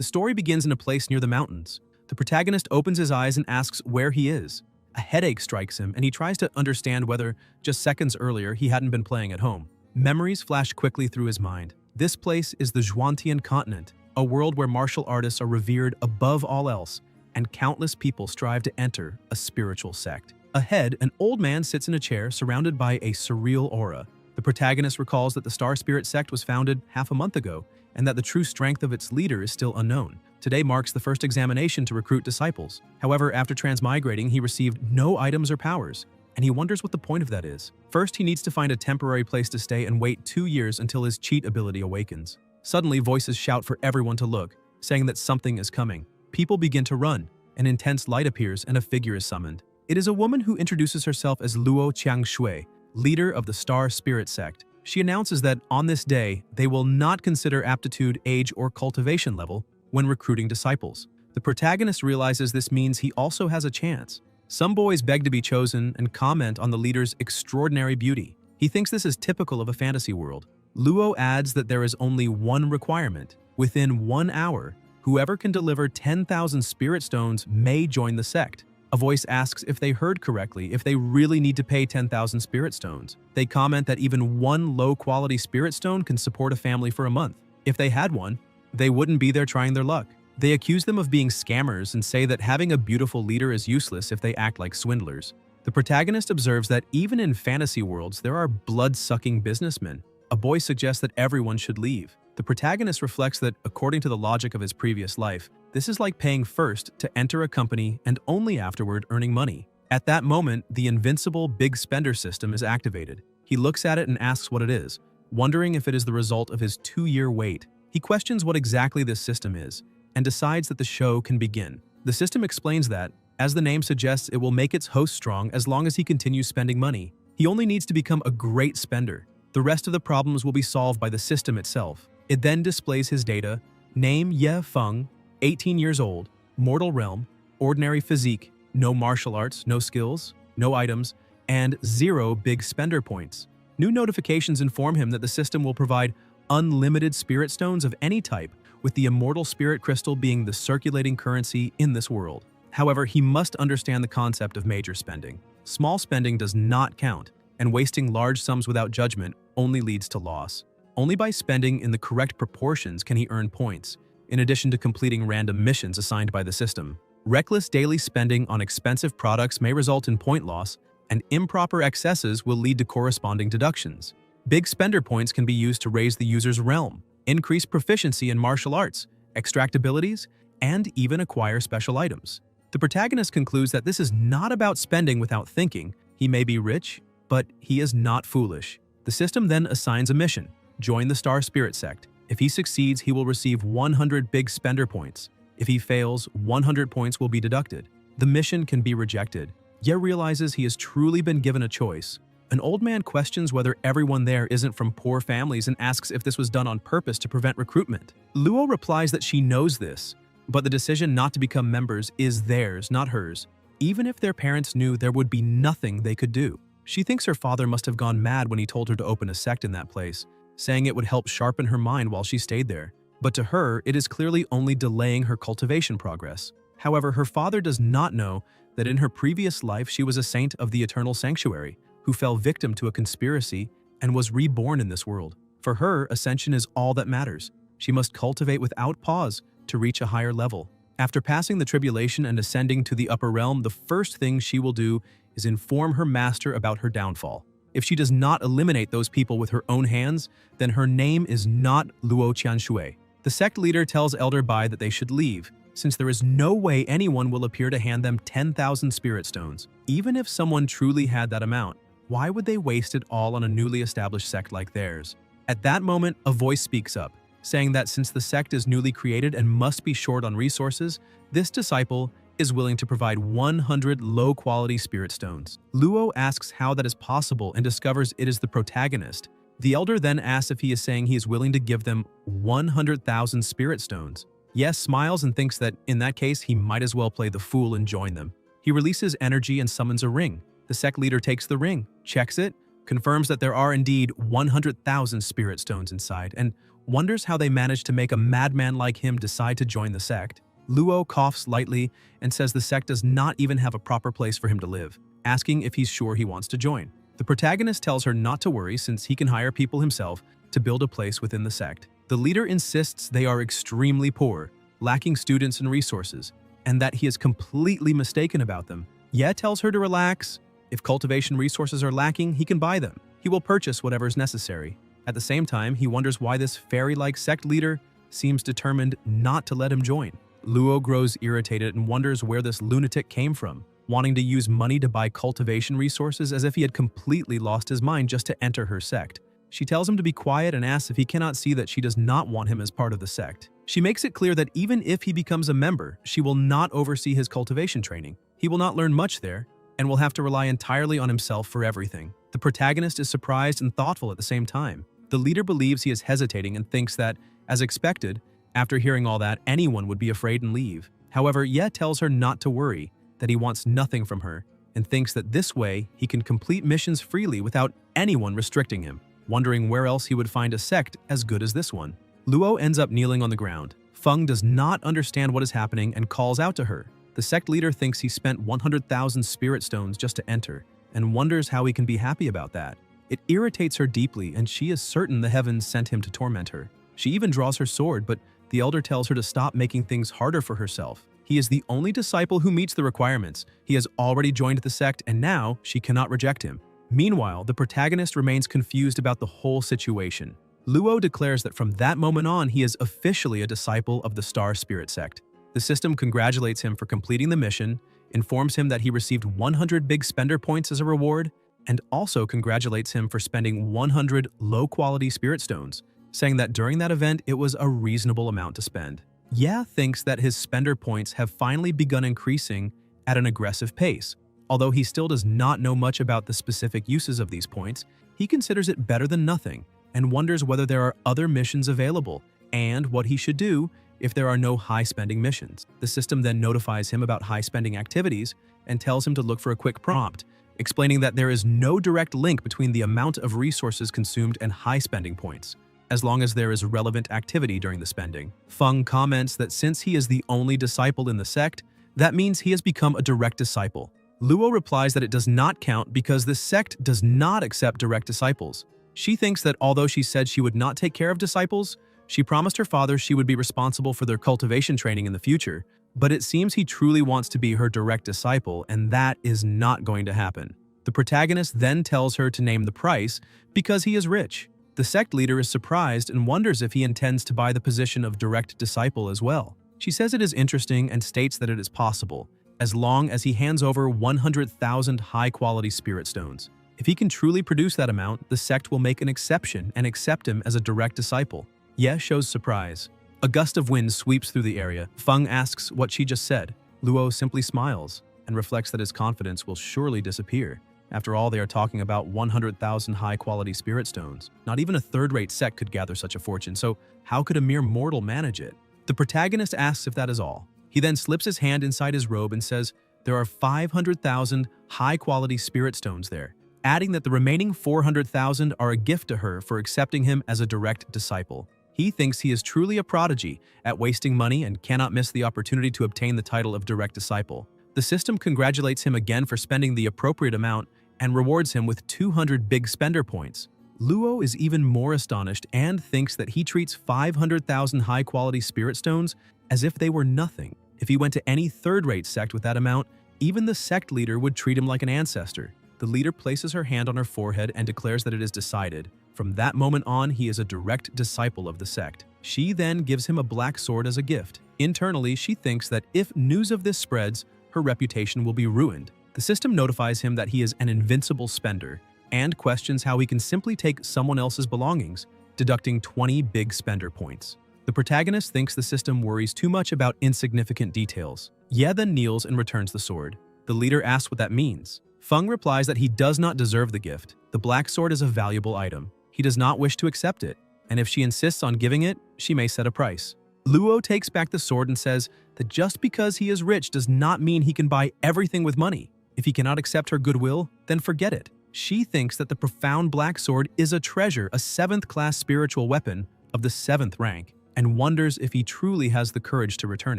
The story begins in a place near the mountains. The protagonist opens his eyes and asks where he is. A headache strikes him, and he tries to understand whether, just seconds earlier, he hadn't been playing at home. Memories flash quickly through his mind. This place is the Zhuantian continent, a world where martial artists are revered above all else, and countless people strive to enter a spiritual sect. Ahead, an old man sits in a chair surrounded by a surreal aura. The protagonist recalls that the Star Spirit sect was founded half a month ago, and that the true strength of its leader is still unknown. Today marks the first examination to recruit disciples. However, after transmigrating, he received no items or powers, and he wonders what the point of that is. First, he needs to find a temporary place to stay and wait 2 years until his cheat ability awakens. Suddenly, voices shout for everyone to look, saying that something is coming. People begin to run. An intense light appears and a figure is summoned. It is a woman who introduces herself as Luo Qiangshui, leader of the Star Spirit sect. She announces that on this day, they will not consider aptitude, age, or cultivation level when recruiting disciples. The protagonist realizes this means he also has a chance. Some boys beg to be chosen and comment on the leader's extraordinary beauty. He thinks this is typical of a fantasy world. Luo adds that there is only one requirement. Within 1 hour, whoever can deliver 10,000 spirit stones may join the sect. A voice asks if they heard correctly, if they really need to pay 10,000 spirit stones. They comment that even one low-quality spirit stone can support a family for a month. If they had one, they wouldn't be there trying their luck. They accuse them of being scammers and say that having a beautiful leader is useless if they act like swindlers. The protagonist observes that even in fantasy worlds, there are blood-sucking businessmen. A boy suggests that everyone should leave. The protagonist reflects that, according to the logic of his previous life, this is like paying first to enter a company and only afterward earning money. At that moment, the invincible big spender system is activated. He looks at it and asks what it is, wondering if it is the result of his 2-year wait. He questions what exactly this system is, and decides that the show can begin. The system explains that, as the name suggests, it will make its host strong as long as he continues spending money. He only needs to become a great spender. The rest of the problems will be solved by the system itself. It then displays his data: name Ye Feng, 18 years old, mortal realm, ordinary physique, no martial arts, no skills, no items, and 0 big spender points. New notifications inform him that the system will provide unlimited spirit stones of any type, with the immortal spirit crystal being the circulating currency in this world. However, he must understand the concept of major spending. Small spending does not count, and wasting large sums without judgment only leads to loss. Only by spending in the correct proportions can he earn points, in addition to completing random missions assigned by the system. Reckless daily spending on expensive products may result in point loss, and improper excesses will lead to corresponding deductions. Big spender points can be used to raise the user's realm, increase proficiency in martial arts, extract abilities, and even acquire special items. The protagonist concludes that this is not about spending without thinking. He may be rich, but he is not foolish. The system then assigns a mission: join the Star Spirit sect. If he succeeds, he will receive 100 big spender points. If he fails, 100 points will be deducted. The mission can be rejected. Ye realizes he has truly been given a choice. An old man questions whether everyone there isn't from poor families and asks if this was done on purpose to prevent recruitment. Luo replies that she knows this, but the decision not to become members is theirs, not hers. Even if their parents knew, there would be nothing they could do. She thinks her father must have gone mad when he told her to open a sect in that place, saying it would help sharpen her mind while she stayed there. But to her, it is clearly only delaying her cultivation progress. However, her father does not know that in her previous life she was a saint of the Eternal Sanctuary, who fell victim to a conspiracy and was reborn in this world. For her, ascension is all that matters. She must cultivate without pause to reach a higher level. After passing the tribulation and ascending to the upper realm, the first thing she will do is inform her master about her downfall. If she does not eliminate those people with her own hands, then her name is not Luo Qianshui. The sect leader tells Elder Bai that they should leave, since there is no way anyone will appear to hand them 10,000 spirit stones. Even if someone truly had that amount, why would they waste it all on a newly established sect like theirs? At that moment, a voice speaks up, saying that since the sect is newly created and must be short on resources, this disciple is willing to provide 100 low-quality spirit stones. Luo asks how that is possible and discovers it is the protagonist. The elder then asks if he is saying he is willing to give them 100,000 spirit stones. Yes smiles and thinks that in that case he might as well play the fool and join them. He releases energy and summons a ring. The sect leader takes the ring, checks it, confirms that there are indeed 100,000 spirit stones inside, and wonders how they managed to make a madman like him decide to join the sect. Luo coughs lightly and says the sect does not even have a proper place for him to live, asking if he's sure he wants to join. The protagonist tells her not to worry since he can hire people himself to build a place within the sect. The leader insists they are extremely poor, lacking students and resources, and that he is completely mistaken about them. Ye tells her to relax. If cultivation resources are lacking, he can buy them. He will purchase whatever is necessary. At the same time, he wonders why this fairy-like sect leader seems determined not to let him join. Luo grows irritated and wonders where this lunatic came from, wanting to use money to buy cultivation resources as if he had completely lost his mind just to enter her sect. She tells him to be quiet and asks if he cannot see that she does not want him as part of the sect. She makes it clear that even if he becomes a member, she will not oversee his cultivation training. He will not learn much there and will have to rely entirely on himself for everything. The protagonist is surprised and thoughtful at the same time. The leader believes he is hesitating and thinks that, as expected, after hearing all that, anyone would be afraid and leave. However, Ye tells her not to worry, that he wants nothing from her, and thinks that this way he can complete missions freely without anyone restricting him, wondering where else he would find a sect as good as this one. Luo ends up kneeling on the ground. Feng does not understand what is happening and calls out to her. The sect leader thinks he spent 100,000 spirit stones just to enter, and wonders how he can be happy about that. It irritates her deeply, and she is certain the heavens sent him to torment her. She even draws her sword, but the elder tells her to stop making things harder for herself. He is the only disciple who meets the requirements. He has already joined the sect, and now she cannot reject him. Meanwhile, the protagonist remains confused about the whole situation. Luo declares that from that moment on, he is officially a disciple of the Star Spirit sect. The system congratulates him for completing the mission, informs him that he received 100 big spender points as a reward, and also congratulates him for spending 100 low-quality spirit stones, saying that during that event it was a reasonable amount to spend. Ye thinks that his spender points have finally begun increasing at an aggressive pace. Although he still does not know much about the specific uses of these points, he considers it better than nothing and wonders whether there are other missions available and what he should do if there are no high-spending missions. The system then notifies him about high-spending activities and tells him to look for a quick prompt, explaining that there is no direct link between the amount of resources consumed and high-spending points, as long as there is relevant activity during the spending. Feng comments that since he is the only disciple in the sect, that means he has become a direct disciple. Luo replies that it does not count because the sect does not accept direct disciples. She thinks that although she said she would not take care of disciples, she promised her father she would be responsible for their cultivation training in the future, but it seems he truly wants to be her direct disciple, and that is not going to happen. The protagonist then tells her to name the price because he is rich. The sect leader is surprised and wonders if he intends to buy the position of direct disciple as well. She says it is interesting and states that it is possible, as long as he hands over 100,000 high-quality spirit stones. If he can truly produce that amount, the sect will make an exception and accept him as a direct disciple. Ye shows surprise. A gust of wind sweeps through the area. Feng asks what she just said. Luo simply smiles and reflects that his confidence will surely disappear. After all, they are talking about 100,000 high-quality spirit stones. Not even a third-rate sect could gather such a fortune, so how could a mere mortal manage it? The protagonist asks if that is all. He then slips his hand inside his robe and says there are 500,000 high-quality spirit stones there, adding that the remaining 400,000 are a gift to her for accepting him as a direct disciple. He thinks he is truly a prodigy at wasting money and cannot miss the opportunity to obtain the title of direct disciple. The system congratulates him again for spending the appropriate amount and rewards him with 200 big spender points. Luo is even more astonished and thinks that he treats 500,000 high-quality spirit stones as if they were nothing. If he went to any third-rate sect with that amount, even the sect leader would treat him like an ancestor. The leader places her hand on her forehead and declares that it is decided. From that moment on, he is a direct disciple of the sect. She then gives him a black sword as a gift. Internally, she thinks that if news of this spreads, her reputation will be ruined. The system notifies him that he is an invincible spender and questions how he can simply take someone else's belongings, deducting 20 big spender points. The protagonist thinks the system worries too much about insignificant details. Ye then kneels and returns the sword. The leader asks what that means. Feng replies that he does not deserve the gift. The black sword is a valuable item. He does not wish to accept it, and if she insists on giving it, she may set a price. Luo takes back the sword and says that just because he is rich does not mean he can buy everything with money. If he cannot accept her goodwill, then forget it. She thinks that the profound black sword is a treasure, a 7th-class spiritual weapon, of the 7th rank and wonders if he truly has the courage to return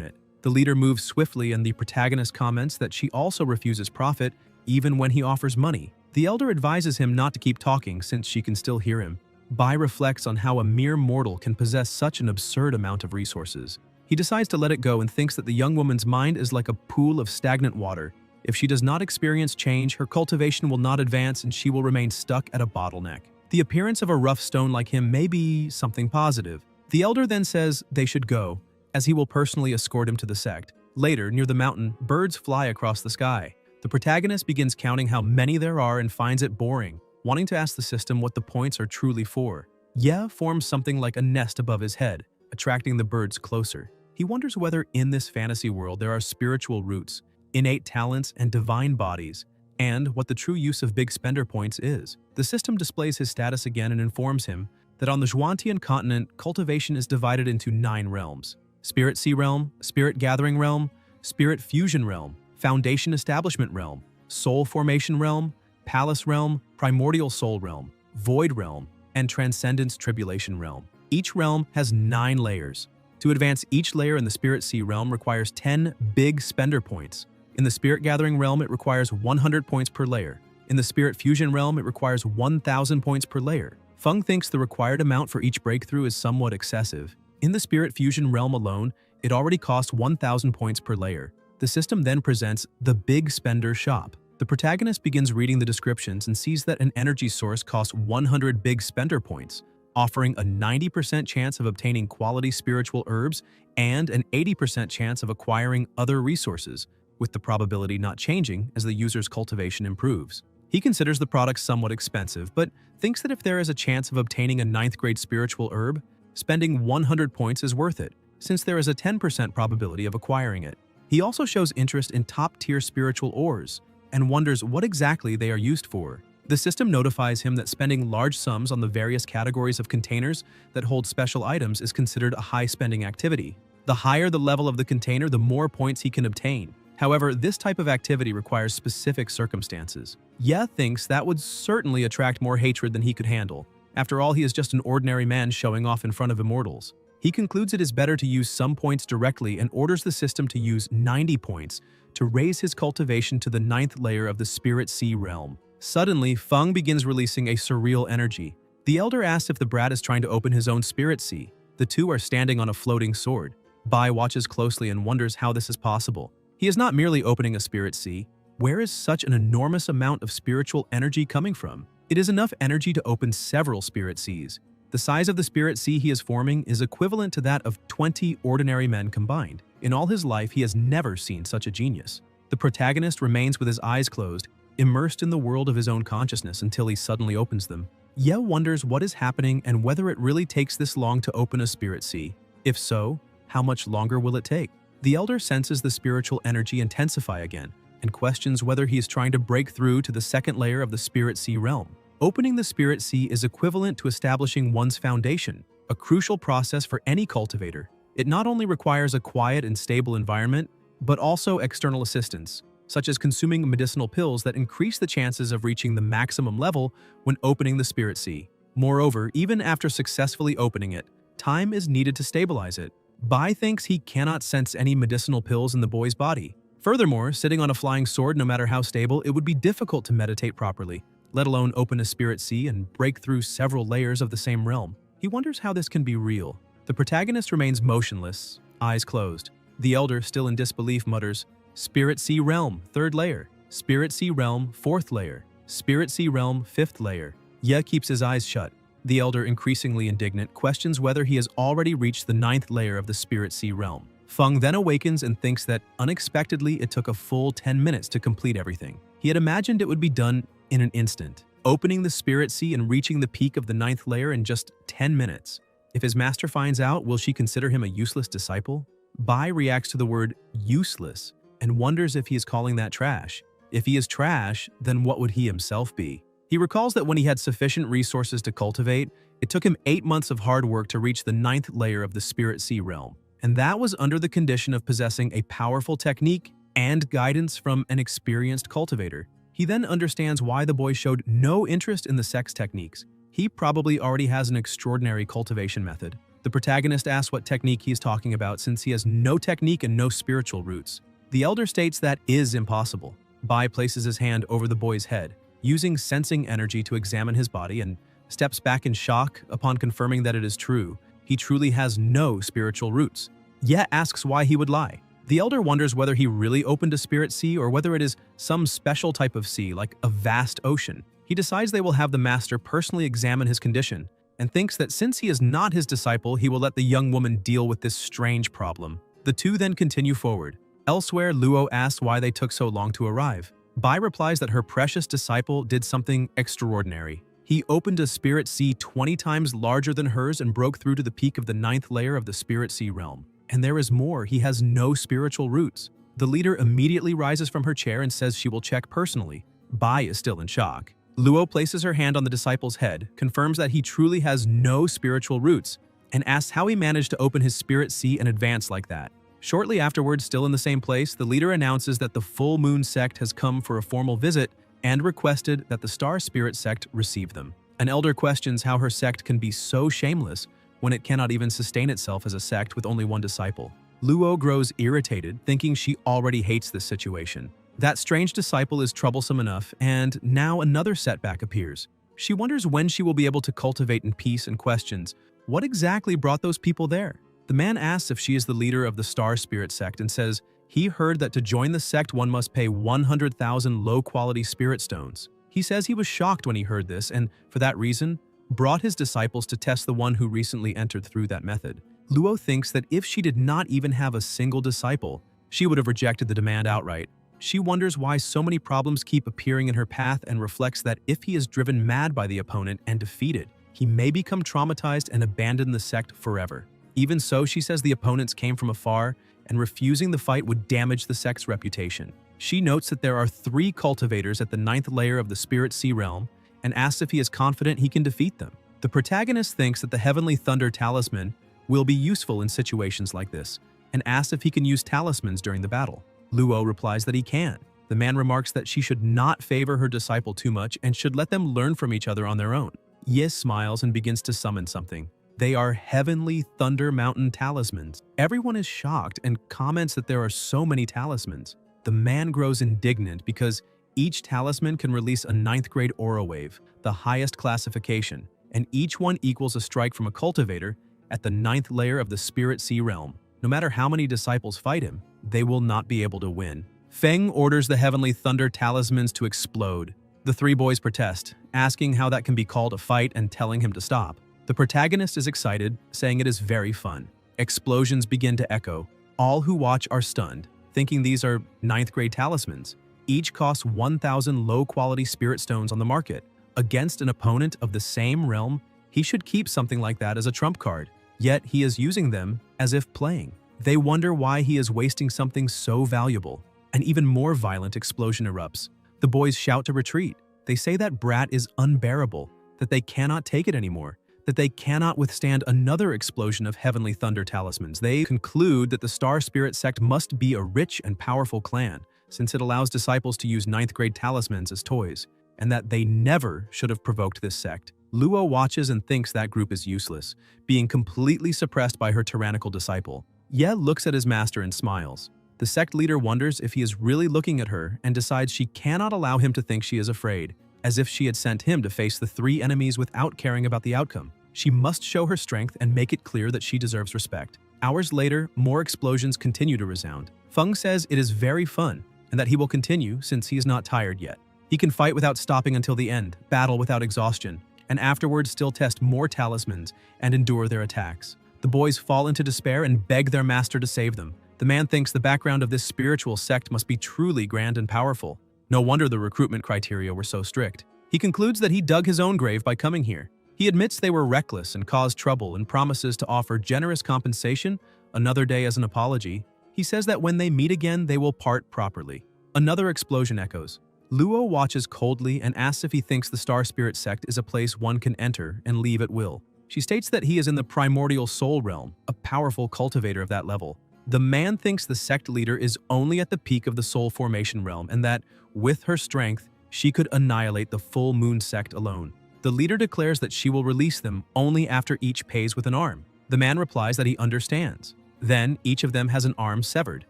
it. The leader moves swiftly and the protagonist comments that she also refuses profit even when he offers money. The elder advises him not to keep talking since she can still hear him. Bai reflects on how a mere mortal can possess such an absurd amount of resources. He decides to let it go and thinks that the young woman's mind is like a pool of stagnant water. If she does not experience change, her cultivation will not advance and she will remain stuck at a bottleneck. The appearance of a rough stone like him may be something positive. The elder then says they should go, as he will personally escort him to the sect. Later, near the mountain, birds fly across the sky. The protagonist begins counting how many there are and finds it boring, wanting to ask the system what the points are truly for. Ye forms something like a nest above his head, attracting the birds closer. He wonders whether in this fantasy world there are spiritual roots, innate talents, and divine bodies, and what the true use of big spender points is. The system displays his status again and informs him that on the Zhuantian continent, cultivation is divided into 9 realms: Spirit Sea Realm, Spirit Gathering Realm, Spirit Fusion Realm, Foundation Establishment Realm, Soul Formation Realm, Palace Realm, Primordial Soul Realm, Void Realm, and Transcendence Tribulation Realm. Each realm has 9 layers. To advance each layer in the Spirit Sea Realm requires 10 big spender points. In the Spirit Gathering Realm, it requires 100 points per layer. In the Spirit Fusion Realm, it requires 1,000 points per layer. Feng thinks the required amount for each breakthrough is somewhat excessive. In the Spirit Fusion Realm alone, it already costs 1,000 points per layer. The system then presents the Big Spender Shop. The protagonist begins reading the descriptions and sees that an energy source costs 100 big spender points, offering a 90% chance of obtaining quality spiritual herbs and an 80% chance of acquiring other resources, with the probability not changing as the user's cultivation improves. He considers the product somewhat expensive, but thinks that if there is a chance of obtaining a 9th grade spiritual herb, spending 100 points is worth it, since there is a 10% probability of acquiring it. He also shows interest in top-tier spiritual ores, and wonders what exactly they are used for. The system notifies him that spending large sums on the various categories of containers that hold special items is considered a high-spending activity. The higher the level of the container, the more points he can obtain. However, this type of activity requires specific circumstances. Ye thinks that would certainly attract more hatred than he could handle. After all, he is just an ordinary man showing off in front of immortals. He concludes it is better to use some points directly and orders the system to use 90 points to raise his cultivation to the 9th layer of the Spirit Sea Realm. Suddenly, Feng begins releasing a surreal energy. The elder asks if the brat is trying to open his own Spirit Sea. The two are standing on a floating sword. Bai watches closely and wonders how this is possible. He is not merely opening a Spirit Sea. Where is such an enormous amount of spiritual energy coming from? It is enough energy to open several Spirit Seas. The size of the Spirit Sea he is forming is equivalent to that of 20 ordinary men combined. In all his life, he has never seen such a genius. The protagonist remains with his eyes closed, immersed in the world of his own consciousness until he suddenly opens them. Ye wonders what is happening and whether it really takes this long to open a Spirit Sea. If so, how much longer will it take? The elder senses the spiritual energy intensify again and questions whether he is trying to break through to the 2nd layer of the Spirit Sea Realm. Opening the Spirit Sea is equivalent to establishing one's foundation, a crucial process for any cultivator. It not only requires a quiet and stable environment, but also external assistance, such as consuming medicinal pills that increase the chances of reaching the maximum level when opening the Spirit Sea. Moreover, even after successfully opening it, time is needed to stabilize it. Bai thinks he cannot sense any medicinal pills in the boy's body. Furthermore, sitting on a flying sword, no matter how stable, it would be difficult to meditate properly, let alone open a Spirit Sea and break through several layers of the same realm. He wonders how this can be real. The protagonist remains motionless, eyes closed. The elder, still in disbelief, mutters, "Spirit Sea Realm, 3rd layer. Spirit Sea Realm, 4th layer. Spirit Sea Realm, 5th layer." Ye keeps his eyes shut. The elder, increasingly indignant, questions whether he has already reached the 9th layer of the Spirit Sea Realm. Feng then awakens and thinks that, unexpectedly, it took a full 10 minutes to complete everything. He had imagined it would be done in an instant, opening the Spirit Sea and reaching the peak of the 9th layer in just 10 minutes. If his master finds out, will she consider him a useless disciple? Bai reacts to the word useless and wonders if he is calling that trash. If he is trash, then what would he himself be? He recalls that when he had sufficient resources to cultivate, it took him 8 months of hard work to reach the 9th layer of the Spirit Sea Realm, and that was under the condition of possessing a powerful technique and guidance from an experienced cultivator. He then understands why the boy showed no interest in the sex techniques. He probably already has an extraordinary cultivation method. The protagonist asks what technique he is talking about since he has no technique and no spiritual roots. The elder states that is impossible. Bai places his hand over the boy's head, using sensing energy to examine his body, and steps back in shock upon confirming that it is true. He truly has no spiritual roots. Ye asks why he would lie. The elder wonders whether he really opened a spirit sea or whether it is some special type of sea, like a vast ocean. He decides they will have the master personally examine his condition, and thinks that since he is not his disciple, he will let the young woman deal with this strange problem. The two then continue forward. Elsewhere, Luo asks why they took so long to arrive. Bai replies that her precious disciple did something extraordinary. He opened a spirit sea 20 times larger than hers and broke through to the peak of the 9th layer of the spirit sea realm. And there is more, he has no spiritual roots. The leader immediately rises from her chair and says she will check personally. Bai is still in shock. Luo places her hand on the disciple's head, confirms that he truly has no spiritual roots, and asks how he managed to open his spirit sea and advance like that. Shortly afterwards, still in the same place, the leader announces that the Full Moon sect has come for a formal visit and requested that the Star Spirit sect receive them. An elder questions how her sect can be so shameless when it cannot even sustain itself as a sect with only one disciple. Luo grows irritated, thinking she already hates this situation. That strange disciple is troublesome enough, and now another setback appears. She wonders when she will be able to cultivate in peace and questions what exactly brought those people there. The man asks if she is the leader of the Star Spirit sect and says he heard that to join the sect one must pay 100,000 low-quality spirit stones. He says he was shocked when he heard this and, for that reason, brought his disciples to test the one who recently entered through that method. Luo thinks that if she did not even have a single disciple, she would have rejected the demand outright. She wonders why so many problems keep appearing in her path and reflects that if he is driven mad by the opponent and defeated, he may become traumatized and abandon the sect forever. Even so, she says the opponents came from afar, and refusing the fight would damage the sect's reputation. She notes that there are 3 cultivators at the 9th layer of the Spirit Sea realm, and asks if he is confident he can defeat them. The protagonist thinks that the Heavenly Thunder Talisman will be useful in situations like this, and asks if he can use talismans during the battle. Luo replies that he can. The man remarks that she should not favor her disciple too much and should let them learn from each other on their own. Ye smiles and begins to summon something. They are Heavenly Thunder Mountain talismans. Everyone is shocked and comments that there are so many talismans. The man grows indignant because each talisman can release a 9th grade aura wave, the highest classification, and each one equals a strike from a cultivator at the 9th layer of the Spirit Sea realm. No matter how many disciples fight him, they will not be able to win. Feng orders the Heavenly Thunder talismans to explode. The 3 boys protest, asking how that can be called a fight and telling him to stop. The protagonist is excited, saying it is very fun. Explosions begin to echo. All who watch are stunned, thinking these are 9th grade talismans. Each costs 1,000 low-quality spirit stones on the market. Against an opponent of the same realm, he should keep something like that as a trump card, yet he is using them as if playing. They wonder why he is wasting something so valuable. An even more violent explosion erupts. The boys shout to retreat. They say that Brat is unbearable, that they cannot take it anymore, that they cannot withstand another explosion of Heavenly Thunder talismans. They conclude that the Star Spirit sect must be a rich and powerful clan, since it allows disciples to use 9th grade talismans as toys, and that they never should have provoked this sect. Luo watches and thinks that group is useless, being completely suppressed by her tyrannical disciple. Ye looks at his master and smiles. The sect leader wonders if he is really looking at her and decides she cannot allow him to think she is afraid, as if she had sent him to face the 3 enemies without caring about the outcome. She must show her strength and make it clear that she deserves respect. Hours later, more explosions continue to resound. Feng says it is very fun, and that he will continue since he is not tired yet. He can fight without stopping until the end, battle without exhaustion, and afterwards still test more talismans and endure their attacks. The boys fall into despair and beg their master to save them. The man thinks the background of this spiritual sect must be truly grand and powerful. No wonder the recruitment criteria were so strict. He concludes that he dug his own grave by coming here. He admits they were reckless and caused trouble and promises to offer generous compensation another day as an apology. He says that when they meet again, they will part properly. Another explosion echoes. Luo watches coldly and asks if he thinks the Star Spirit sect is a place one can enter and leave at will. She states that he is in the primordial soul realm, a powerful cultivator of that level. The man thinks the sect leader is only at the peak of the soul formation realm and that, with her strength, she could annihilate the Full Moon sect alone. The leader declares that she will release them only after each pays with an arm. The man replies that he understands. Then, each of them has an arm severed.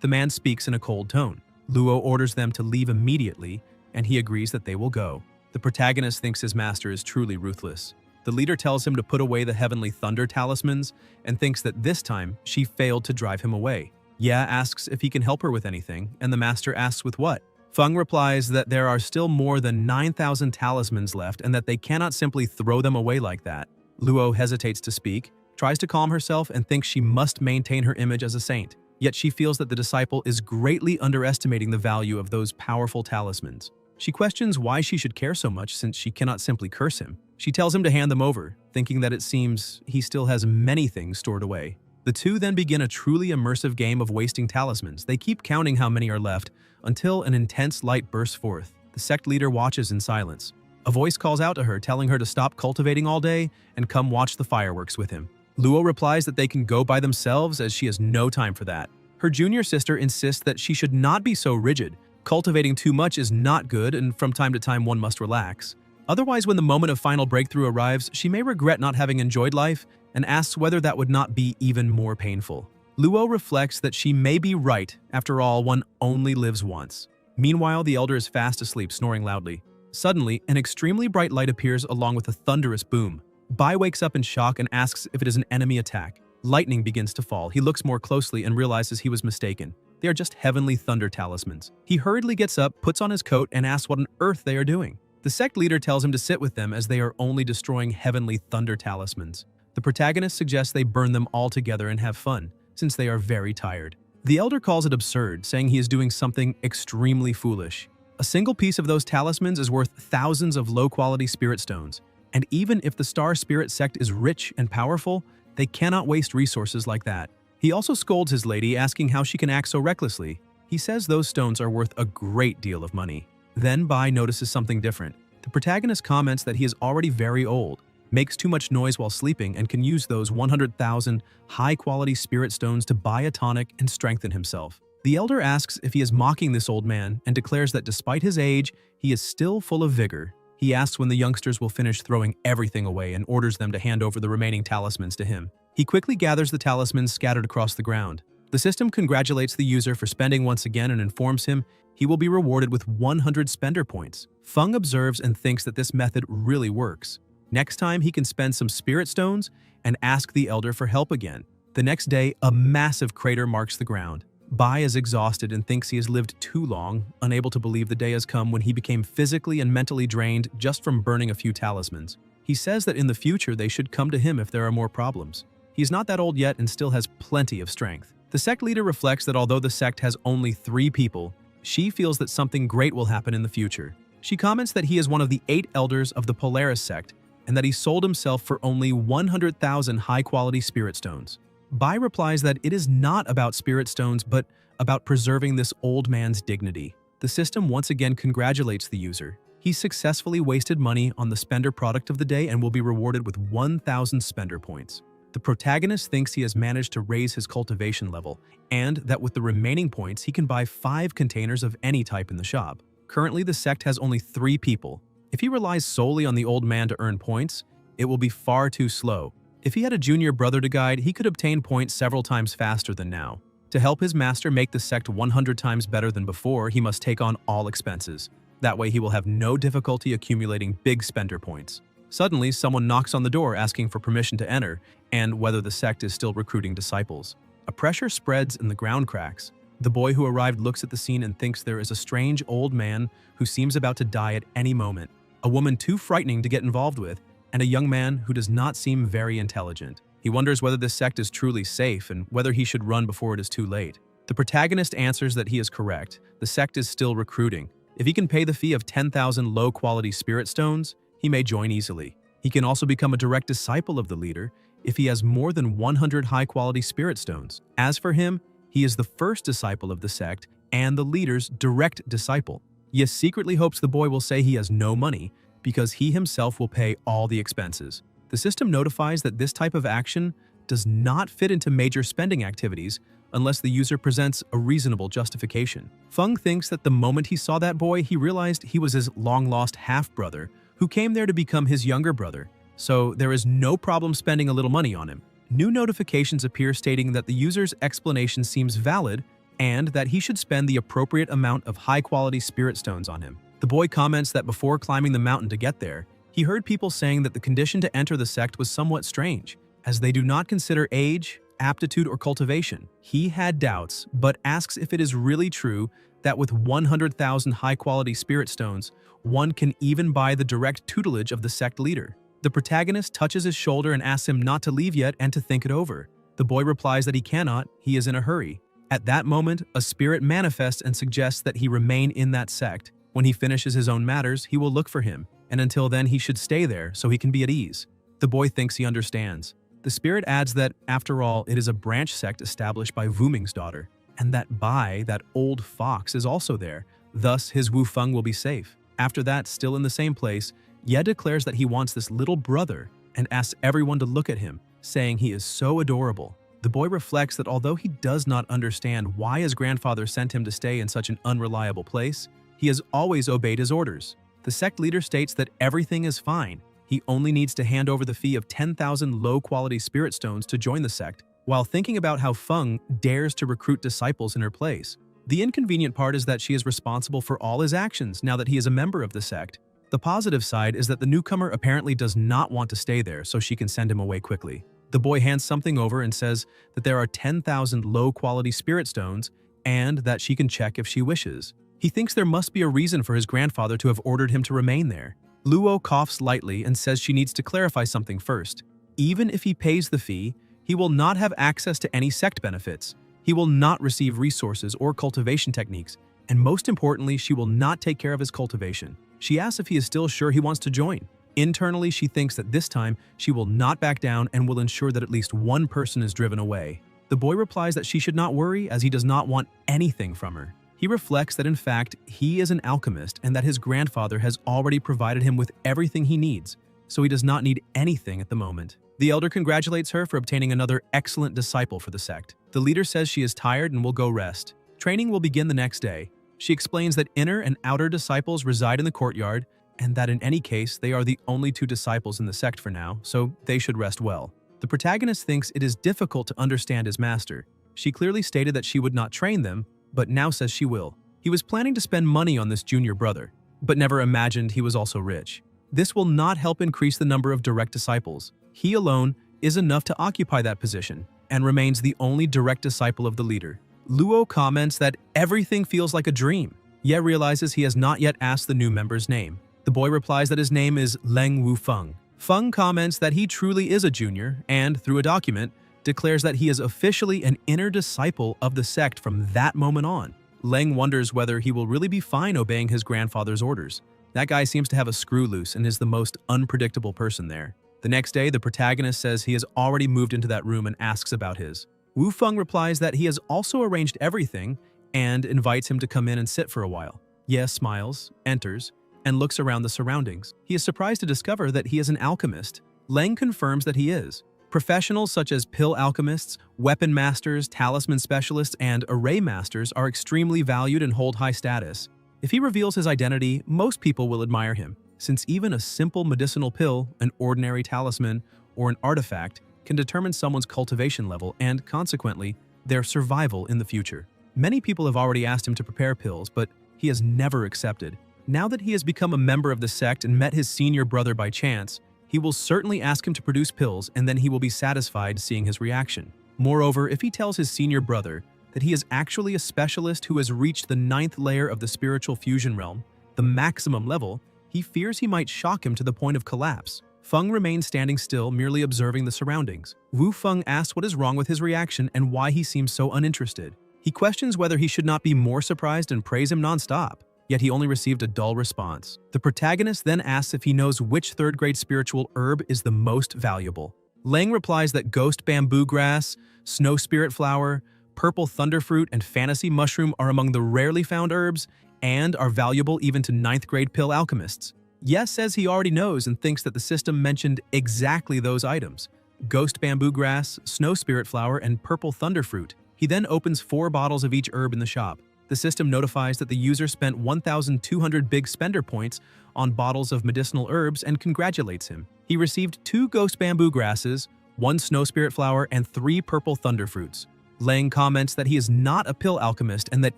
The man speaks in a cold tone. Luo orders them to leave immediately, and he agrees that they will go. The protagonist thinks his master is truly ruthless. The leader tells him to put away the heavenly thunder talismans and thinks that this time she failed to drive him away. Ye asks if he can help her with anything, and the master asks with what. Feng replies that there are still more than 9,000 talismans left and that they cannot simply throw them away like that. Luo hesitates to speak, tries to calm herself, and thinks she must maintain her image as a saint. Yet she feels that the disciple is greatly underestimating the value of those powerful talismans. She questions why she should care so much since she cannot simply curse him. She tells him to hand them over, thinking that it seems he still has many things stored away. The two then begin a truly immersive game of wasting talismans. They keep counting how many are left until an intense light bursts forth. The sect leader watches in silence. A voice calls out to her, telling her to stop cultivating all day and come watch the fireworks with him. Luo replies that they can go by themselves as she has no time for that. Her junior sister insists that she should not be so rigid. Cultivating too much is not good, and from time to time one must relax. Otherwise, when the moment of final breakthrough arrives, she may regret not having enjoyed life and asks whether that would not be even more painful. Luo reflects that she may be right. After all, one only lives once. Meanwhile, the elder is fast asleep, snoring loudly. Suddenly, an extremely bright light appears along with a thunderous boom. Bai wakes up in shock and asks if it is an enemy attack. Lightning begins to fall. He looks more closely and realizes he was mistaken. They are just heavenly thunder talismans. He hurriedly gets up, puts on his coat, and asks what on earth they are doing. The sect leader tells him to sit with them as they are only destroying heavenly thunder talismans. The protagonist suggests they burn them all together and have fun, since they are very tired. The elder calls it absurd, saying he is doing something extremely foolish. A single piece of those talismans is worth thousands of low-quality spirit stones, and even if the Star Spirit sect is rich and powerful, they cannot waste resources like that. He also scolds his lady, asking how she can act so recklessly. He says those stones are worth a great deal of money. Then Bai notices something different. The protagonist comments that he is already very old, makes too much noise while sleeping, and can use those 100,000 high-quality spirit stones to buy a tonic and strengthen himself. The elder asks if he is mocking this old man and declares that despite his age, he is still full of vigor. He asks when the youngsters will finish throwing everything away and orders them to hand over the remaining talismans to him. He quickly gathers the talismans scattered across the ground. The system congratulates the user for spending once again and informs him he will be rewarded with 100 spender points. Feng observes and thinks that this method really works. Next time, he can spend some spirit stones and ask the elder for help again. The next day, a massive crater marks the ground. Bai is exhausted and thinks he has lived too long, unable to believe the day has come when he became physically and mentally drained just from burning a few talismans. He says that in the future they should come to him if there are more problems. He's not that old yet and still has plenty of strength. The sect leader reflects that although the sect has only 3 people, she feels that something great will happen in the future. She comments that he is one of the 8 elders of the Polaris sect and that he sold himself for only 100,000 high-quality spirit stones. Bai replies that it is not about spirit stones, but about preserving this old man's dignity. The system once again congratulates the user. He successfully wasted money on the spender product of the day and will be rewarded with 1,000 spender points. The protagonist thinks he has managed to raise his cultivation level, and that with the remaining points, he can buy 5 containers of any type in the shop. Currently, the sect has only 3 people. If he relies solely on the old man to earn points, it will be far too slow. If he had a junior brother to guide, he could obtain points several times faster than now. To help his master make the sect 100 times better than before, he must take on all expenses. That way he will have no difficulty accumulating big spender points. Suddenly, someone knocks on the door asking for permission to enter and whether the sect is still recruiting disciples. A pressure spreads and the ground cracks. The boy who arrived looks at the scene and thinks there is a strange old man who seems about to die at any moment, a woman too frightening to get involved with, and a young man who does not seem very intelligent. He wonders whether this sect is truly safe and whether he should run before it is too late. The protagonist answers that he is correct. The sect is still recruiting. If he can pay the fee of 10,000 low-quality spirit stones, he may join easily. He can also become a direct disciple of the leader if he has more than 100 high-quality spirit stones. As for him, he is the first disciple of the sect and the leader's direct disciple. Yes secretly hopes the boy will say he has no money because he himself will pay all the expenses. The system notifies that this type of action does not fit into major spending activities unless the user presents a reasonable justification. Feng thinks that the moment he saw that boy, he realized he was his long-lost half-brother who came there to become his younger brother, so there is no problem spending a little money on him. New notifications appear stating that the user's explanation seems valid and that he should spend the appropriate amount of high-quality spirit stones on him. The boy comments that before climbing the mountain to get there, he heard people saying that the condition to enter the sect was somewhat strange, as they do not consider age, aptitude, or cultivation. He had doubts, but asks if it is really true that with 100,000 high-quality spirit stones, one can even buy the direct tutelage of the sect leader. The protagonist touches his shoulder and asks him not to leave yet and to think it over. The boy replies that he cannot, he is in a hurry. At that moment, a spirit manifests and suggests that he remain in that sect. When he finishes his own matters, he will look for him, and until then he should stay there so he can be at ease. The boy thinks he understands. The spirit adds that, after all, it is a branch sect established by Wuming's daughter, and that Bai, that old fox, is also there. Thus, his Wu Feng will be safe. After that, still in the same place, Ye declares that he wants this little brother and asks everyone to look at him, saying he is so adorable. The boy reflects that although he does not understand why his grandfather sent him to stay in such an unreliable place, he has always obeyed his orders. The sect leader states that everything is fine. He only needs to hand over the fee of 10,000 low-quality spirit stones to join the sect, while thinking about how Feng dares to recruit disciples in her place. The inconvenient part is that she is responsible for all his actions now that he is a member of the sect. The positive side is that the newcomer apparently does not want to stay there, so she can send him away quickly. The boy hands something over and says that there are 10,000 low-quality spirit stones and that she can check if she wishes. He thinks there must be a reason for his grandfather to have ordered him to remain there. Luo coughs lightly and says she needs to clarify something first. Even if he pays the fee, he will not have access to any sect benefits. He will not receive resources or cultivation techniques, and most importantly, she will not take care of his cultivation. She asks if he is still sure he wants to join. Internally, she thinks that this time she will not back down and will ensure that at least one person is driven away. The boy replies that she should not worry as he does not want anything from her. He reflects that in fact, he is an alchemist and that his grandfather has already provided him with everything he needs, so he does not need anything at the moment. The elder congratulates her for obtaining another excellent disciple for the sect. The leader says she is tired and will go rest. Training will begin the next day. She explains that inner and outer disciples reside in the courtyard, and that in any case, they are the only two disciples in the sect for now, so they should rest well. The protagonist thinks it is difficult to understand his master. She clearly stated that she would not train them, but now says she will. He was planning to spend money on this junior brother, but never imagined he was also rich. This will not help increase the number of direct disciples. He alone is enough to occupy that position, and remains the only direct disciple of the leader. Luo comments that everything feels like a dream. Ye realizes he has not yet asked the new member's name. The boy replies that his name is Leng Wufeng. Feng comments that he truly is a junior and, through a document, declares that he is officially an inner disciple of the sect from that moment on. Leng wonders whether he will really be fine obeying his grandfather's orders. That guy seems to have a screw loose and is the most unpredictable person there. The next day, the protagonist says he has already moved into that room and asks about his. Wufeng replies that he has also arranged everything and invites him to come in and sit for a while. Ye smiles, enters, and looks around the surroundings. He is surprised to discover that he is an alchemist. Leng confirms that he is. Professionals such as pill alchemists, weapon masters, talisman specialists, and array masters are extremely valued and hold high status. If he reveals his identity, most people will admire him, since even a simple medicinal pill, an ordinary talisman, or an artifact can determine someone's cultivation level and, consequently, their survival in the future. Many people have already asked him to prepare pills, but he has never accepted. Now that he has become a member of the sect and met his senior brother by chance, he will certainly ask him to produce pills, and then he will be satisfied seeing his reaction. Moreover, if he tells his senior brother that he is actually a specialist who has reached the 9th layer of the spiritual fusion realm, the maximum level, he fears he might shock him to the point of collapse. Feng remains standing still, merely observing the surroundings. Wufeng asks what is wrong with his reaction and why he seems so uninterested. He questions whether he should not be more surprised and praise him non-stop, yet he only received a dull response. The protagonist then asks if he knows which third-grade spiritual herb is the most valuable. Leng replies that ghost bamboo grass, snow spirit flower, purple thunderfruit, and fantasy mushroom are among the rarely found herbs and are valuable even to 9th-grade pill alchemists. Yes says he already knows and thinks that the system mentioned exactly those items: ghost bamboo grass, snow spirit flower, and purple thunderfruit. He then opens 4 bottles of each herb in the shop. The system notifies that the user spent 1,200 big spender points on bottles of medicinal herbs and congratulates him. He received 2 ghost bamboo grasses, 1 snow spirit flower, and 3 purple thunder fruits. Lang comments that he is not a pill alchemist and that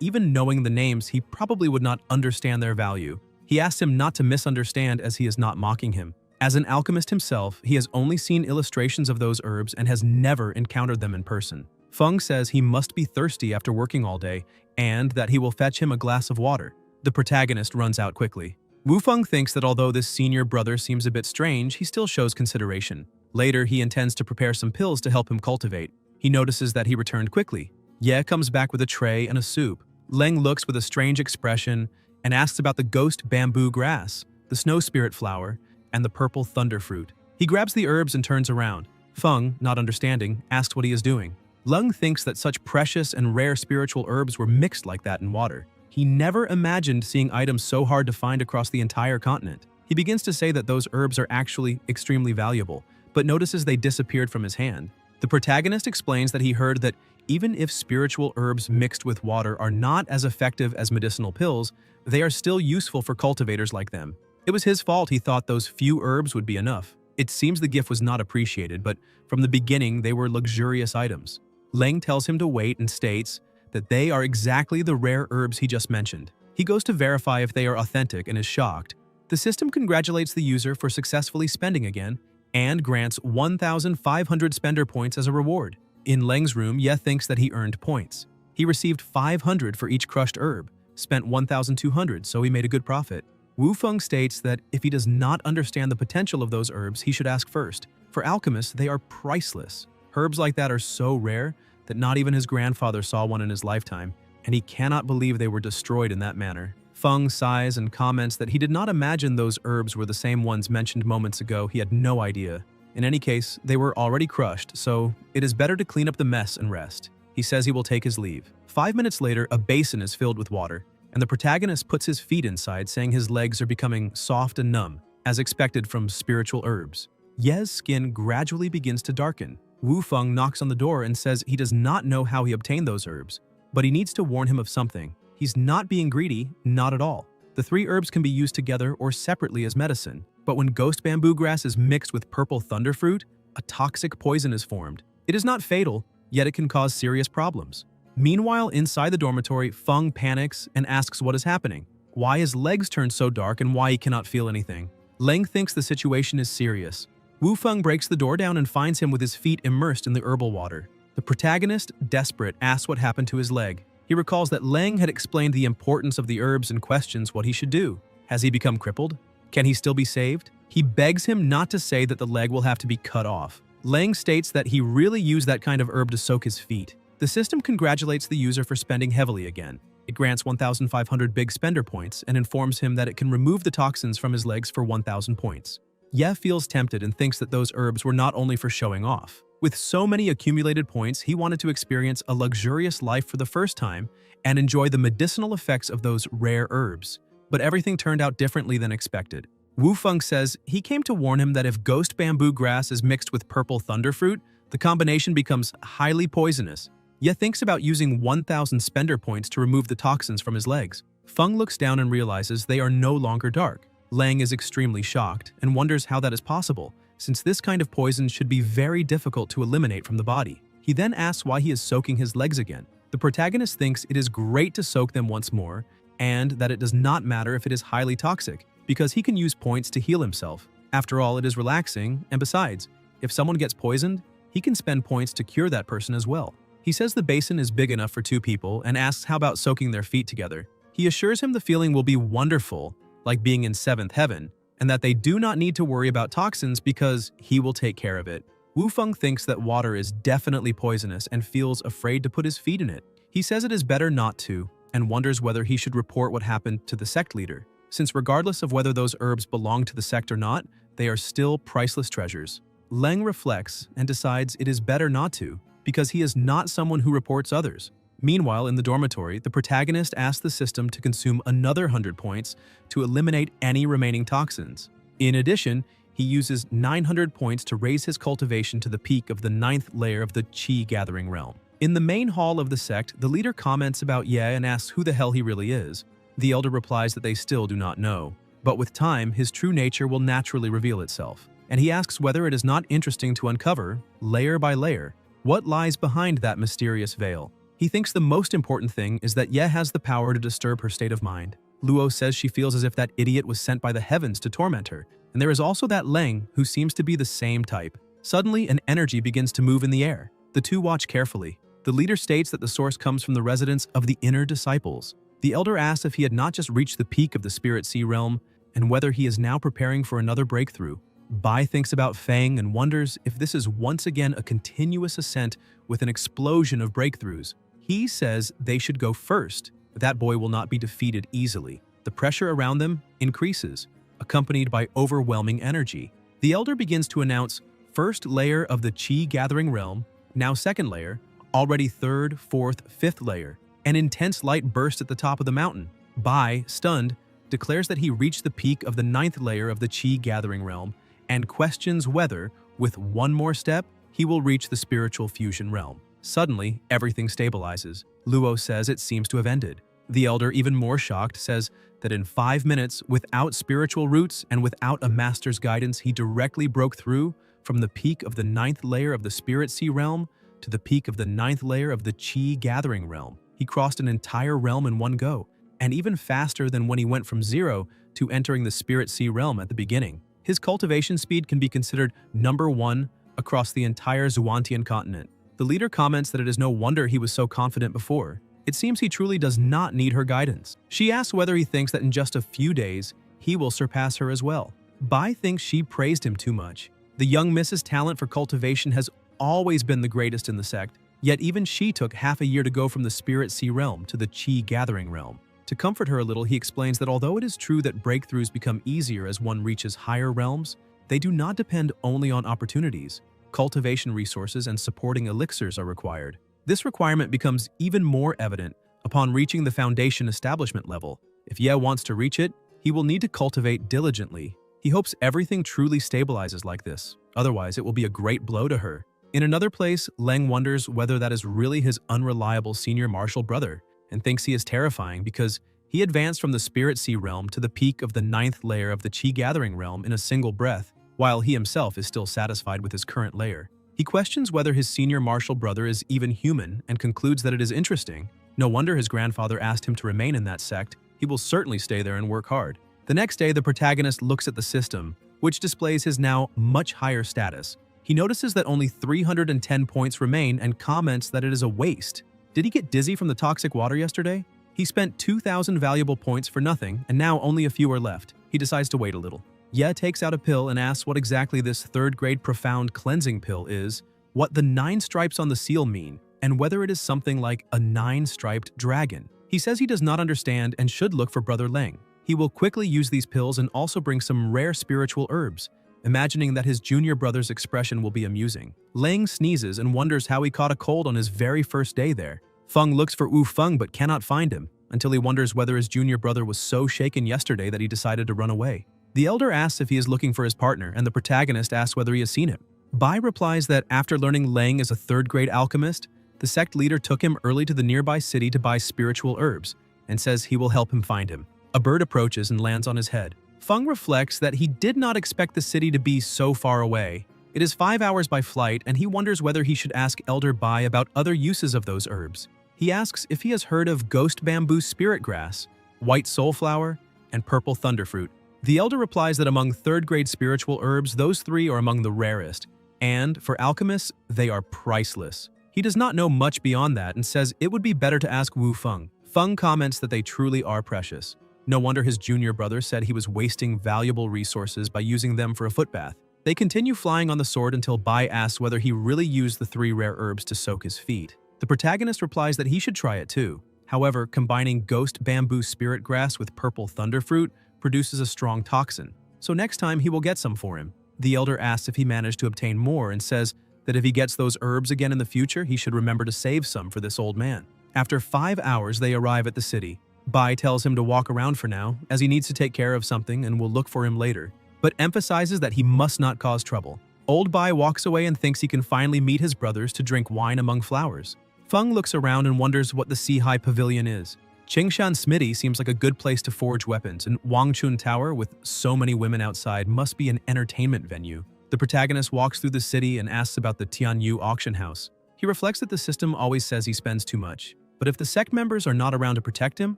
even knowing the names, he probably would not understand their value. He asks him not to misunderstand as he is not mocking him. As an alchemist himself, he has only seen illustrations of those herbs and has never encountered them in person. Feng says he must be thirsty after working all day and that he will fetch him a glass of water. The protagonist runs out quickly. Wu Feng thinks that although this senior brother seems a bit strange, he still shows consideration. Later, he intends to prepare some pills to help him cultivate. He notices that he returned quickly. Ye comes back with a tray and a soup. Leng looks with a strange expression and asks about the ghost bamboo grass, the snow spirit flower, and the purple thunder fruit. He grabs the herbs and turns around. Feng, not understanding, asks what he is doing. Leng thinks that such precious and rare spiritual herbs were mixed like that in water. He never imagined seeing items so hard to find across the entire continent. He begins to say that those herbs are actually extremely valuable, but notices they disappeared from his hand. The protagonist explains that he heard that even if spiritual herbs mixed with water are not as effective as medicinal pills, they are still useful for cultivators like them. It was his fault he thought those few herbs would be enough. It seems the gift was not appreciated, but from the beginning they were luxurious items. Leng tells him to wait and states that they are exactly the rare herbs he just mentioned. He goes to verify if they are authentic and is shocked. The system congratulates the user for successfully spending again and grants 1,500 spender points as a reward. In Leng's room, Ye thinks that he earned points. He received 500 for each crushed herb, spent 1,200, so he made a good profit. Wu Feng states that if he does not understand the potential of those herbs, he should ask first. For alchemists, they are priceless. Herbs like that are so rare that not even his grandfather saw one in his lifetime, and he cannot believe they were destroyed in that manner. Feng sighs and comments that he did not imagine those herbs were the same ones mentioned moments ago. He had no idea. In any case, they were already crushed, so it is better to clean up the mess and rest. He says he will take his leave. 5 minutes later, a basin is filled with water, and the protagonist puts his feet inside, saying his legs are becoming soft and numb, as expected from spiritual herbs. Ye's skin gradually begins to darken. Wu Feng knocks on the door and says he does not know how he obtained those herbs, but he needs to warn him of something. He's not being greedy, not at all. The 3 herbs can be used together or separately as medicine, but when ghost bamboo grass is mixed with purple thunder fruit, a toxic poison is formed. It is not fatal, yet it can cause serious problems. Meanwhile, inside the dormitory, Feng panics and asks what is happening, why his legs turn so dark and why he cannot feel anything. Leng thinks the situation is serious. Wu Feng breaks the door down and finds him with his feet immersed in the herbal water. The protagonist, desperate, asks what happened to his leg. He recalls that Leng had explained the importance of the herbs and questions what he should do. Has he become crippled? Can he still be saved? He begs him not to say that the leg will have to be cut off. Leng states that he really used that kind of herb to soak his feet. The system congratulates the user for spending heavily again. It grants 1,500 big spender points and informs him that it can remove the toxins from his legs for 1,000 points. Ye feels tempted and thinks that those herbs were not only for showing off. With so many accumulated points, he wanted to experience a luxurious life for the first time and enjoy the medicinal effects of those rare herbs. But everything turned out differently than expected. Wu Feng says he came to warn him that if ghost bamboo grass is mixed with purple thunder fruit, the combination becomes highly poisonous. Ye thinks about using 1,000 spender points to remove the toxins from his legs. Feng looks down and realizes they are no longer dark. Leng is extremely shocked and wonders how that is possible, since this kind of poison should be very difficult to eliminate from the body. He then asks why he is soaking his legs again. The protagonist thinks it is great to soak them once more, and that it does not matter if it is highly toxic, because he can use points to heal himself. After all, it is relaxing, and besides, if someone gets poisoned, he can spend points to cure that person as well. He says the basin is big enough for 2 people and asks how about soaking their feet together. He assures him the feeling will be wonderful, like being in 7th heaven, and that they do not need to worry about toxins because he will take care of it. Wu Feng thinks that water is definitely poisonous and feels afraid to put his feet in it. He says it is better not to, and wonders whether he should report what happened to the sect leader, since regardless of whether those herbs belong to the sect or not, they are still priceless treasures. Leng reflects and decides it is better not to, because he is not someone who reports others. Meanwhile, in the dormitory, the protagonist asks the system to consume another 100 points to eliminate any remaining toxins. In addition, he uses 900 points to raise his cultivation to the peak of the 9th layer of the Qi gathering realm. In the main hall of the sect, the leader comments about Ye and asks who the hell he really is. The elder replies that they still do not know, but with time, his true nature will naturally reveal itself. And he asks whether it is not interesting to uncover, layer by layer, what lies behind that mysterious veil. He thinks the most important thing is that Ye has the power to disturb her state of mind. Luo says she feels as if that idiot was sent by the heavens to torment her, and there is also that Leng who seems to be the same type. Suddenly, an energy begins to move in the air. The two watch carefully. The leader states that the source comes from the residence of the inner disciples. The elder asks if he had not just reached the peak of the Spirit Sea realm, and whether he is now preparing for another breakthrough. Bai thinks about Fang and wonders if this is once again a continuous ascent with an explosion of breakthroughs. He says they should go first, but that boy will not be defeated easily. The pressure around them increases, accompanied by overwhelming energy. The elder begins to announce first layer of the Qi gathering realm, now second layer, already third, fourth, fifth layer. An intense light bursts at the top of the mountain. Bai, stunned, declares that he reached the peak of the ninth layer of the Qi gathering realm and questions whether, with one more step, he will reach the spiritual fusion realm. Suddenly, everything stabilizes. Luo says it seems to have ended. The elder, even more shocked, says that in 5 minutes, without spiritual roots and without a master's guidance, he directly broke through from the peak of the ninth layer of the Spirit Sea realm to the peak of the ninth layer of the Qi gathering realm. He crossed an entire realm in one go, and even faster than when he went from 0 to entering the Spirit Sea realm at the beginning. His cultivation speed can be considered #1 across the entire Zuantian continent. The leader comments that it is no wonder he was so confident before. It seems he truly does not need her guidance. She asks whether he thinks that in just a few days, he will surpass her as well. Bai thinks she praised him too much. The young Mrs. talent for cultivation has always been the greatest in the sect, yet even she took half a year to go from the Spirit Sea realm to the Qi gathering realm. To comfort her a little, he explains that although it is true that breakthroughs become easier as one reaches higher realms, they do not depend only on opportunities. Cultivation resources and supporting elixirs are required. This requirement becomes even more evident upon reaching the foundation establishment level. If Ye wants to reach it, he will need to cultivate diligently. He hopes everything truly stabilizes like this, otherwise it will be a great blow to her. In another place, Leng wonders whether that is really his unreliable senior martial brother, and thinks he is terrifying because he advanced from the Spirit Sea realm to the peak of the ninth layer of the Qi gathering realm in a single breath, while he himself is still satisfied with his current layer. He questions whether his senior martial brother is even human and concludes that it is interesting. No wonder his grandfather asked him to remain in that sect. He will certainly stay there and work hard. The next day, the protagonist looks at the system, which displays his now much higher status. He notices that only 310 points remain and comments that it is a waste. Did he get dizzy from the toxic water yesterday? He spent 2,000 valuable points for nothing, and now only a few are left. He decides to wait a little. Ye takes out a pill and asks what exactly this third-grade profound cleansing pill is, what the 9 stripes on the seal mean, and whether it is something like a 9-striped dragon. He says he does not understand and should look for Brother Leng. He will quickly use these pills and also bring some rare spiritual herbs, imagining that his junior brother's expression will be amusing. Leng sneezes and wonders how he caught a cold on his very first day there. Feng looks for Wu Feng but cannot find him, until he wonders whether his junior brother was so shaken yesterday that he decided to run away. The elder asks if he is looking for his partner, and the protagonist asks whether he has seen him. Bai replies that after learning Leng is a third-grade alchemist, the sect leader took him early to the nearby city to buy spiritual herbs, and says he will help him find him. A bird approaches and lands on his head. Feng reflects that he did not expect the city to be so far away. It is 5 hours by flight, and he wonders whether he should ask Elder Bai about other uses of those herbs. He asks if he has heard of ghost bamboo spirit grass, white soulflower, and purple thunderfruit. The elder replies that among third-grade spiritual herbs, those 3 are among the rarest, and for alchemists, they are priceless. He does not know much beyond that and says it would be better to ask Wu Feng. Feng comments that they truly are precious. No wonder his junior brother said he was wasting valuable resources by using them for a footbath. They continue flying on the sword until Bai asks whether he really used the 3 rare herbs to soak his feet. The protagonist replies that he should try it too. However, combining ghost bamboo spirit grass with purple thunderfruit produces a strong toxin, so next time he will get some for him. The elder asks if he managed to obtain more and says that if he gets those herbs again in the future, he should remember to save some for this old man. After 5 hours, they arrive at the city. Bai tells him to walk around for now, as he needs to take care of something and will look for him later, but emphasizes that he must not cause trouble. Old Bai walks away and thinks he can finally meet his brothers to drink wine among flowers. Feng looks around and wonders what the Sea-High Pavilion is. Qingshan Smitty seems like a good place to forge weapons, and Wangchun Tower, with so many women outside, must be an entertainment venue. The protagonist walks through the city and asks about the Tianyu auction house. He reflects that the system always says he spends too much. But if the sect members are not around to protect him,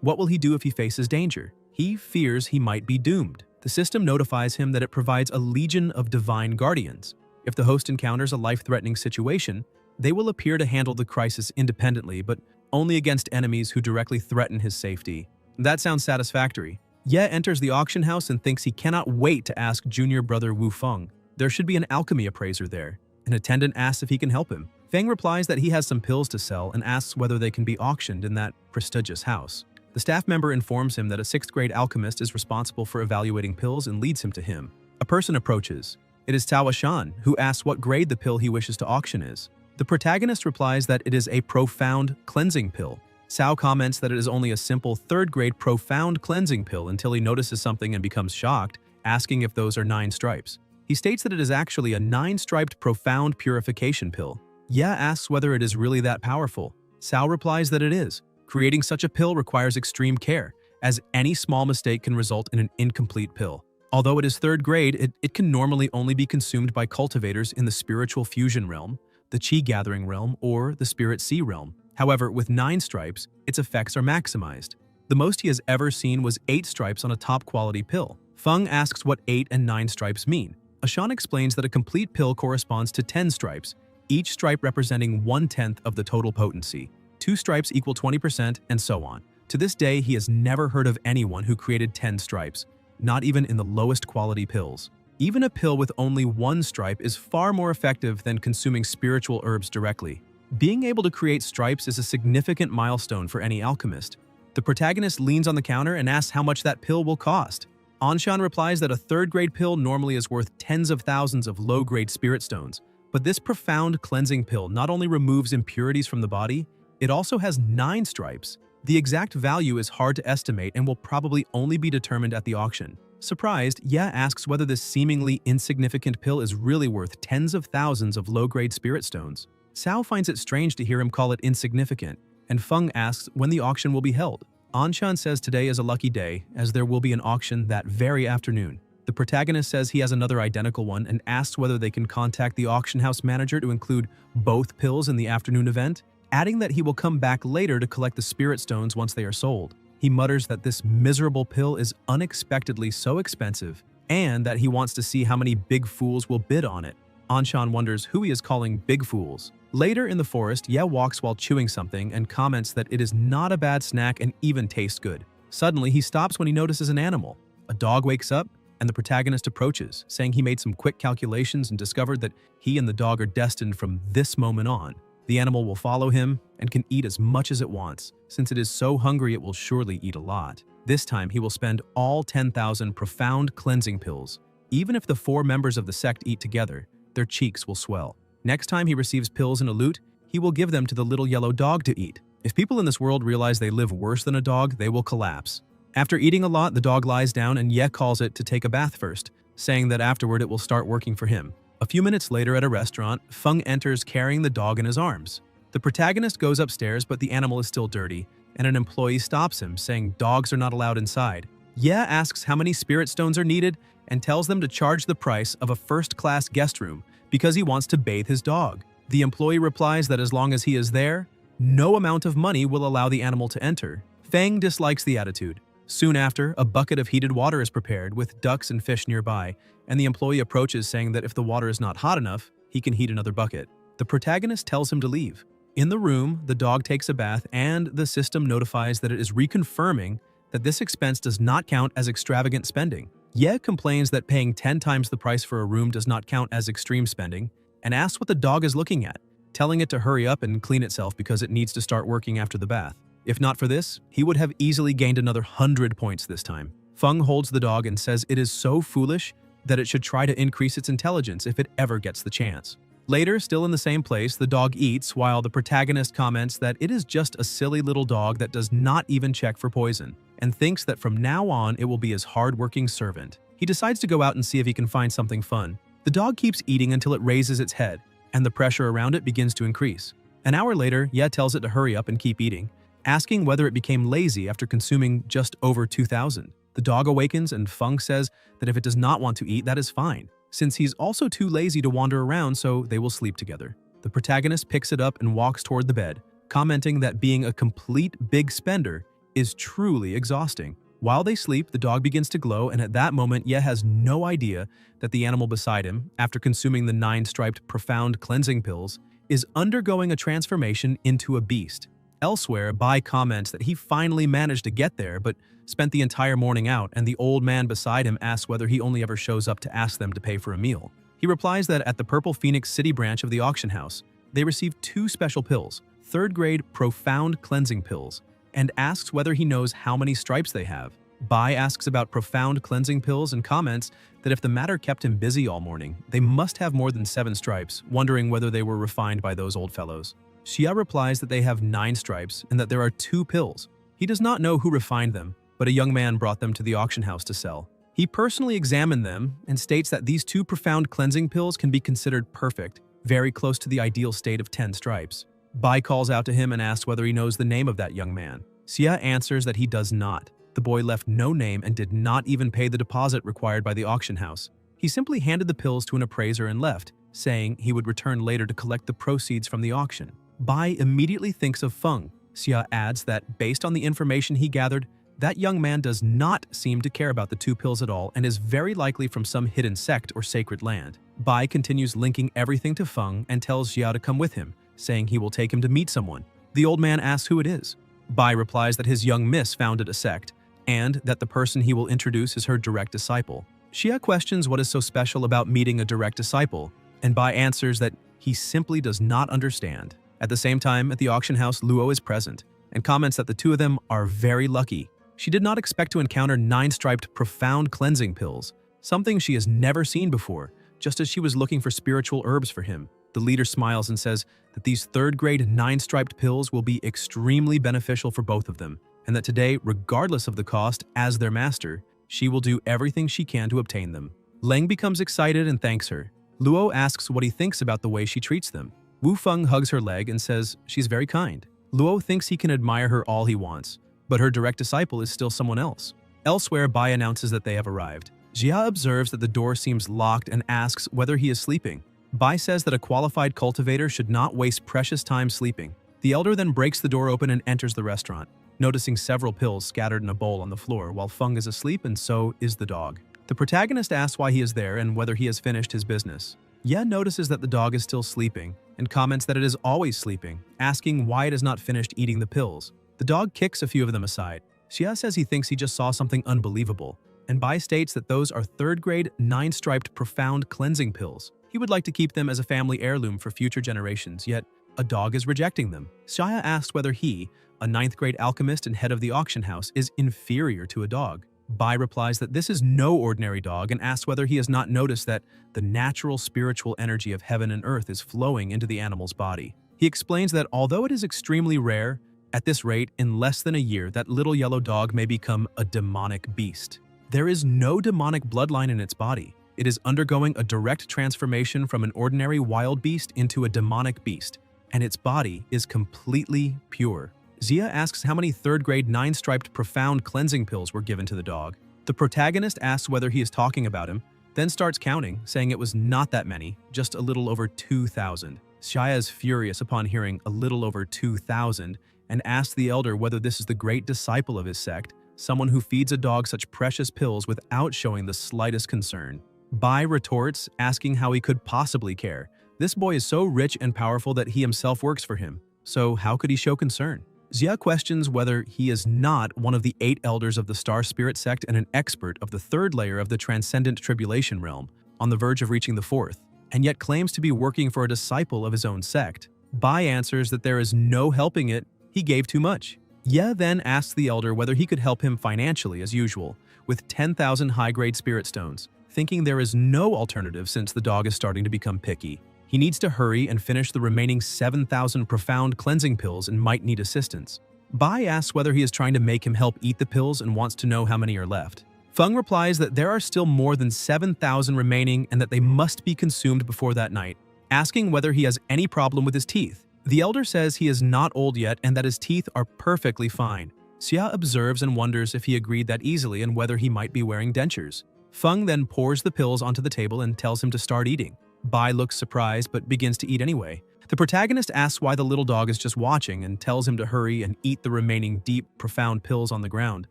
what will he do if he faces danger? He fears he might be doomed. The system notifies him that it provides a legion of divine guardians. If the host encounters a life-threatening situation, they will appear to handle the crisis independently, but only against enemies who directly threaten his safety. That sounds satisfactory. Ye enters the auction house and thinks he cannot wait to ask junior brother Wu Feng. There should be an alchemy appraiser there. An attendant asks if he can help him. Feng replies that he has some pills to sell and asks whether they can be auctioned in that prestigious house. The staff member informs him that a 6th-grade alchemist is responsible for evaluating pills and leads him to him. A person approaches. It is Tao Shan, who asks what grade the pill he wishes to auction is. The protagonist replies that it is a profound cleansing pill. Cao comments that it is only a simple 3rd-grade profound cleansing pill until he notices something and becomes shocked, asking if those are 9 stripes. He states that it is actually a 9-striped profound purification pill. Ye asks whether it is really that powerful. Cao replies that it is. Creating such a pill requires extreme care, as any small mistake can result in an incomplete pill. Although it is 3rd grade, it can normally only be consumed by cultivators in the spiritual fusion realm, the Qi gathering realm, or the spirit sea realm. However, with 9 stripes, its effects are maximized. The most he has ever seen was 8 stripes on a top-quality pill. Feng asks what 8 and 9 stripes mean. Ashan explains that a complete pill corresponds to 10 stripes, each stripe representing 1/10 of the total potency. 2 stripes equal 20%, and so on. To this day, he has never heard of anyone who created 10 stripes, not even in the lowest quality pills. Even a pill with only 1 stripe is far more effective than consuming spiritual herbs directly. Being able to create stripes is a significant milestone for any alchemist. The protagonist leans on the counter and asks how much that pill will cost. Anshan replies that a 3rd-grade pill normally is worth tens of thousands of low-grade spirit stones. But this profound cleansing pill not only removes impurities from the body, it also has 9 stripes. The exact value is hard to estimate and will probably only be determined at the auction. Surprised, Ye asks whether this seemingly insignificant pill is really worth tens of thousands of low-grade spirit stones. Cao finds it strange to hear him call it insignificant, and Feng asks when the auction will be held. Anshan says today is a lucky day, as there will be an auction that very afternoon. The protagonist says he has another identical one and asks whether they can contact the auction house manager to include both pills in the afternoon event, adding that he will come back later to collect the spirit stones once they are sold. He mutters that this miserable pill is unexpectedly so expensive, and that he wants to see how many big fools will bid on it. Anshan wonders who he is calling big fools. Later in the forest, Ye walks while chewing something and comments that it is not a bad snack and even tastes good. Suddenly, he stops when he notices an animal. A dog wakes up, and the protagonist approaches, saying he made some quick calculations and discovered that he and the dog are destined from this moment on. The animal will follow him and can eat as much as it wants. Since it is so hungry, it will surely eat a lot. This time, he will spend all 10,000 profound cleansing pills. Even if the 4 members of the sect eat together, their cheeks will swell. Next time he receives pills in a loot, he will give them to the little yellow dog to eat. If people in this world realize they live worse than a dog, they will collapse. After eating a lot, the dog lies down and Ye calls it to take a bath first, saying that afterward it will start working for him. A few minutes later at a restaurant, Feng enters carrying the dog in his arms. The protagonist goes upstairs, but the animal is still dirty, and an employee stops him, saying dogs are not allowed inside. Ye asks how many spirit stones are needed and tells them to charge the price of a first-class guest room because he wants to bathe his dog. The employee replies that as long as he is there, no amount of money will allow the animal to enter. Feng dislikes the attitude. Soon after, a bucket of heated water is prepared with ducks and fish nearby, and the employee approaches saying that if the water is not hot enough, he can heat another bucket. The protagonist tells him to leave. In the room, the dog takes a bath and the system notifies that it is reconfirming that this expense does not count as extravagant spending. Ye complains that paying 10 times the price for a room does not count as extreme spending and asks what the dog is looking at, telling it to hurry up and clean itself because it needs to start working after the bath. If not for this, he would have easily gained another 100 points this time. Feng holds the dog and says it is so foolish that it should try to increase its intelligence if it ever gets the chance. Later, still in the same place, the dog eats while the protagonist comments that it is just a silly little dog that does not even check for poison, and thinks that from now on it will be his hard-working servant. He decides to go out and see if he can find something fun. The dog keeps eating until it raises its head, and the pressure around it begins to increase. An hour later, Ye tells it to hurry up and keep eating, asking whether it became lazy after consuming just over 2,000. The dog awakens and Feng says that if it does not want to eat, that is fine, since he's also too lazy to wander around, so they will sleep together. The protagonist picks it up and walks toward the bed, commenting that being a complete big spender is truly exhausting. While they sleep, the dog begins to glow, and at that moment, Ye has no idea that the animal beside him, after consuming the 9-striped profound cleansing pills, is undergoing a transformation into a beast. Elsewhere, Bai comments that he finally managed to get there, but spent the entire morning out, and the old man beside him asks whether he only ever shows up to ask them to pay for a meal. He replies that at the Purple Phoenix City branch of the auction house, they receive 2 special pills, 3rd-grade profound cleansing pills, and asks whether he knows how many stripes they have. Bai asks about profound cleansing pills and comments that if the matter kept him busy all morning, they must have more than 7 stripes, wondering whether they were refined by those old fellows. Xia replies that they have 9 stripes and that there are 2 pills. He does not know who refined them, but a young man brought them to the auction house to sell. He personally examined them and states that these 2 profound cleansing pills can be considered perfect, very close to the ideal state of 10 stripes. Bai calls out to him and asks whether he knows the name of that young man. Xia answers that he does not. The boy left no name and did not even pay the deposit required by the auction house. He simply handed the pills to an appraiser and left, saying he would return later to collect the proceeds from the auction. Bai immediately thinks of Feng. Xia adds that, based on the information he gathered, that young man does not seem to care about the 2 pills at all and is very likely from some hidden sect or sacred land. Bai continues linking everything to Feng and tells Xia to come with him, saying he will take him to meet someone. The old man asks who it is. Bai replies that his young miss founded a sect, and that the person he will introduce is her direct disciple. Xia questions what is so special about meeting a direct disciple, and Bai answers that he simply does not understand. At the same time, at the auction house, Luo is present, and comments that the 2 of them are very lucky. She did not expect to encounter 9-striped profound cleansing pills, something she has never seen before, just as she was looking for spiritual herbs for him. The leader smiles and says that these 3rd-grade 9-striped pills will be extremely beneficial for both of them, and that today, regardless of the cost, as their master, she will do everything she can to obtain them. Leng becomes excited and thanks her. Luo asks what he thinks about the way she treats them. Wu Feng hugs her leg and says she's very kind. Luo thinks he can admire her all he wants, but her direct disciple is still someone else. Elsewhere, Bai announces that they have arrived. Xia observes that the door seems locked and asks whether he is sleeping. Bai says that a qualified cultivator should not waste precious time sleeping. The elder then breaks the door open and enters the restaurant, noticing several pills scattered in a bowl on the floor while Feng is asleep and so is the dog. The protagonist asks why he is there and whether he has finished his business. Ye notices that the dog is still sleeping and comments that it is always sleeping, asking why it has not finished eating the pills. The dog kicks a few of them aside. Xia says he thinks he just saw something unbelievable, and Bai states that those are 3rd-grade 9-striped profound cleansing pills. He would like to keep them as a family heirloom for future generations, yet a dog is rejecting them. Xia asks whether he, a 9th-grade alchemist and head of the auction house, is inferior to a dog. Bai replies that this is no ordinary dog and asks whether he has not noticed that the natural spiritual energy of heaven and earth is flowing into the animal's body. He explains that although it is extremely rare, at this rate, in less than a year, that little yellow dog may become a demonic beast. There is no demonic bloodline in its body. It is undergoing a direct transformation from an ordinary wild beast into a demonic beast, and its body is completely pure. Xia asks how many 3rd-grade 9-striped profound cleansing pills were given to the dog. The protagonist asks whether he is talking about him, then starts counting, saying it was not that many, just a little over 2,000. Xia is furious upon hearing a little over 2,000 and asks the elder whether this is the great disciple of his sect, someone who feeds a dog such precious pills without showing the slightest concern. Bai retorts, asking how he could possibly care. This boy is so rich and powerful that he himself works for him, so how could he show concern? Xia questions whether he is not one of the 8 elders of the Star Spirit sect and an expert of the 3rd layer of the Transcendent Tribulation realm, on the verge of reaching the 4th, and yet claims to be working for a disciple of his own sect. Bai answers that there is no helping it, he gave too much. Ye then asks the elder whether he could help him financially as usual, with 10,000 high-grade spirit stones, thinking there is no alternative since the dog is starting to become picky. He needs to hurry and finish the remaining 7,000 profound cleansing pills and might need assistance. Bai asks whether he is trying to make him help eat the pills and wants to know how many are left. Feng replies that there are still more than 7,000 remaining and that they must be consumed before that night, asking whether he has any problem with his teeth. The elder says he is not old yet and that his teeth are perfectly fine. Xia observes and wonders if he agreed that easily and whether he might be wearing dentures. Feng then pours the pills onto the table and tells him to start eating. Bai looks surprised but begins to eat anyway. The protagonist asks why the little dog is just watching and tells him to hurry and eat the remaining deep, profound pills on the ground,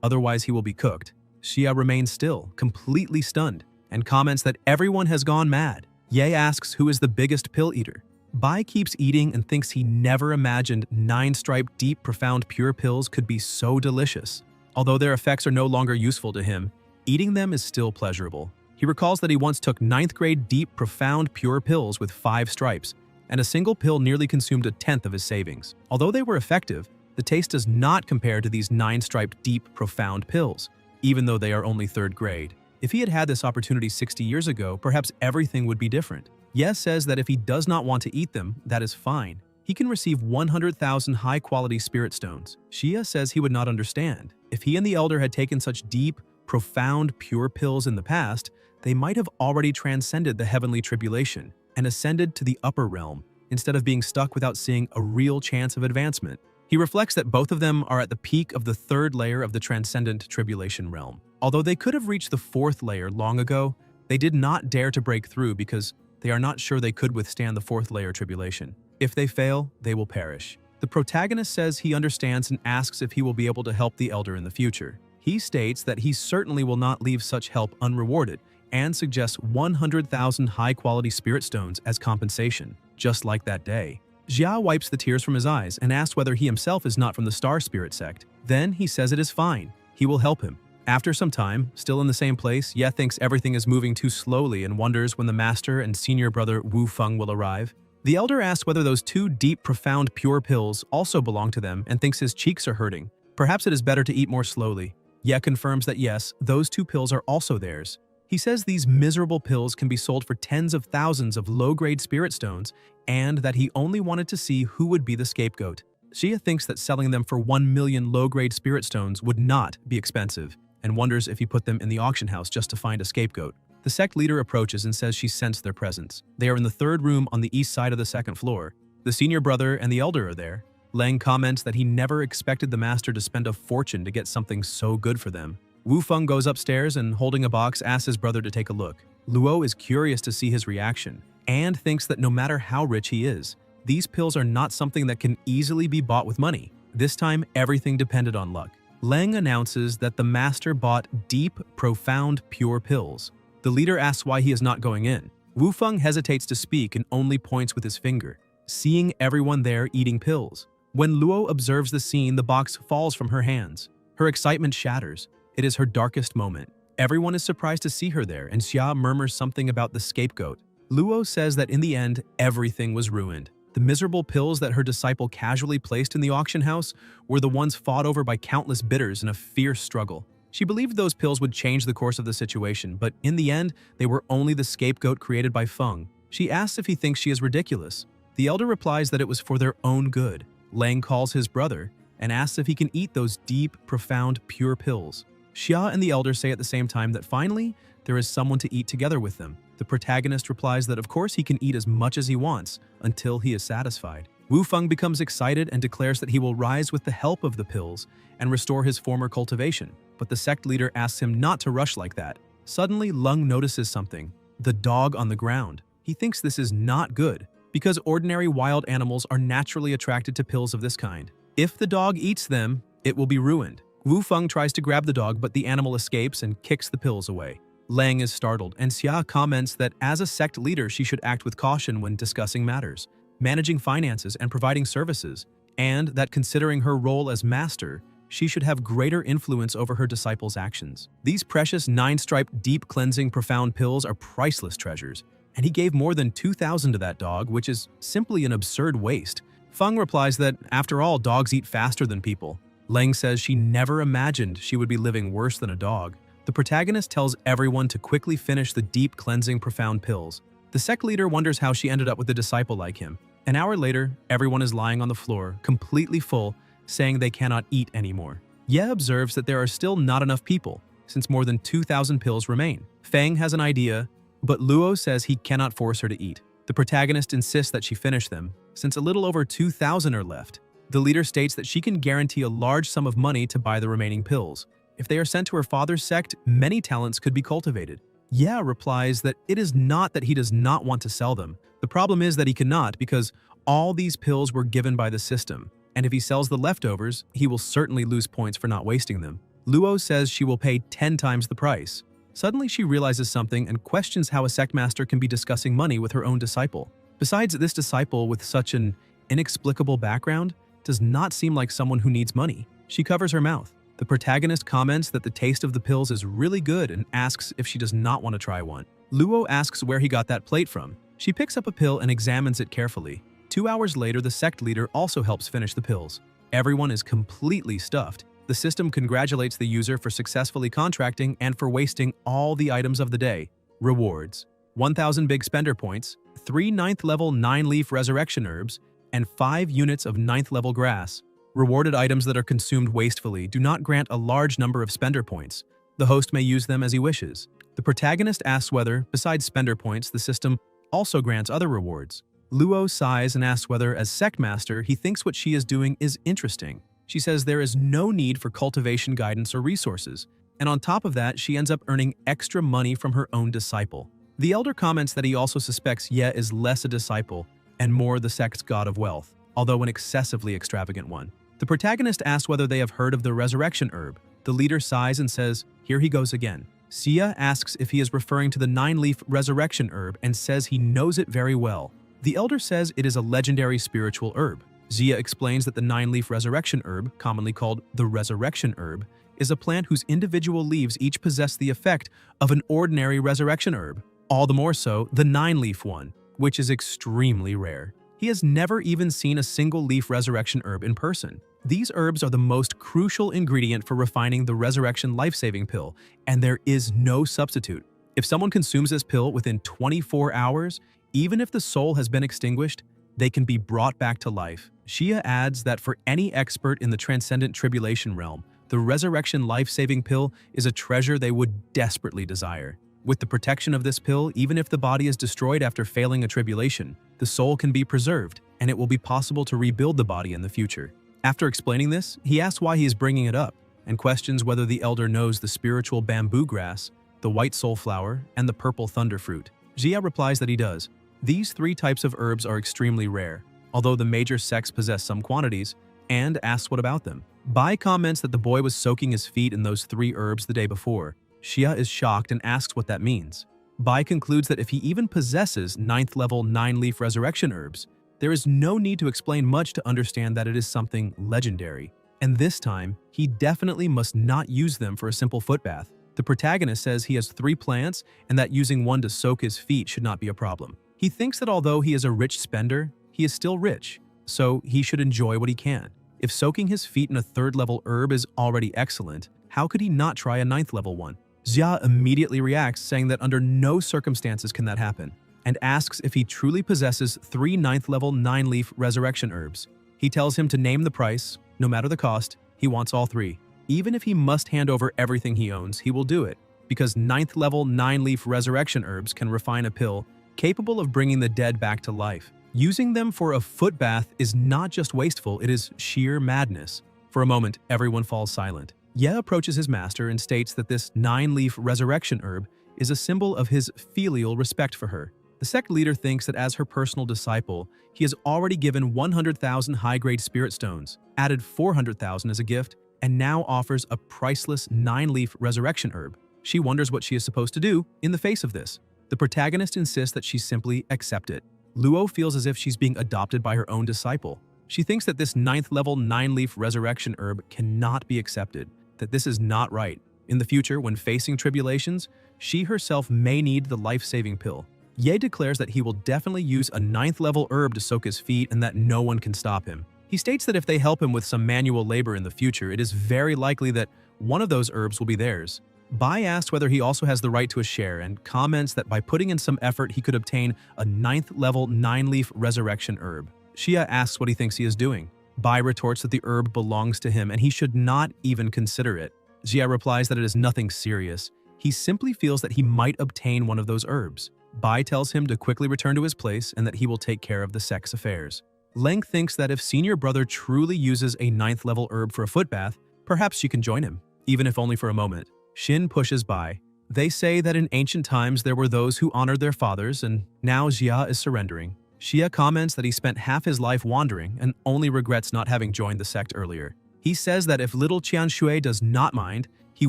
otherwise he will be cooked. Xia remains still, completely stunned, and comments that everyone has gone mad. Ye asks who is the biggest pill eater. Bai keeps eating and thinks he never imagined 9-striped deep, profound, pure pills could be so delicious. Although their effects are no longer useful to him, eating them is still pleasurable. He recalls that he once took 9th grade deep, profound, pure pills with 5 stripes, and a single pill nearly consumed a tenth of his savings. Although they were effective, the taste does not compare to these 9-striped deep, profound pills, even though they are only 3rd grade. If he had had this opportunity 60 years ago, perhaps everything would be different. Yes says that if he does not want to eat them, that is fine. He can receive 100,000 high-quality spirit stones. Xia says he would not understand. If he and the elder had taken such deep, profound, pure pills in the past, they might have already transcended the heavenly tribulation and ascended to the upper realm, instead of being stuck without seeing a real chance of advancement. He reflects that both of them are at the peak of the 3rd layer of the transcendent tribulation realm. Although they could have reached the 4th layer long ago, they did not dare to break through because they are not sure they could withstand the 4th layer tribulation. If they fail, they will perish. The protagonist says he understands and asks if he will be able to help the elder in the future. He states that he certainly will not leave such help unrewarded and suggests 100,000 high-quality spirit stones as compensation, just like that day. Xia wipes the tears from his eyes and asks whether he himself is not from the Star Spirit sect. Then he says it is fine. He will help him. After some time, still in the same place, Ye thinks everything is moving too slowly and wonders when the master and senior brother Wu Feng will arrive. The elder asks whether those 2 deep, profound, pure pills also belong to them and thinks his cheeks are hurting. Perhaps it is better to eat more slowly. Ye confirms that yes, those 2 pills are also theirs. He says these miserable pills can be sold for tens of thousands of low-grade spirit stones and that he only wanted to see who would be the scapegoat. Xia thinks that selling them for 1 million low-grade spirit stones would not be expensive and wonders if he put them in the auction house just to find a scapegoat. The sect leader approaches and says she sensed their presence. They are in the 3rd room on the east side of the 2nd floor. The senior brother and the elder are there. Lang comments that he never expected the master to spend a fortune to get something so good for them. Wu Feng goes upstairs and, holding a box, asks his brother to take a look. Luo is curious to see his reaction and thinks that no matter how rich he is, these pills are not something that can easily be bought with money. This time, everything depended on luck. Leng announces that the master bought deep, profound, pure pills. The leader asks why he is not going in. Wu Feng hesitates to speak and only points with his finger, seeing everyone there eating pills. When Luo observes the scene, the box falls from her hands. Her excitement shatters. It is her darkest moment. Everyone is surprised to see her there, and Xia murmurs something about the scapegoat. Luo says that in the end, everything was ruined. The miserable pills that her disciple casually placed in the auction house were the ones fought over by countless bidders in a fierce struggle. She believed those pills would change the course of the situation, but in the end, they were only the scapegoat created by Feng. She asks if he thinks she is ridiculous. The elder replies that it was for their own good. Lang calls his brother and asks if he can eat those deep, profound, pure pills. Xia and the elder say at the same time that finally, there is someone to eat together with them. The protagonist replies that of course he can eat as much as he wants until he is satisfied. Wu Feng becomes excited and declares that he will rise with the help of the pills and restore his former cultivation, but the sect leader asks him not to rush like that. Suddenly, Leng notices something: the dog on the ground. He thinks this is not good, because ordinary wild animals are naturally attracted to pills of this kind. If the dog eats them, it will be ruined. Wu Feng tries to grab the dog, but the animal escapes and kicks the pills away. Lang is startled, and Xia comments that as a sect leader she should act with caution when discussing matters, managing finances and providing services, and that considering her role as master, she should have greater influence over her disciples' actions. These precious 9-striped, deep cleansing, profound pills are priceless treasures, and he gave more than 2,000 to that dog, which is simply an absurd waste. Feng replies that, after all, dogs eat faster than people. Lang says she never imagined she would be living worse than a dog. The protagonist tells everyone to quickly finish the deep, cleansing, profound pills. The sect leader wonders how she ended up with a disciple like him. An hour later, everyone is lying on the floor, completely full, saying they cannot eat anymore. Ye observes that there are still not enough people, since more than 2,000 pills remain. Feng has an idea, but Luo says he cannot force her to eat. The protagonist insists that she finish them, since a little over 2,000 are left. The leader states that she can guarantee a large sum of money to buy the remaining pills. If they are sent to her father's sect, many talents could be cultivated. Ye replies that it is not that he does not want to sell them. The problem is that he cannot because all these pills were given by the system, and if he sells the leftovers, he will certainly lose points for not wasting them. Luo says she will pay 10 times the price. Suddenly she realizes something and questions how a sect master can be discussing money with her own disciple. Besides, this disciple with such an inexplicable background does not seem like someone who needs money. She covers her mouth. The protagonist comments that the taste of the pills is really good and asks if she does not want to try one. Luo asks where he got that plate from. She picks up a pill and examines it carefully. 2 hours later, the sect leader also helps finish the pills. Everyone is completely stuffed. The system congratulates the user for successfully contracting and for wasting all the items of the day. Rewards: 1,000 big spender points, 3 9th level 9-leaf resurrection herbs, and 5 units of 9th level grass. Rewarded items that are consumed wastefully do not grant a large number of spender points. The host may use them as he wishes. The protagonist asks whether, besides spender points, the system also grants other rewards. Luo sighs and asks whether, as sect master, he thinks what she is doing is interesting. She says there is no need for cultivation guidance or resources, and on top of that, she ends up earning extra money from her own disciple. The elder comments that he also suspects Ye is less a disciple and more the sect's god of wealth, although an excessively extravagant one. The protagonist asks whether they have heard of the resurrection herb. The leader sighs and says, here he goes again. Xia asks if he is referring to the 9-leaf resurrection herb and says he knows it very well. The elder says it is a legendary spiritual herb. Xia explains that the 9-leaf resurrection herb, commonly called the resurrection herb, is a plant whose individual leaves each possess the effect of an ordinary resurrection herb. All the more so, the 9-leaf one, which is extremely rare. He has never even seen a single leaf resurrection herb in person. These herbs are the most crucial ingredient for refining the resurrection life-saving pill, and there is no substitute. If someone consumes this pill within 24 hours, even if the soul has been extinguished, they can be brought back to life. Xia adds that for any expert in the transcendent tribulation realm, the resurrection life-saving pill is a treasure they would desperately desire. With the protection of this pill, even if the body is destroyed after failing a tribulation, the soul can be preserved, and it will be possible to rebuild the body in the future. After explaining this, he asks why he is bringing it up, and questions whether the elder knows the spiritual bamboo grass, the white soul flower, and the purple thunder fruit. Xia replies that he does. These 3 types of herbs are extremely rare, although the major sects possess some quantities, and asks what about them. Bai comments that the boy was soaking his feet in those 3 herbs the day before. Xia is shocked and asks what that means. Bai concludes that if he even possesses 9th level 9-leaf resurrection herbs, there is no need to explain much to understand that it is something legendary. And this time, he definitely must not use them for a simple foot bath. The protagonist says he has 3 plants and that using one to soak his feet should not be a problem. He thinks that although he is a rich spender, he is still rich, so he should enjoy what he can. If soaking his feet in a 3rd level herb is already excellent, how could he not try a 9th level one? Xia immediately reacts, saying that under no circumstances can that happen, and asks if he truly possesses 3 9th level 9-leaf resurrection herbs. He tells him to name the price. No matter the cost, he wants all 3. Even if he must hand over everything he owns, he will do it, because 9th level 9-leaf resurrection herbs can refine a pill capable of bringing the dead back to life. Using them for a foot bath is not just wasteful, it is sheer madness. For a moment, everyone falls silent. Ye approaches his master and states that this 9-leaf resurrection herb is a symbol of his filial respect for her. The sect leader thinks that as her personal disciple, he has already given 100,000 high-grade spirit stones, added 400,000 as a gift, and now offers a priceless 9-leaf resurrection herb. She wonders what she is supposed to do in the face of this. The protagonist insists that she simply accept it. Luo feels as if she's being adopted by her own disciple. She thinks that this 9th level 9-leaf resurrection herb cannot be accepted, that this is not right. In the future, when facing tribulations, she herself may need the life-saving pill. Ye declares that he will definitely use a 9th level herb to soak his feet and that no one can stop him. He states that if they help him with some manual labor in the future, it is very likely that one of those herbs will be theirs. Bai asks whether he also has the right to a share and comments that by putting in some effort he could obtain a 9th level 9-leaf resurrection herb. Xia asks what he thinks he is doing. Bai retorts that the herb belongs to him and he should not even consider it. Xia replies that it is nothing serious. He simply feels that he might obtain one of those herbs. Bai tells him to quickly return to his place and that he will take care of the sect's affairs. Leng thinks that if senior brother truly uses a 9th level herb for a foot bath, perhaps she can join him, even if only for a moment. Shin pushes by. They say that in ancient times there were those who honored their fathers, and now Jia is surrendering. Xia comments that he spent half his life wandering and only regrets not having joined the sect earlier. He says that if little Qianshui does not mind, he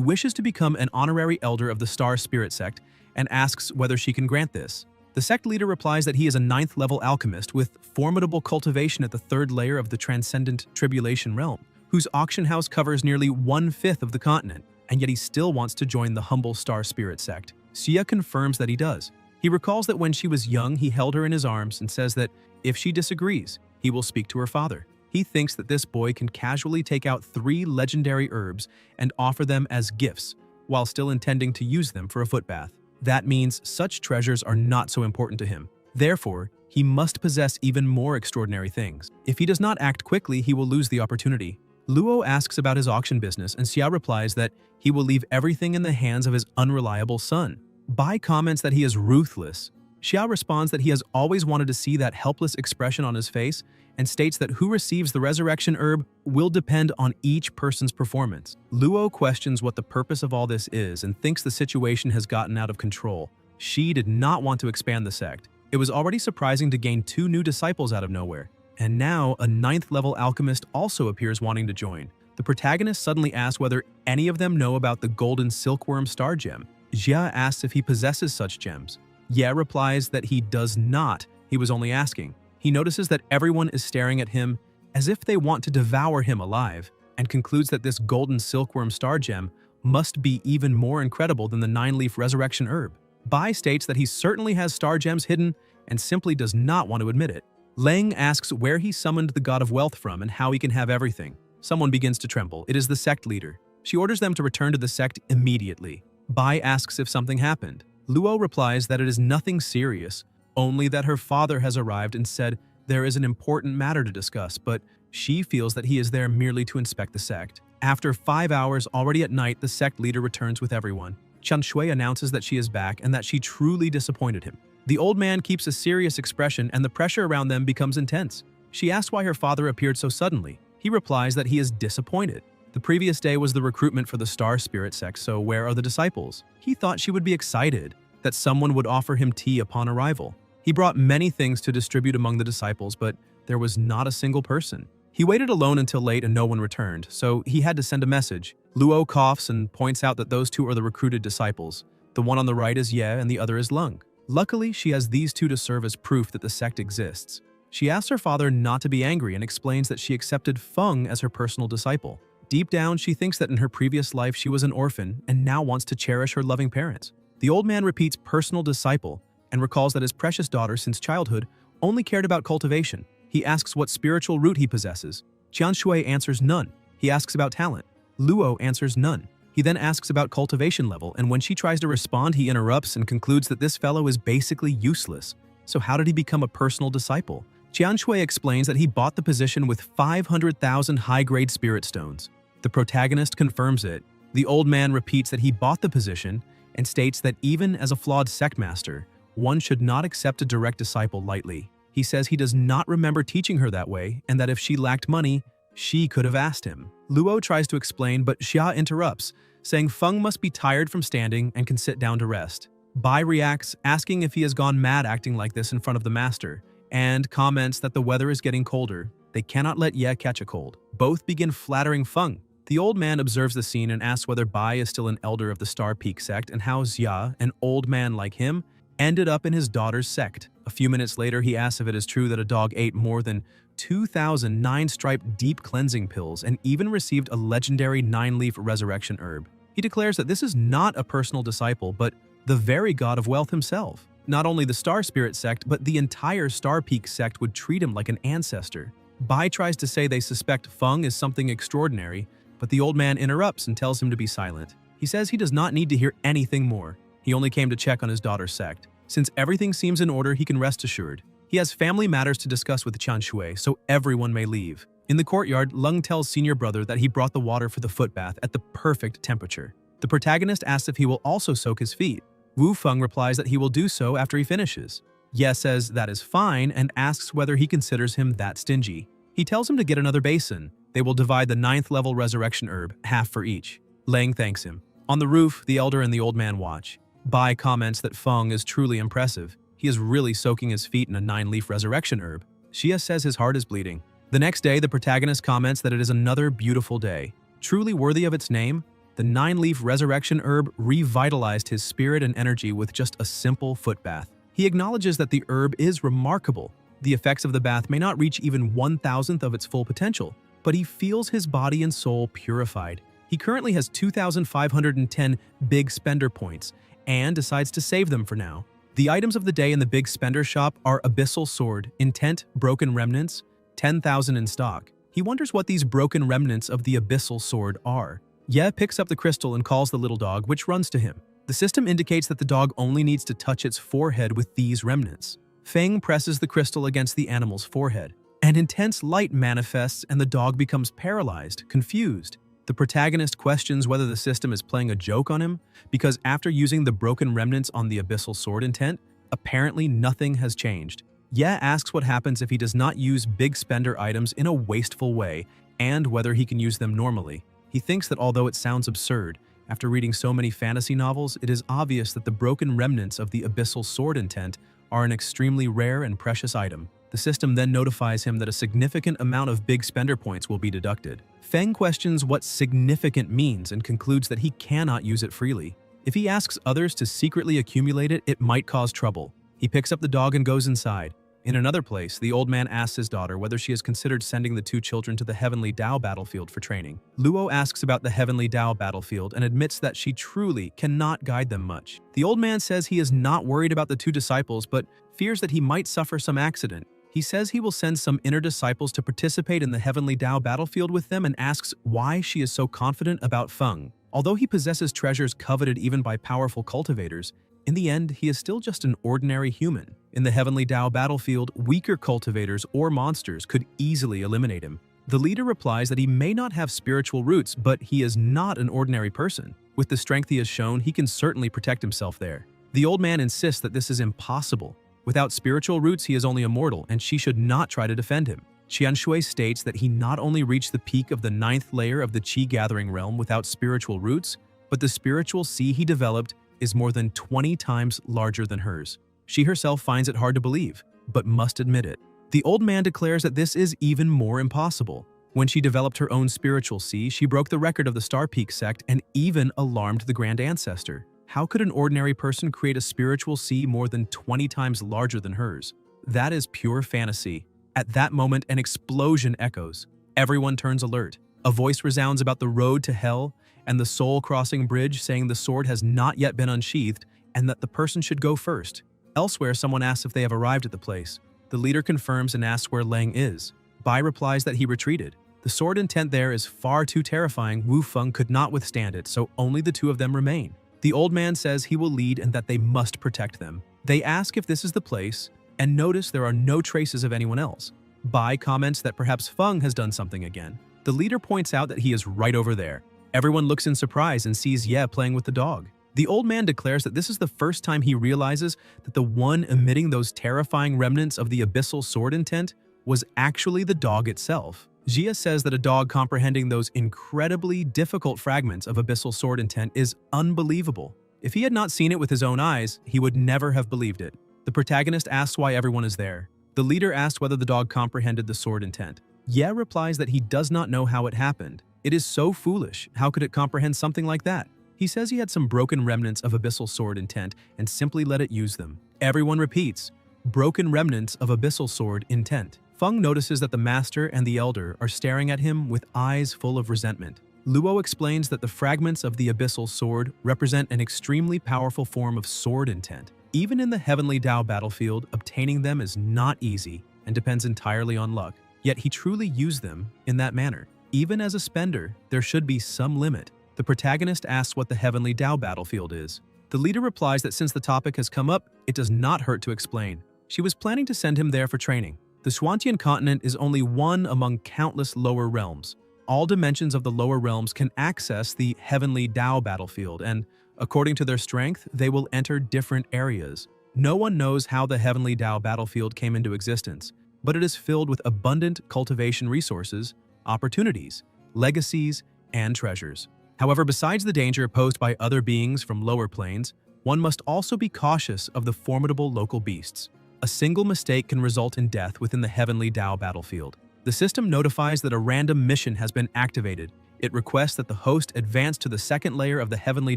wishes to become an honorary elder of the Star Spirit sect and asks whether she can grant this. The sect leader replies that he is a 9th level alchemist with formidable cultivation at the 3rd layer of the transcendent tribulation realm, whose auction house covers nearly 1/5 of the continent, and yet he still wants to join the humble Star Spirit sect. Xia confirms that he does. He recalls that when she was young, he held her in his arms and says that if she disagrees, he will speak to her father. He thinks that this boy can casually take out 3 legendary herbs and offer them as gifts, while still intending to use them for a foot bath. That means such treasures are not so important to him. Therefore, he must possess even more extraordinary things. If he does not act quickly, he will lose the opportunity. Luo asks about his auction business, and Xia replies that he will leave everything in the hands of his unreliable son. Bai comments that he is ruthless. Xia responds that he has always wanted to see that helpless expression on his face and states that who receives the resurrection herb will depend on each person's performance. Luo questions what the purpose of all this is and thinks the situation has gotten out of control. She did not want to expand the sect. It was already surprising to gain 2 new disciples out of nowhere. And now, a 9th level alchemist also appears wanting to join. The protagonist suddenly asks whether any of them know about the golden silkworm star gem. Jia asks if he possesses such gems. Ye replies that he does not, he was only asking. He notices that everyone is staring at him as if they want to devour him alive, and concludes that this golden silkworm star gem must be even more incredible than the 9-leaf resurrection herb. Bai states that he certainly has star gems hidden and simply does not want to admit it. Leng asks where he summoned the god of wealth from and how he can have everything. Someone begins to tremble. It is the sect leader. She orders them to return to the sect immediately. Bai asks if something happened. Luo replies that it is nothing serious, only that her father has arrived and said there is an important matter to discuss, but she feels that he is there merely to inspect the sect. After 5 hours, already at night, the sect leader returns with everyone. Qianshui announces that she is back and that she truly disappointed him. The old man keeps a serious expression and the pressure around them becomes intense. She asks why her father appeared so suddenly. He replies that he is disappointed. The previous day was the recruitment for the Star Spirit sect, so where are the disciples? He thought she would be excited, that someone would offer him tea upon arrival. He brought many things to distribute among the disciples, but there was not a single person. He waited alone until late and no one returned, so he had to send a message. Luo coughs and points out that those 2 are the recruited disciples. The one on the right is Ye and the other is Leng. Luckily, she has these 2 to serve as proof that the sect exists. She asks her father not to be angry and explains that she accepted Feng as her personal disciple. Deep down, she thinks that in her previous life she was an orphan and now wants to cherish her loving parents. The old man repeats personal disciple and recalls that his precious daughter since childhood only cared about cultivation. He asks what spiritual root he possesses. Qianshui answers none. He asks about talent. Luo answers none. He then asks about cultivation level, and when she tries to respond, he interrupts and concludes that this fellow is basically useless. So how did he become a personal disciple? Qianshui explains that he bought the position with 500,000 high-grade spirit stones. The protagonist confirms it. The old man repeats that he bought the position and states that even as a flawed sect master, one should not accept a direct disciple lightly. He says he does not remember teaching her that way and that if she lacked money, she could have asked him. Luo tries to explain, but Xia interrupts, saying Feng must be tired from standing and can sit down to rest. Bai reacts, asking if he has gone mad acting like this in front of the master, and comments that the weather is getting colder. They cannot let Ye catch a cold. Both begin flattering Feng. The old man observes the scene and asks whether Bai is still an elder of the Star Peak sect and how Xia, an old man like him, ended up in his daughter's sect. A few minutes later, he asks if it is true that a dog ate more than 2,000 9-striped deep cleansing pills and even received a legendary 9-leaf resurrection herb. He declares that this is not a personal disciple, but the very god of wealth himself. Not only the Star Spirit sect, but the entire Star Peak sect would treat him like an ancestor. Bai tries to say they suspect Feng is something extraordinary, but the old man interrupts and tells him to be silent. He says he does not need to hear anything more. He only came to check on his daughter's sect. Since everything seems in order, he can rest assured. He has family matters to discuss with Qianshui, so everyone may leave. In the courtyard, Leng tells senior brother that he brought the water for the foot bath at the perfect temperature. The protagonist asks if he will also soak his feet. Wu Feng replies that he will do so after he finishes. Ye says that is fine and asks whether he considers him that stingy. He tells him to get another basin. They will divide the 9th level resurrection herb, half for each. Lang thanks him. On the roof, the elder and the old man watch. Bai comments that Feng is truly impressive. He is really soaking his feet in a 9-leaf resurrection herb. Xia says his heart is bleeding. The next day, the protagonist comments that it is another beautiful day. Truly worthy of its name, the 9-leaf resurrection herb revitalized his spirit and energy with just a simple foot bath. He acknowledges that the herb is remarkable. The effects of the bath may not reach even 1,000th of its full potential, but he feels his body and soul purified. He currently has 2,510 big spender points and decides to save them for now. The items of the day in the big spender shop are Abyssal Sword, Intent, Broken Remnants, 10,000 in stock. He wonders what these broken remnants of the Abyssal Sword are. Ye picks up the crystal and calls the little dog, which runs to him. The system indicates that the dog only needs to touch its forehead with these remnants. Feng presses the crystal against the animal's forehead. An intense light manifests and the dog becomes paralyzed, confused. The protagonist questions whether the system is playing a joke on him, because after using the broken remnants on the Abyssal Sword Intent, apparently nothing has changed. Ye asks what happens if he does not use big spender items in a wasteful way, and whether he can use them normally. He thinks that although it sounds absurd, after reading so many fantasy novels, it is obvious that the broken remnants of the Abyssal Sword Intent are an extremely rare and precious item. The system then notifies him that a significant amount of big spender points will be deducted. Feng questions what significant means and concludes that he cannot use it freely. If he asks others to secretly accumulate it, it might cause trouble. He picks up the dog and goes inside. In another place, the old man asks his daughter whether she has considered sending the 2 children to the Heavenly Tao battlefield for training. Luo asks about the Heavenly Tao battlefield and admits that she truly cannot guide them much. The old man says he is not worried about the 2 disciples but fears that he might suffer some accident. He says he will send some inner disciples to participate in the Heavenly Tao battlefield with them and asks why she is so confident about Feng. Although he possesses treasures coveted even by powerful cultivators, in the end, he is still just an ordinary human. In the Heavenly Tao battlefield, weaker cultivators or monsters could easily eliminate him. The leader replies that he may not have spiritual roots, but he is not an ordinary person. With the strength he has shown, he can certainly protect himself there. The old man insists that this is impossible. Without spiritual roots, he is only a mortal, and she should not try to defend him. Qianshui states that he not only reached the peak of the 9th layer of the Qi gathering realm without spiritual roots, but the spiritual sea he developed is more than 20 times larger than hers. She herself finds it hard to believe, but must admit it. The old man declares that this is even more impossible. When she developed her own spiritual sea, she broke the record of the Star Peak sect and even alarmed the Grand Ancestor. How could an ordinary person create a spiritual sea more than 20 times larger than hers? That is pure fantasy. At that moment, an explosion echoes. Everyone turns alert. A voice resounds about the road to hell and the soul-crossing bridge, saying the sword has not yet been unsheathed and that the person should go first. Elsewhere, someone asks if they have arrived at the place. The leader confirms and asks where Lang is. Bai replies that he retreated. The sword intent there is far too terrifying. Wu Feng could not withstand it, so only the 2 of them remain. The old man says he will lead and that they must protect them. They ask if this is the place and notice there are no traces of anyone else. Bai comments that perhaps Feng has done something again. The leader points out that he is right over there. Everyone looks in surprise and sees Ye playing with the dog. The old man declares that this is the first time he realizes that the one emitting those terrifying remnants of the Abyssal Sword Intent was actually the dog itself. Xia says that a dog comprehending those incredibly difficult fragments of Abyssal Sword Intent is unbelievable. If he had not seen it with his own eyes, he would never have believed it. The protagonist asks why everyone is there. The leader asks whether the dog comprehended the sword intent. Ye replies that he does not know how it happened. It is so foolish. How could it comprehend something like that? He says he had some broken remnants of Abyssal Sword Intent and simply let it use them. Everyone repeats, broken remnants of Abyssal Sword Intent. Feng notices that the master and the elder are staring at him with eyes full of resentment. Luo explains that the fragments of the Abyssal Sword represent an extremely powerful form of sword intent. Even in the Heavenly Tao battlefield, obtaining them is not easy and depends entirely on luck. Yet he truly used them in that manner. Even as a spender, there should be some limit. The protagonist asks what the Heavenly Tao battlefield is. The leader replies that since the topic has come up, it does not hurt to explain. She was planning to send him there for training. The Xuantian continent is only one among countless lower realms. All dimensions of the lower realms can access the Heavenly Tao battlefield, and according to their strength, they will enter different areas. No one knows how the Heavenly Tao battlefield came into existence, but it is filled with abundant cultivation resources, opportunities, legacies, and treasures. However, besides the danger posed by other beings from lower planes, one must also be cautious of the formidable local beasts. A single mistake can result in death within the Heavenly Tao battlefield. The system notifies that a random mission has been activated. It requests that the host advance to the second layer of the Heavenly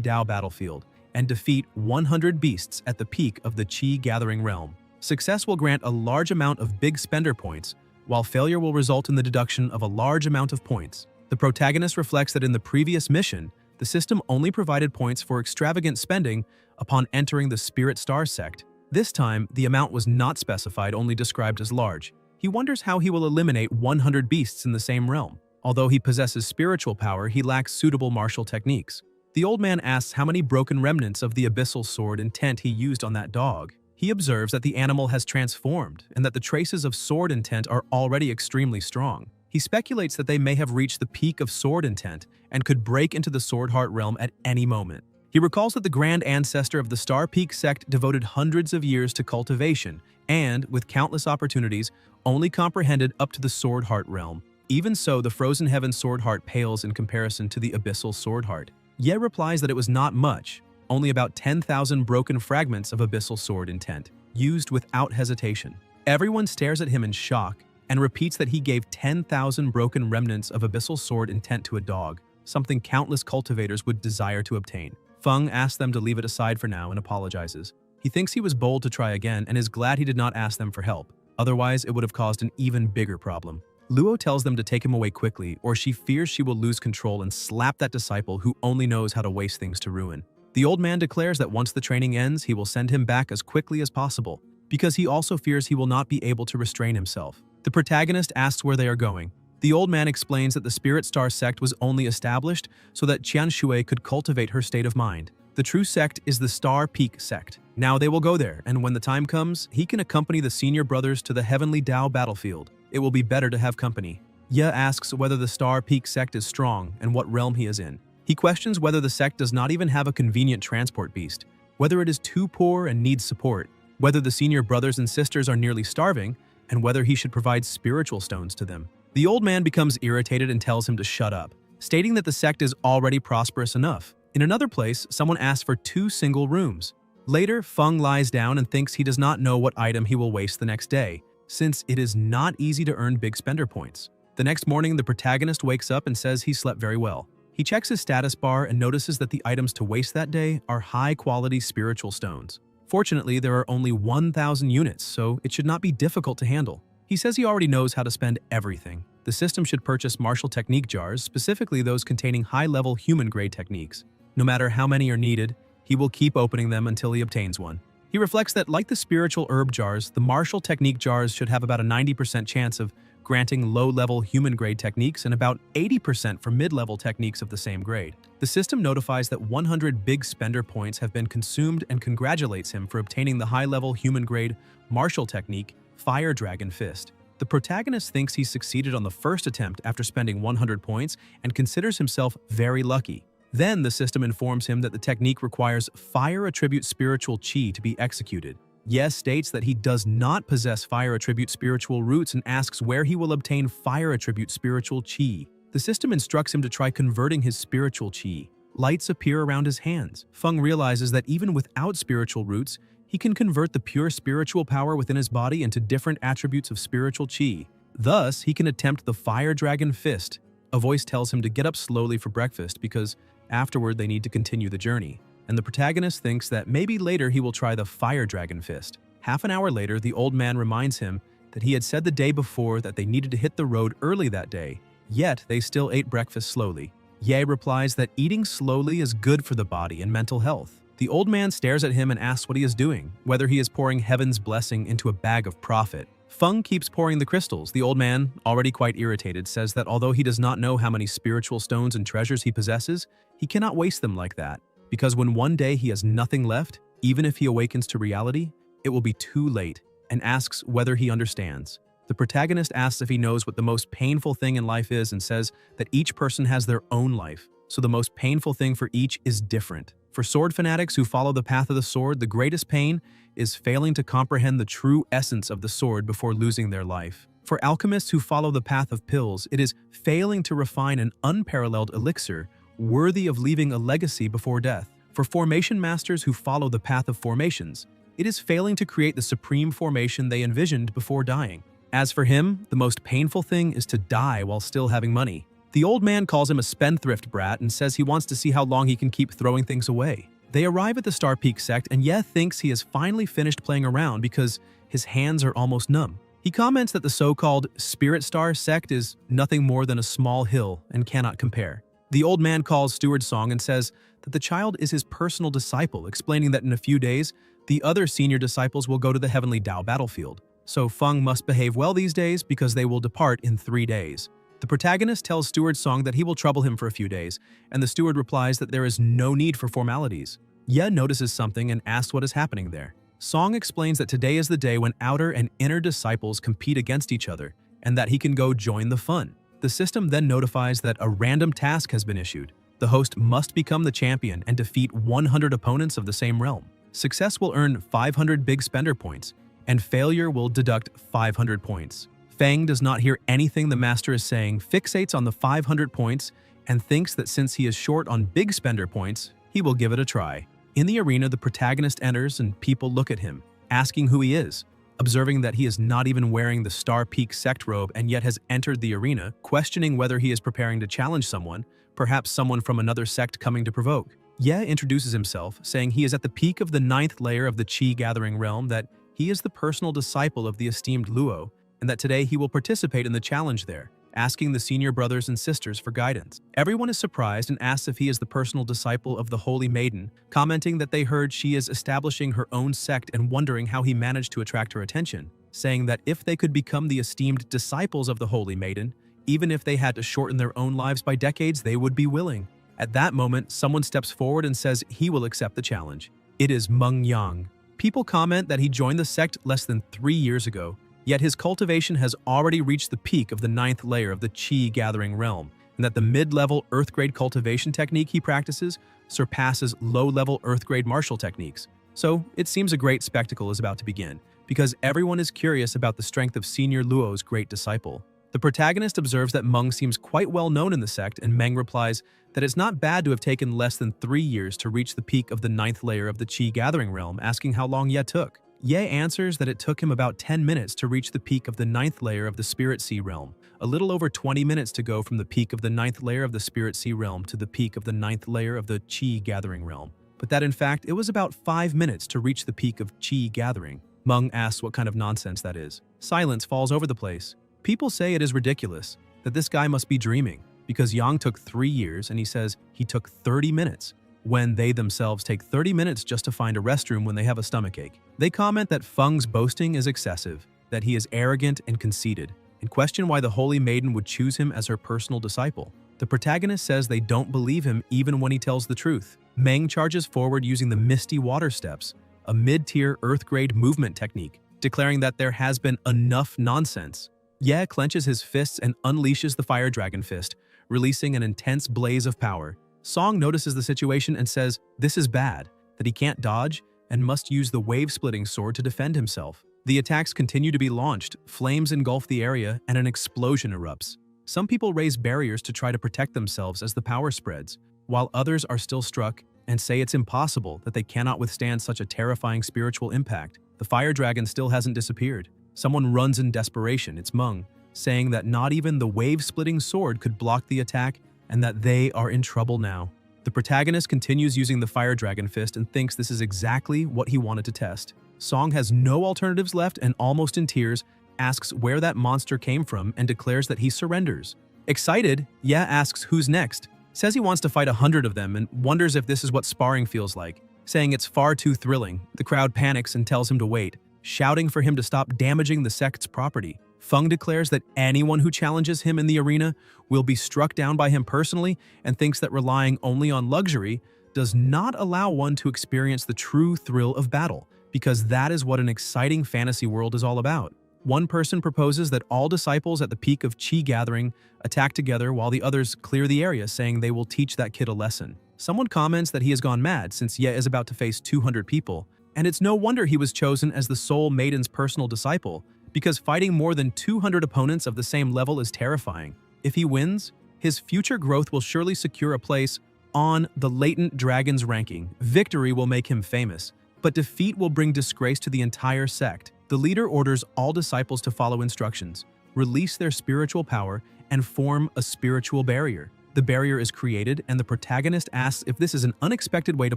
Tao battlefield and defeat 100 beasts at the peak of the Qi Gathering realm. Success will grant a large amount of big spender points, while failure will result in the deduction of a large amount of points. The protagonist reflects that in the previous mission, the system only provided points for extravagant spending upon entering the Spirit Star sect. This time, the amount was not specified, only described as large. He wonders how he will eliminate 100 beasts in the same realm. Although he possesses spiritual power, he lacks suitable martial techniques. The old man asks how many broken remnants of the abyssal sword intent he used on that dog. He observes that the animal has transformed and that the traces of sword intent are already extremely strong. He speculates that they may have reached the peak of sword intent and could break into the Sword Heart realm at any moment. He recalls that the grand ancestor of the Star Peak sect devoted hundreds of years to cultivation and, with countless opportunities, only comprehended up to the Sword Heart realm. Even so, the Frozen Heaven Sword Heart pales in comparison to the Abyssal Sword Heart. Ye replies that it was not much, only about 10,000 broken fragments of Abyssal Sword intent, used without hesitation. Everyone stares at him in shock and repeats that he gave 10,000 broken remnants of Abyssal Sword intent to a dog, something countless cultivators would desire to obtain. Feng asks them to leave it aside for now and apologizes. He thinks he was bold to try again and is glad he did not ask them for help. Otherwise, it would have caused an even bigger problem. Luo tells them to take him away quickly, or she fears she will lose control and slap that disciple who only knows how to waste things to ruin. The old man declares that once the training ends, he will send him back as quickly as possible, because he also fears he will not be able to restrain himself. The protagonist asks where they are going. The old man explains that the Spirit Star sect was only established so that Qian Shui could cultivate her state of mind. The true sect is the Star Peak sect. Now they will go there, and when the time comes, he can accompany the senior brothers to the Heavenly Tao battlefield. It will be better to have company. Ye asks whether the Star Peak sect is strong and what realm he is in. He questions whether the sect does not even have a convenient transport beast, whether it is too poor and needs support, whether the senior brothers and sisters are nearly starving, and whether he should provide spiritual stones to them. The old man becomes irritated and tells him to shut up, stating that the sect is already prosperous enough. In another place, someone asks for 2 single rooms. Later, Feng lies down and thinks he does not know what item he will waste the next day, since it is not easy to earn big spender points. The next morning, the protagonist wakes up and says he slept very well. He checks his status bar and notices that the items to waste that day are high-quality spiritual stones. Fortunately, there are only 1,000 units, so it should not be difficult to handle. He says he already knows how to spend everything. The system should purchase martial technique jars, specifically those containing high-level human-grade techniques. No matter how many are needed, he will keep opening them until he obtains one. He reflects that, like the spiritual herb jars, the martial technique jars should have about a 90% chance of granting low-level human-grade techniques and about 80% for mid-level techniques of the same grade. The system notifies that 100 big spender points have been consumed and congratulates him for obtaining the high-level human-grade martial technique, Fire Dragon Fist. The protagonist thinks he succeeded on the first attempt after spending 100 points and considers himself very lucky. Then the system informs him that the technique requires Fire Attribute Spiritual Qi to be executed. Yes states that he does not possess Fire Attribute Spiritual Roots and asks where he will obtain Fire Attribute Spiritual Qi. The system instructs him to try converting his spiritual Qi. Lights appear around his hands. Feng realizes that even without spiritual roots, he can convert the pure spiritual power within his body into different attributes of spiritual Qi. Thus, he can attempt the Fire Dragon Fist. A voice tells him to get up slowly for breakfast because afterward they need to continue the journey. And the protagonist thinks that maybe later he will try the Fire Dragon Fist. Half an hour later, the old man reminds him that he had said the day before that they needed to hit the road early that day, yet they still ate breakfast slowly. Ye replies that eating slowly is good for the body and mental health. The old man stares at him and asks what he is doing, whether he is pouring heaven's blessing into a bag of profit. Feng keeps pouring the crystals. The old man, already quite irritated, says that although he does not know how many spiritual stones and treasures he possesses, he cannot waste them like that, because when one day he has nothing left, even if he awakens to reality, it will be too late, and asks whether he understands. The protagonist asks if he knows what the most painful thing in life is and says that each person has their own life, so the most painful thing for each is different. For sword fanatics who follow the path of the sword, the greatest pain is failing to comprehend the true essence of the sword before losing their life. For alchemists who follow the path of pills, it is failing to refine an unparalleled elixir worthy of leaving a legacy before death. For formation masters who follow the path of formations, it is failing to create the supreme formation they envisioned before dying. As for him, the most painful thing is to die while still having money. The old man calls him a spendthrift brat and says he wants to see how long he can keep throwing things away. They arrive at the Star Peak sect and Ye thinks he has finally finished playing around because his hands are almost numb. He comments that the so-called Spirit Star sect is nothing more than a small hill and cannot compare. The old man calls Steward Song and says that the child is his personal disciple, explaining that in a few days, the other senior disciples will go to the heavenly Dao battlefield. So Feng must behave well these days because they will depart in 3 days. The protagonist tells Steward Song that he will trouble him for a few days, and the steward replies that there is no need for formalities. Ye notices something and asks what is happening there. Song explains that today is the day when outer and inner disciples compete against each other, and that he can go join the fun. The system then notifies that a random task has been issued. The host must become the champion and defeat 100 opponents of the same realm. Success will earn 500 big spender points, and failure will deduct 500 points. Feng does not hear anything the master is saying, fixates on the 500 points, and thinks that since he is short on big spender points, he will give it a try. In the arena, the protagonist enters and people look at him, asking who he is. Observing that he is not even wearing the Star Peak sect robe and yet has entered the arena, questioning whether he is preparing to challenge someone, perhaps someone from another sect coming to provoke. Ye introduces himself, saying he is at the peak of the 9th layer of the Qi gathering realm, that he is the personal disciple of the esteemed Luo, and that today he will participate in the challenge there, asking the senior brothers and sisters for guidance. Everyone is surprised and asks if he is the personal disciple of the Holy Maiden, commenting that they heard she is establishing her own sect and wondering how he managed to attract her attention, saying that if they could become the esteemed disciples of the Holy Maiden, even if they had to shorten their own lives by decades, they would be willing. At that moment, someone steps forward and says he will accept the challenge. It is Meng Yang. People comment that he joined the sect less than 3 years ago, yet his cultivation has already reached the peak of the 9th layer of the Qi gathering realm, and that the mid-level earth-grade cultivation technique he practices surpasses low-level earth-grade martial techniques. So it seems a great spectacle is about to begin, because everyone is curious about the strength of Senior Luo's great disciple. The protagonist observes that Meng seems quite well known in the sect, and Meng replies that it's not bad to have taken less than 3 years to reach the peak of the 9th layer of the Qi gathering realm, asking how long Ye took. Ye answers that it took him about 10 minutes to reach the peak of the 9th layer of the Spirit Sea realm, a little over 20 minutes to go from the peak of the 9th layer of the Spirit Sea realm to the peak of the 9th layer of the Qi gathering realm, but that in fact it was about 5 minutes to reach the peak of Qi gathering. Meng asks what kind of nonsense that is. Silence falls over the place. People say it is ridiculous, that this guy must be dreaming, because Yang took 3 years and he says he took 30 minutes, when they themselves take 30 minutes just to find a restroom when they have a stomachache. They comment that Feng's boasting is excessive, that he is arrogant and conceited, and question why the Holy Maiden would choose him as her personal disciple. The protagonist says they don't believe him even when he tells the truth. Meng charges forward using the Misty Water Steps, a mid-tier earth-grade movement technique, declaring that there has been enough nonsense. Ye clenches his fists and unleashes the Fire Dragon Fist, releasing an intense blaze of power. Song notices the situation and says this is bad, that he can't dodge and must use the wave-splitting sword to defend himself. The attacks continue to be launched, flames engulf the area, and an explosion erupts. Some people raise barriers to try to protect themselves as the power spreads, while others are still struck and say it's impossible, that they cannot withstand such a terrifying spiritual impact. The fire dragon still hasn't disappeared. Someone runs in desperation, it's Meng, saying that not even the wave-splitting sword could block the attack and that they are in trouble now. The protagonist continues using the Fire Dragon Fist and thinks this is exactly what he wanted to test. Song has no alternatives left and, almost in tears, asks where that monster came from and declares that he surrenders. Excited, Ye asks who's next, says he wants to fight 100 of them and wonders if this is what sparring feels like, saying it's far too thrilling. The crowd panics and tells him to wait, shouting for him to stop damaging the sect's property. Feng declares that anyone who challenges him in the arena will be struck down by him personally and thinks that relying only on luxury does not allow one to experience the true thrill of battle, because that is what an exciting fantasy world is all about. One person proposes that all disciples at the peak of Qi gathering attack together while the others clear the area, saying they will teach that kid a lesson. Someone comments that he has gone mad since Ye is about to face 200 people, and it's no wonder he was chosen as the Soul Maiden's personal disciple, because fighting more than 200 opponents of the same level is terrifying. If he wins, his future growth will surely secure a place on the Latent Dragon's ranking. Victory will make him famous, but defeat will bring disgrace to the entire sect. The leader orders all disciples to follow instructions, release their spiritual power, and form a spiritual barrier. The barrier is created, and the protagonist asks if this is an unexpected way to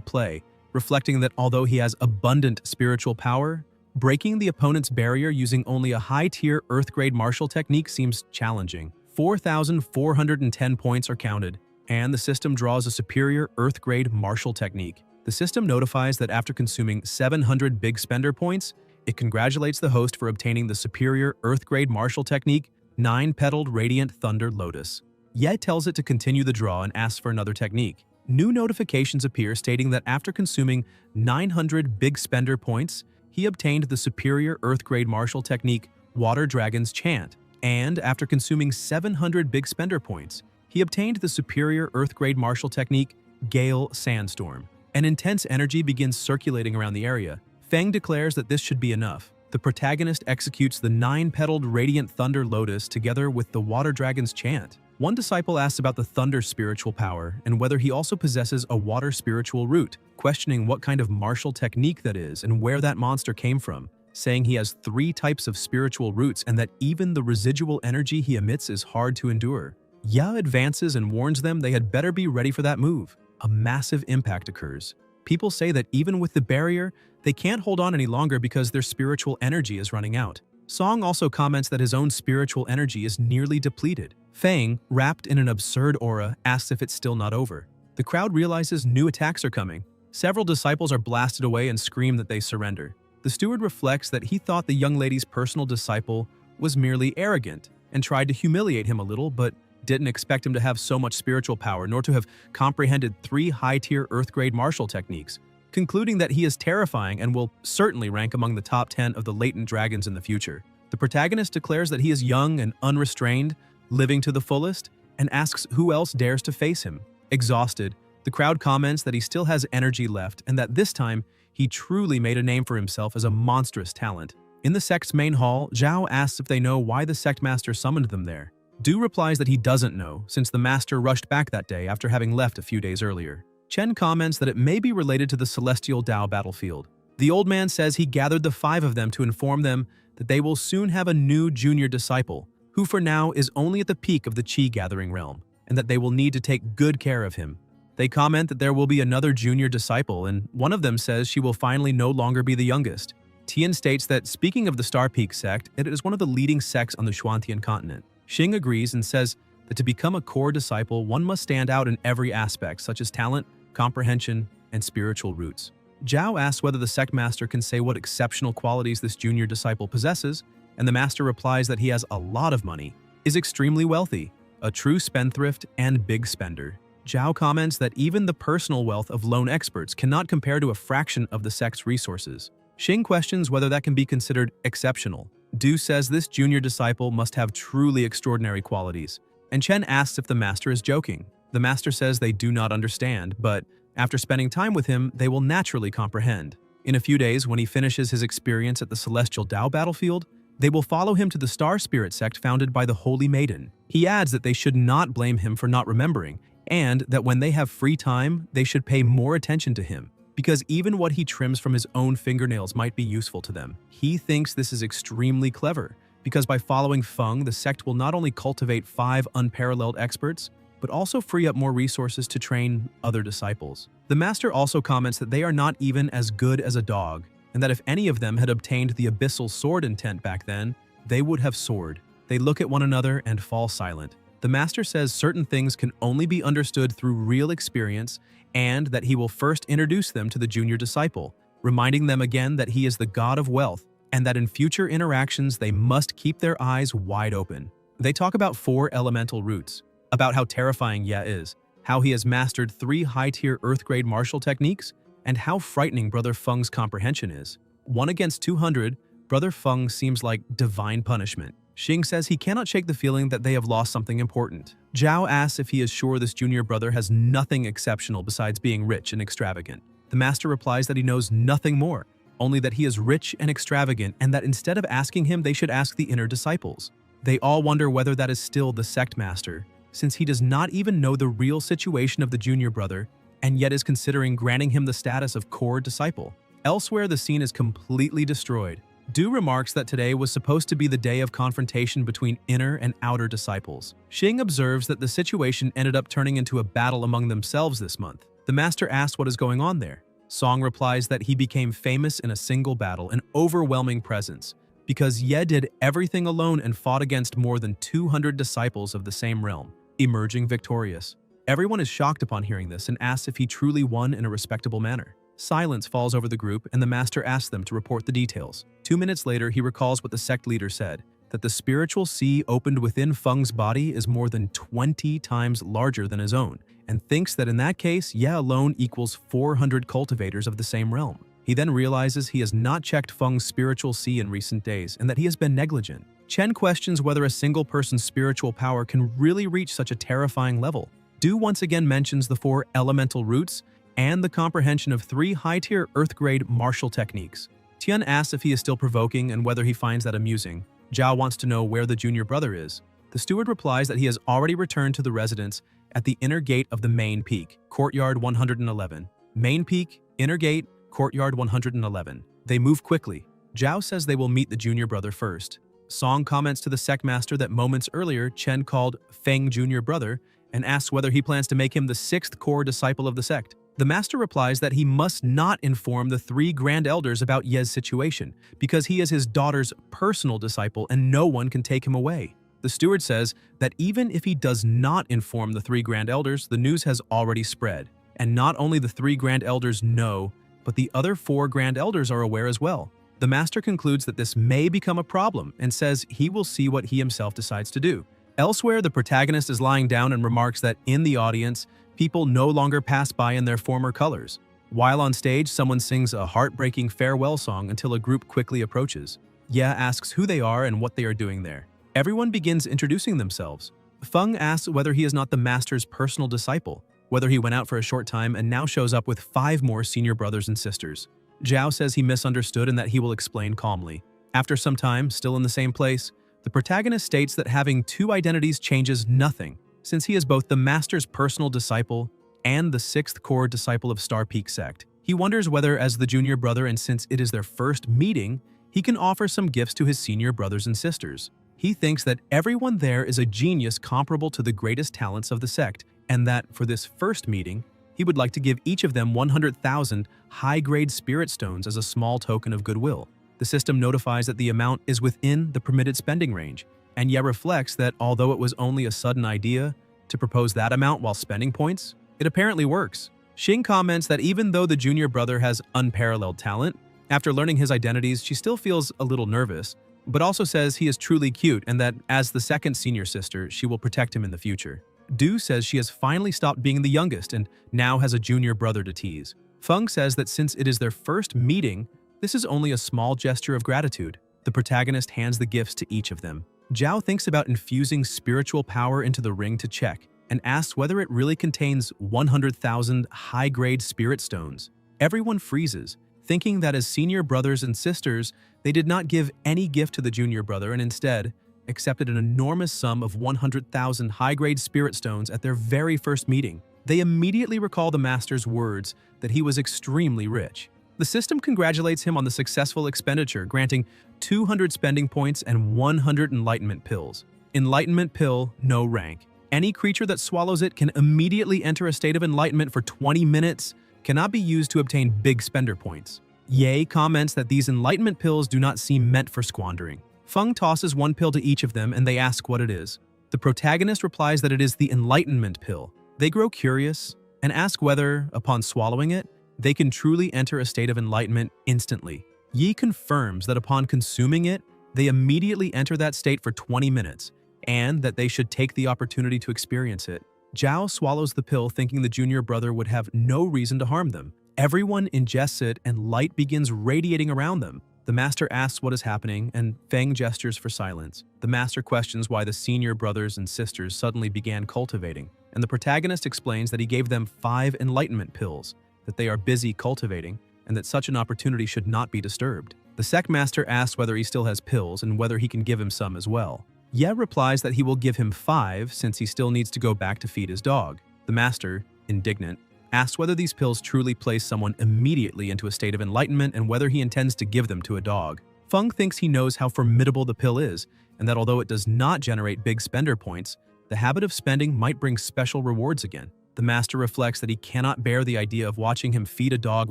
play, reflecting that although he has abundant spiritual power, breaking the opponent's barrier using only a high-tier Earth-grade martial technique seems challenging. 4,410 points are counted, and the system draws a superior Earth-grade martial technique. The system notifies that after consuming 700 big spender points, it congratulates the host for obtaining the superior Earth-grade martial technique, 9-petaled Radiant Thunder Lotus. Ye tells it to continue the draw and asks for another technique. New notifications appear stating that after consuming 900 big spender points, he obtained the superior Earth-grade martial technique, Water Dragon's Chant, and after consuming 700 big spender points, he obtained the superior Earth-grade martial technique, Gale Sandstorm. An intense energy begins circulating around the area. Feng declares that this should be enough. The protagonist executes the 9-petaled Radiant Thunder Lotus together with the Water Dragon's Chant. One disciple asks about the Thunder spiritual power and whether he also possesses a Water spiritual root, questioning what kind of martial technique that is and where that monster came from, saying he has 3 types of spiritual roots and that even the residual energy he emits is hard to endure. Ya advances and warns them they had better be ready for that move. A massive impact occurs. People say that even with the barrier, they can't hold on any longer because their spiritual energy is running out. Song also comments that his own spiritual energy is nearly depleted. Feng, wrapped in an absurd aura, asks if it's still not over. The crowd realizes new attacks are coming. Several disciples are blasted away and scream that they surrender. The steward reflects that he thought the young lady's personal disciple was merely arrogant and tried to humiliate him a little, but didn't expect him to have so much spiritual power nor to have comprehended 3 high-tier Earth-grade martial techniques, concluding that he is terrifying and will certainly rank among the top 10 of the latent dragons in the future. The protagonist declares that he is young and unrestrained, living to the fullest, and asks who else dares to face him. Exhausted, the crowd comments that he still has energy left and that this time he truly made a name for himself as a monstrous talent. In the sect's main hall, Zhao asks if they know why the sect master summoned them there. Du replies that he doesn't know, since the master rushed back that day after having left a few days earlier. Chen comments that it may be related to the Celestial Dao battlefield. The old man says he gathered the 5 of them to inform them that they will soon have a new junior disciple, who for now is only at the peak of the Qi-gathering realm, and that they will need to take good care of him. They comment that there will be another junior disciple, and one of them says she will finally no longer be the youngest. Tian states that speaking of the Star Peak sect, it is one of the leading sects on the Xuantian continent. Xing agrees and says that to become a core disciple, one must stand out in every aspect, such as talent, comprehension, and spiritual roots. Zhao asks whether the sect master can say what exceptional qualities this junior disciple possesses, and the master replies that he has a lot of money, is extremely wealthy, a true spendthrift and big spender. Zhao comments that even the personal wealth of lone experts cannot compare to a fraction of the sect's resources. Xing questions whether that can be considered exceptional. Du says this junior disciple must have truly extraordinary qualities, and Chen asks if the master is joking. The master says they do not understand, but after spending time with him, they will naturally comprehend. In a few days, when he finishes his experience at the Celestial Dao battlefield, they will follow him to the Star Spirit sect founded by the Holy Maiden. He adds that they should not blame him for not remembering, and that when they have free time, they should pay more attention to him, because even what he trims from his own fingernails might be useful to them. He thinks this is extremely clever, because by following Feng, the sect will not only cultivate 5 unparalleled experts, but also free up more resources to train other disciples. The master also comments that they are not even as good as a dog, and that if any of them had obtained the abyssal sword intent back then, they would have soared. They look at one another and fall silent. The master says certain things can only be understood through real experience, and that he will first introduce them to the junior disciple, reminding them again that he is the god of wealth, and that in future interactions they must keep their eyes wide open. They talk about 4 elemental roots, about how terrifying Ye is, how he has mastered 3 high-tier Earth-grade martial techniques, and how frightening Brother Feng's comprehension is. 1 against 200, Brother Feng seems like divine punishment. Xing says he cannot shake the feeling that they have lost something important, Zhao asks if he is sure this junior brother has nothing exceptional besides being rich and extravagant. The master replies that he knows nothing more, only that he is rich and extravagant and that instead of asking him, they should ask the inner disciples. They all wonder whether that is still the sect master, since he does not even know the real situation of the junior brother and yet is considering granting him the status of core disciple. Elsewhere, the scene is completely destroyed. Du remarks that today was supposed to be the day of confrontation between inner and outer disciples. Xing observes that the situation ended up turning into a battle among themselves this month. The master asks what is going on there. Song replies that he became famous in a single battle, an overwhelming presence, because Ye did everything alone and fought against more than 200 disciples of the same realm, emerging victorious. Everyone is shocked upon hearing this and asks if he truly won in a respectable manner. Silence falls over the group and the master asks them to report the details. 2 minutes later, he recalls what the sect leader said, that the spiritual sea opened within Feng's body is more than 20 times larger than his own, and thinks that in that case, Ye alone equals 400 cultivators of the same realm. He then realizes he has not checked Feng's spiritual sea in recent days and that he has been negligent. Chen questions whether a single person's spiritual power can really reach such a terrifying level. Du once again mentions the 4 elemental roots and the comprehension of 3 high-tier Earth-grade martial techniques. Tian asks if he is still provoking and whether he finds that amusing. Zhao wants to know where the junior brother is. The steward replies that he has already returned to the residence at the inner gate of the main peak, courtyard 111. Main peak, inner gate, courtyard 111. They move quickly. Zhao says they will meet the junior brother first. Song comments to the sect master that moments earlier Chen called Feng junior brother and asks whether he plans to make him the 6th core disciple of the sect. The master replies that he must not inform the 3 grand elders about Ye's situation because he is his daughter's personal disciple and no one can take him away. The steward says that even if he does not inform the 3 grand elders, the news has already spread. And not only the 3 grand elders know, but the other 4 grand elders are aware as well. The master concludes that this may become a problem and says he will see what he himself decides to do. Elsewhere, the protagonist is lying down and remarks that in the audience, people no longer pass by in their former colors. While on stage, someone sings a heartbreaking farewell song until a group quickly approaches. Ye asks who they are and what they are doing there. Everyone begins introducing themselves. Feng asks whether he is not the master's personal disciple, whether he went out for a short time and now shows up with 5 more senior brothers and sisters. Zhao says he misunderstood and that he will explain calmly. After some time, still in the same place, the protagonist states that having 2 identities changes nothing, since he is both the master's personal disciple and the 6th core disciple of Star Peak sect. He wonders whether, as the junior brother and since it is their first meeting, he can offer some gifts to his senior brothers and sisters. He thinks that everyone there is a genius comparable to the greatest talents of the sect, and that, for this first meeting, he would like to give each of them 100,000 high-grade spirit stones as a small token of goodwill. The system notifies that the amount is within the permitted spending range, and Ye reflects that although it was only a sudden idea to propose that amount while spending points, it apparently works. Xing comments that even though the junior brother has unparalleled talent, after learning his identities, she still feels a little nervous, but also says he is truly cute and that as the 2nd senior sister, she will protect him in the future. Du says she has finally stopped being the youngest and now has a junior brother to tease. Feng says that since it is their first meeting, this is only a small gesture of gratitude. The protagonist hands the gifts to each of them. Zhao thinks about infusing spiritual power into the ring to check and asks whether it really contains 100,000 high-grade spirit stones. Everyone freezes, thinking that as senior brothers and sisters, they did not give any gift to the junior brother and instead accepted an enormous sum of 100,000 high-grade spirit stones at their very first meeting. They immediately recall the master's words that he was extremely rich. The system congratulates him on the successful expenditure, granting 200 spending points and 100 enlightenment pills. Enlightenment pill, no rank. Any creature that swallows it can immediately enter a state of enlightenment for 20 minutes, cannot be used to obtain big spender points. Ye comments that these enlightenment pills do not seem meant for squandering. Feng tosses 1 pill to each of them and they ask what it is. The protagonist replies that it is the enlightenment pill. They grow curious and ask whether, upon swallowing it, they can truly enter a state of enlightenment instantly. Yi confirms that upon consuming it, they immediately enter that state for 20 minutes, and that they should take the opportunity to experience it. Zhao swallows the pill thinking the junior brother would have no reason to harm them. Everyone ingests it and light begins radiating around them. The master asks what is happening, and Feng gestures for silence. The master questions why the senior brothers and sisters suddenly began cultivating, and the protagonist explains that he gave them 5 enlightenment pills, that they are busy cultivating, and that such an opportunity should not be disturbed. The sect master asks whether he still has pills and whether he can give him some as well. Ye replies that he will give him 5 since he still needs to go back to feed his dog. The master, indignant, asks whether these pills truly place someone immediately into a state of enlightenment and whether he intends to give them to a dog. Feng thinks he knows how formidable the pill is, and that although it does not generate big spender points, the habit of spending might bring special rewards again. The master reflects that he cannot bear the idea of watching him feed a dog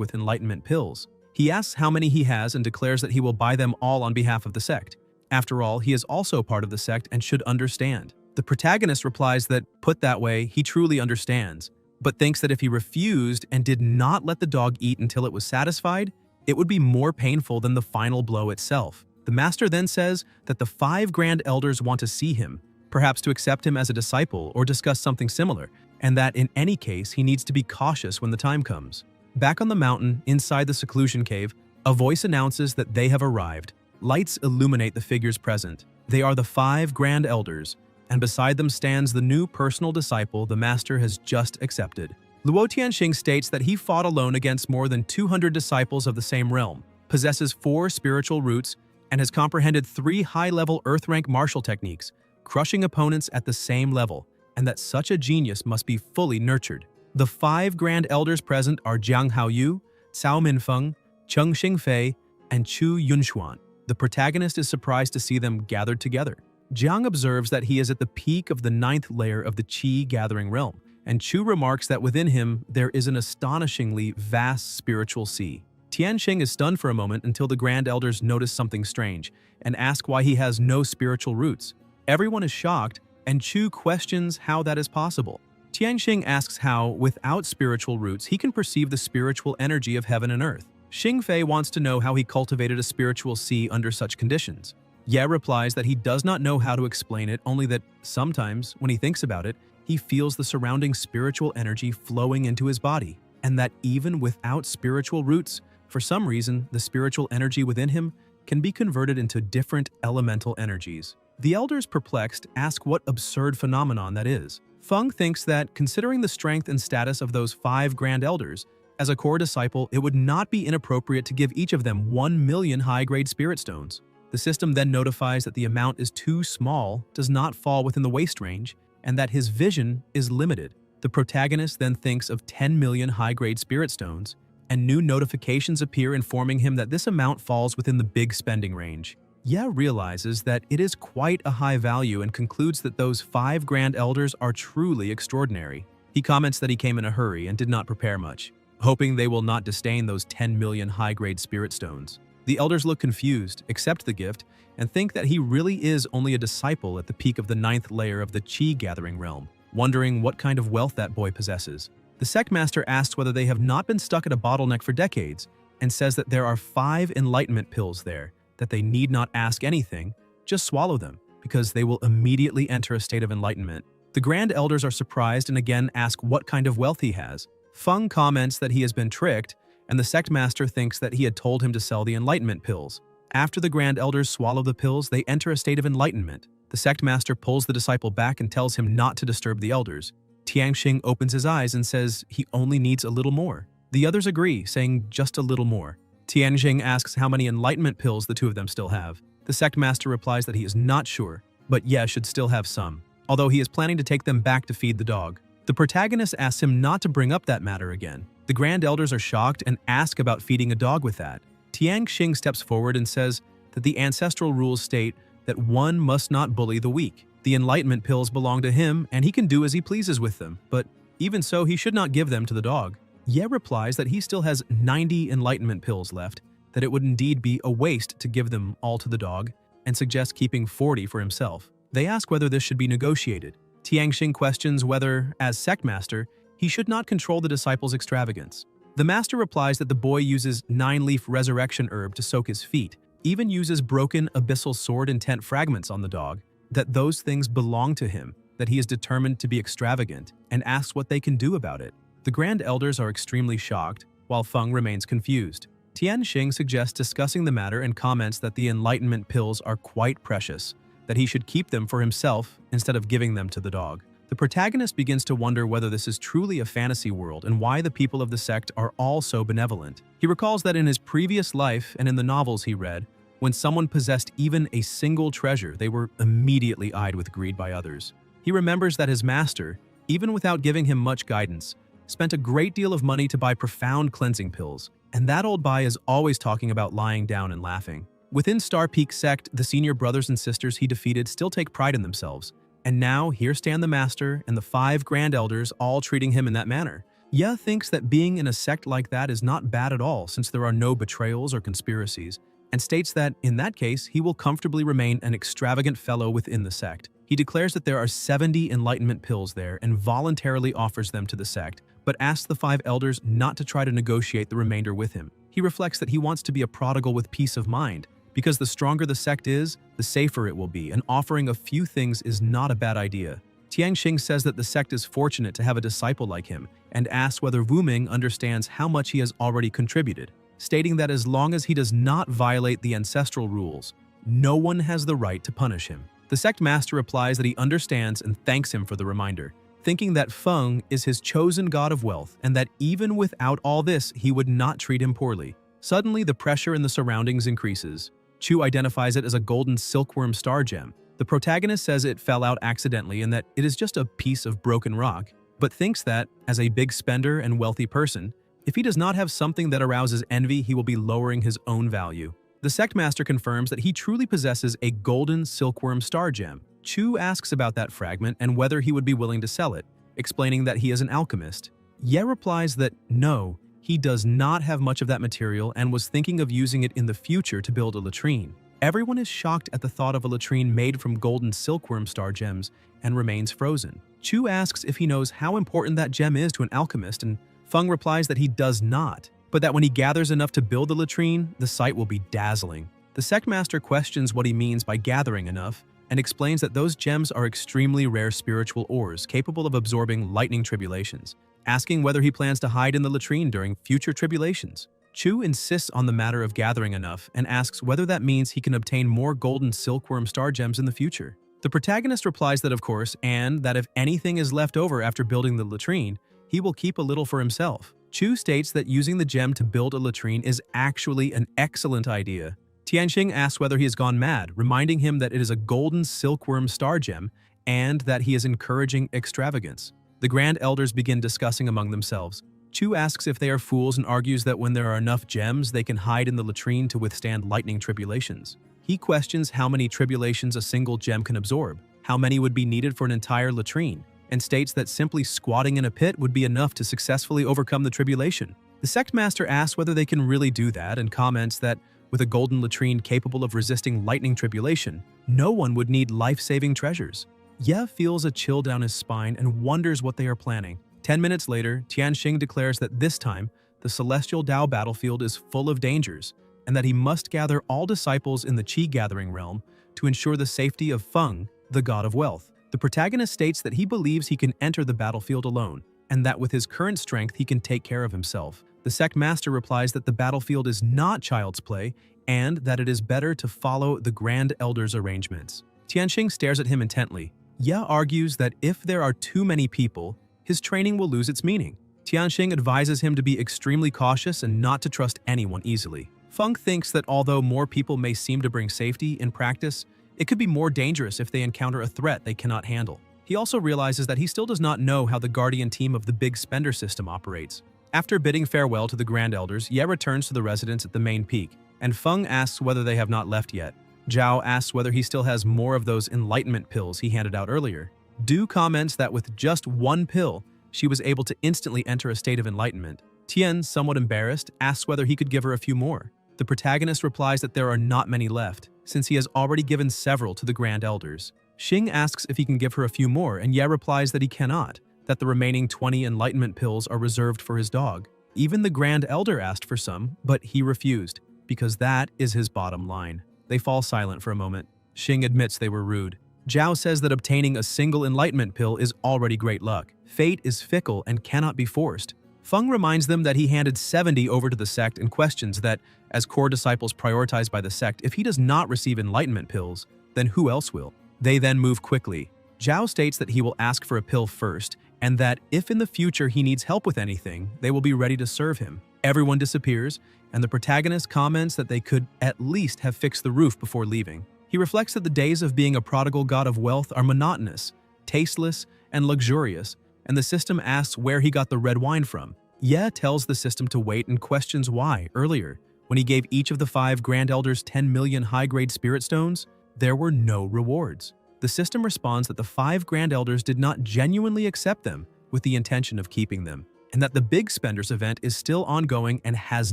with enlightenment pills. He asks how many he has and declares that he will buy them all on behalf of the sect. After all, he is also part of the sect and should understand. The protagonist replies that, put that way, he truly understands, but thinks that if he refused and did not let the dog eat until it was satisfied, it would be more painful than the final blow itself. The master then says that the 5 grand elders want to see him, perhaps to accept him as a disciple or discuss something similar, and that in any case he needs to be cautious when the time comes. Back on the mountain, inside the seclusion cave, a voice announces that they have arrived. Lights illuminate the figures present. They are the 5 grand elders, and beside them stands the new personal disciple the master has just accepted. Luo Tianxing states that he fought alone against more than 200 disciples of the same realm, possesses 4 spiritual roots, and has comprehended 3 high-level earth-rank martial techniques, crushing opponents at the same level, and that such a genius must be fully nurtured. The 5 grand elders present are Jiang Haoyu, Cao Minfeng, Cheng Xingfei, and Chu Yunxuan. The protagonist is surprised to see them gathered together. Jiang observes that he is at the peak of the 9th layer of the Qi gathering realm, and Chu remarks that within him there is an astonishingly vast spiritual sea. Tianxing is stunned for a moment until the Grand Elders notice something strange and ask why he has no spiritual roots. Everyone is shocked, and Chu questions how that is possible. Tianxing asks how, without spiritual roots, he can perceive the spiritual energy of heaven and earth. Xingfei wants to know how he cultivated a spiritual sea under such conditions. Ye replies that he does not know how to explain it, only that sometimes, when he thinks about it, he feels the surrounding spiritual energy flowing into his body, and that even without spiritual roots, for some reason, the spiritual energy within him can be converted into different elemental energies. The elders, perplexed, ask what absurd phenomenon that is. Feng thinks that, considering the strength and status of those 5 grand elders, as a core disciple, it would not be inappropriate to give each of them 1 million high-grade spirit stones. The system then notifies that the amount is too small, does not fall within the waist range, and that his vision is limited. The protagonist then thinks of 10 million high-grade spirit stones, and new notifications appear informing him that this amount falls within the big spending range. Ye realizes that it is quite a high value and concludes that those 5 grand elders are truly extraordinary. He comments that he came in a hurry and did not prepare much, hoping they will not disdain those 10 million high-grade spirit stones. The elders look confused, accept the gift, and think that he really is only a disciple at the peak of the 9th layer of the Qi gathering realm, wondering what kind of wealth that boy possesses. The sect master asks whether they have not been stuck at a bottleneck for decades, and says that there are 5 enlightenment pills there, that they need not ask anything, just swallow them, because they will immediately enter a state of enlightenment. The grand elders are surprised and again ask what kind of wealth he has. Feng comments that he has been tricked, and the sect master thinks that he had told him to sell the enlightenment pills. After the grand elders swallow the pills, they enter a state of enlightenment. The sect master pulls the disciple back and tells him not to disturb the elders. Tianxing opens his eyes and says he only needs a little more. The others agree, saying just a little more. Tianxing asks how many enlightenment pills the 2 of them still have. The sect master replies that he is not sure, but Ye should still have some, although he is planning to take them back to feed the dog. The protagonist asks him not to bring up that matter again. The grand elders are shocked and ask about feeding a dog with that. Tianxing steps forward and says that the ancestral rules state that one must not bully the weak. The enlightenment pills belong to him and he can do as he pleases with them, but even so, he should not give them to the dog. Ye replies that he still has 90 enlightenment pills left, that it would indeed be a waste to give them all to the dog, and suggests keeping 40 for himself. They ask whether this should be negotiated. Tianxing questions whether, as sect master, he should not control the disciples' extravagance. The master replies that the boy uses 9-leaf resurrection herb to soak his feet, even uses broken abyssal sword and tent fragments on the dog, that those things belong to him, that he is determined to be extravagant, and asks what they can do about it. The grand elders are extremely shocked, while Feng remains confused. Tianxing suggests discussing the matter and comments that the enlightenment pills are quite precious, that he should keep them for himself instead of giving them to the dog. The protagonist begins to wonder whether this is truly a fantasy world and why the people of the sect are all so benevolent. He recalls that in his previous life and in the novels he read, when someone possessed even a single treasure, they were immediately eyed with greed by others. He remembers that his master, even without giving him much guidance, spent a great deal of money to buy profound cleansing pills, and that old Bai is always talking about lying down and laughing. Within Star Peak sect, the senior brothers and sisters he defeated still take pride in themselves. And now, here stand the Master and the 5 Grand Elders all treating him in that manner. Ye thinks that being in a sect like that is not bad at all since there are no betrayals or conspiracies, and states that, in that case, he will comfortably remain an extravagant fellow within the sect. He declares that there are 70 enlightenment pills there and voluntarily offers them to the sect, but asks the 5 elders not to try to negotiate the remainder with him. He reflects that he wants to be a prodigal with peace of mind, because the stronger the sect is, the safer it will be, and offering a few things is not a bad idea. Tianxing says that the sect is fortunate to have a disciple like him, and asks whether Wu Ming understands how much he has already contributed, stating that as long as he does not violate the ancestral rules, no one has the right to punish him. The sect master replies that he understands and thanks him for the reminder, thinking that Feng is his chosen god of wealth and that even without all this, he would not treat him poorly. Suddenly, the pressure in the surroundings increases. Chu identifies it as a golden silkworm star gem. The protagonist says it fell out accidentally and that it is just a piece of broken rock, but thinks that, as a big spender and wealthy person, if he does not have something that arouses envy, he will be lowering his own value. The sect master confirms that he truly possesses a golden silkworm star gem. Chu asks about that fragment and whether he would be willing to sell it, explaining that he is an alchemist. Ye replies that no, he does not have much of that material and was thinking of using it in the future to build a latrine. Everyone is shocked at the thought of a latrine made from golden silkworm star gems and remains frozen. Chu asks if he knows how important that gem is to an alchemist, and Feng replies that he does not, but that when he gathers enough to build the latrine, the sight will be dazzling. The sect master questions what he means by gathering enough and explains that those gems are extremely rare spiritual ores capable of absorbing lightning tribulations, asking whether he plans to hide in the latrine during future tribulations. Chu insists on the matter of gathering enough and asks whether that means he can obtain more golden silkworm star gems in the future. The protagonist replies that of course, and that if anything is left over after building the latrine, he will keep a little for himself. Chu states that using the gem to build a latrine is actually an excellent idea. Tianxing asks whether he has gone mad, reminding him that it is a golden silkworm star gem and that he is encouraging extravagance. The Grand Elders begin discussing among themselves. Chu asks if they are fools and argues that when there are enough gems, they can hide in the latrine to withstand lightning tribulations. He questions how many tribulations a single gem can absorb, how many would be needed for an entire latrine, and states that simply squatting in a pit would be enough to successfully overcome the tribulation. The sect master asks whether they can really do that and comments that, with a golden latrine capable of resisting lightning tribulation, no one would need life-saving treasures. Ye feels a chill down his spine and wonders what they are planning. 10 minutes later, Tianxing declares that this time, the celestial Dao battlefield is full of dangers, and that he must gather all disciples in the Qi-gathering realm to ensure the safety of Feng, the god of wealth. The protagonist states that he believes he can enter the battlefield alone, and that with his current strength he can take care of himself. The sect master replies that the battlefield is not child's play, and that it is better to follow the Grand Elders' arrangements. Tianxing stares at him intently. Ye argues that if there are too many people, his training will lose its meaning. Tianxing advises him to be extremely cautious and not to trust anyone easily. Feng thinks that although more people may seem to bring safety, in practice, it could be more dangerous if they encounter a threat they cannot handle. He also realizes that he still does not know how the guardian team of the Big Spender system operates. After bidding farewell to the Grand Elders, Ye returns to the residence at the main peak, and Feng asks whether they have not left yet. Zhao asks whether he still has more of those enlightenment pills he handed out earlier. Du comments that with just one pill, she was able to instantly enter a state of enlightenment. Tian, somewhat embarrassed, asks whether he could give her a few more. The protagonist replies that there are not many left, since he has already given several to the Grand Elders. Xing asks if he can give her a few more, and Ye replies that he cannot, that the remaining 20 enlightenment pills are reserved for his dog. Even the Grand Elder asked for some, but he refused, because that is his bottom line. They fall silent for a moment. Xing admits they were rude. Zhao says that obtaining a single enlightenment pill is already great luck. Fate is fickle and cannot be forced. Feng reminds them that he handed 70 over to the sect and questions that, as core disciples prioritized by the sect, if he does not receive enlightenment pills, then who else will? They then move quickly. Zhao states that he will ask for a pill first, and that if in the future he needs help with anything, they will be ready to serve him. Everyone disappears, and the protagonist comments that they could at least have fixed the roof before leaving. He reflects that the days of being a prodigal god of wealth are monotonous, tasteless, and luxurious, and the system asks where he got the red wine from. Ye tells the system to wait and questions why, earlier, when he gave each of the 5 Grand Elders 10 million high-grade spirit stones, there were no rewards. The system responds that the 5 Grand Elders did not genuinely accept them with the intention of keeping them, and that the Big Spenders event is still ongoing and has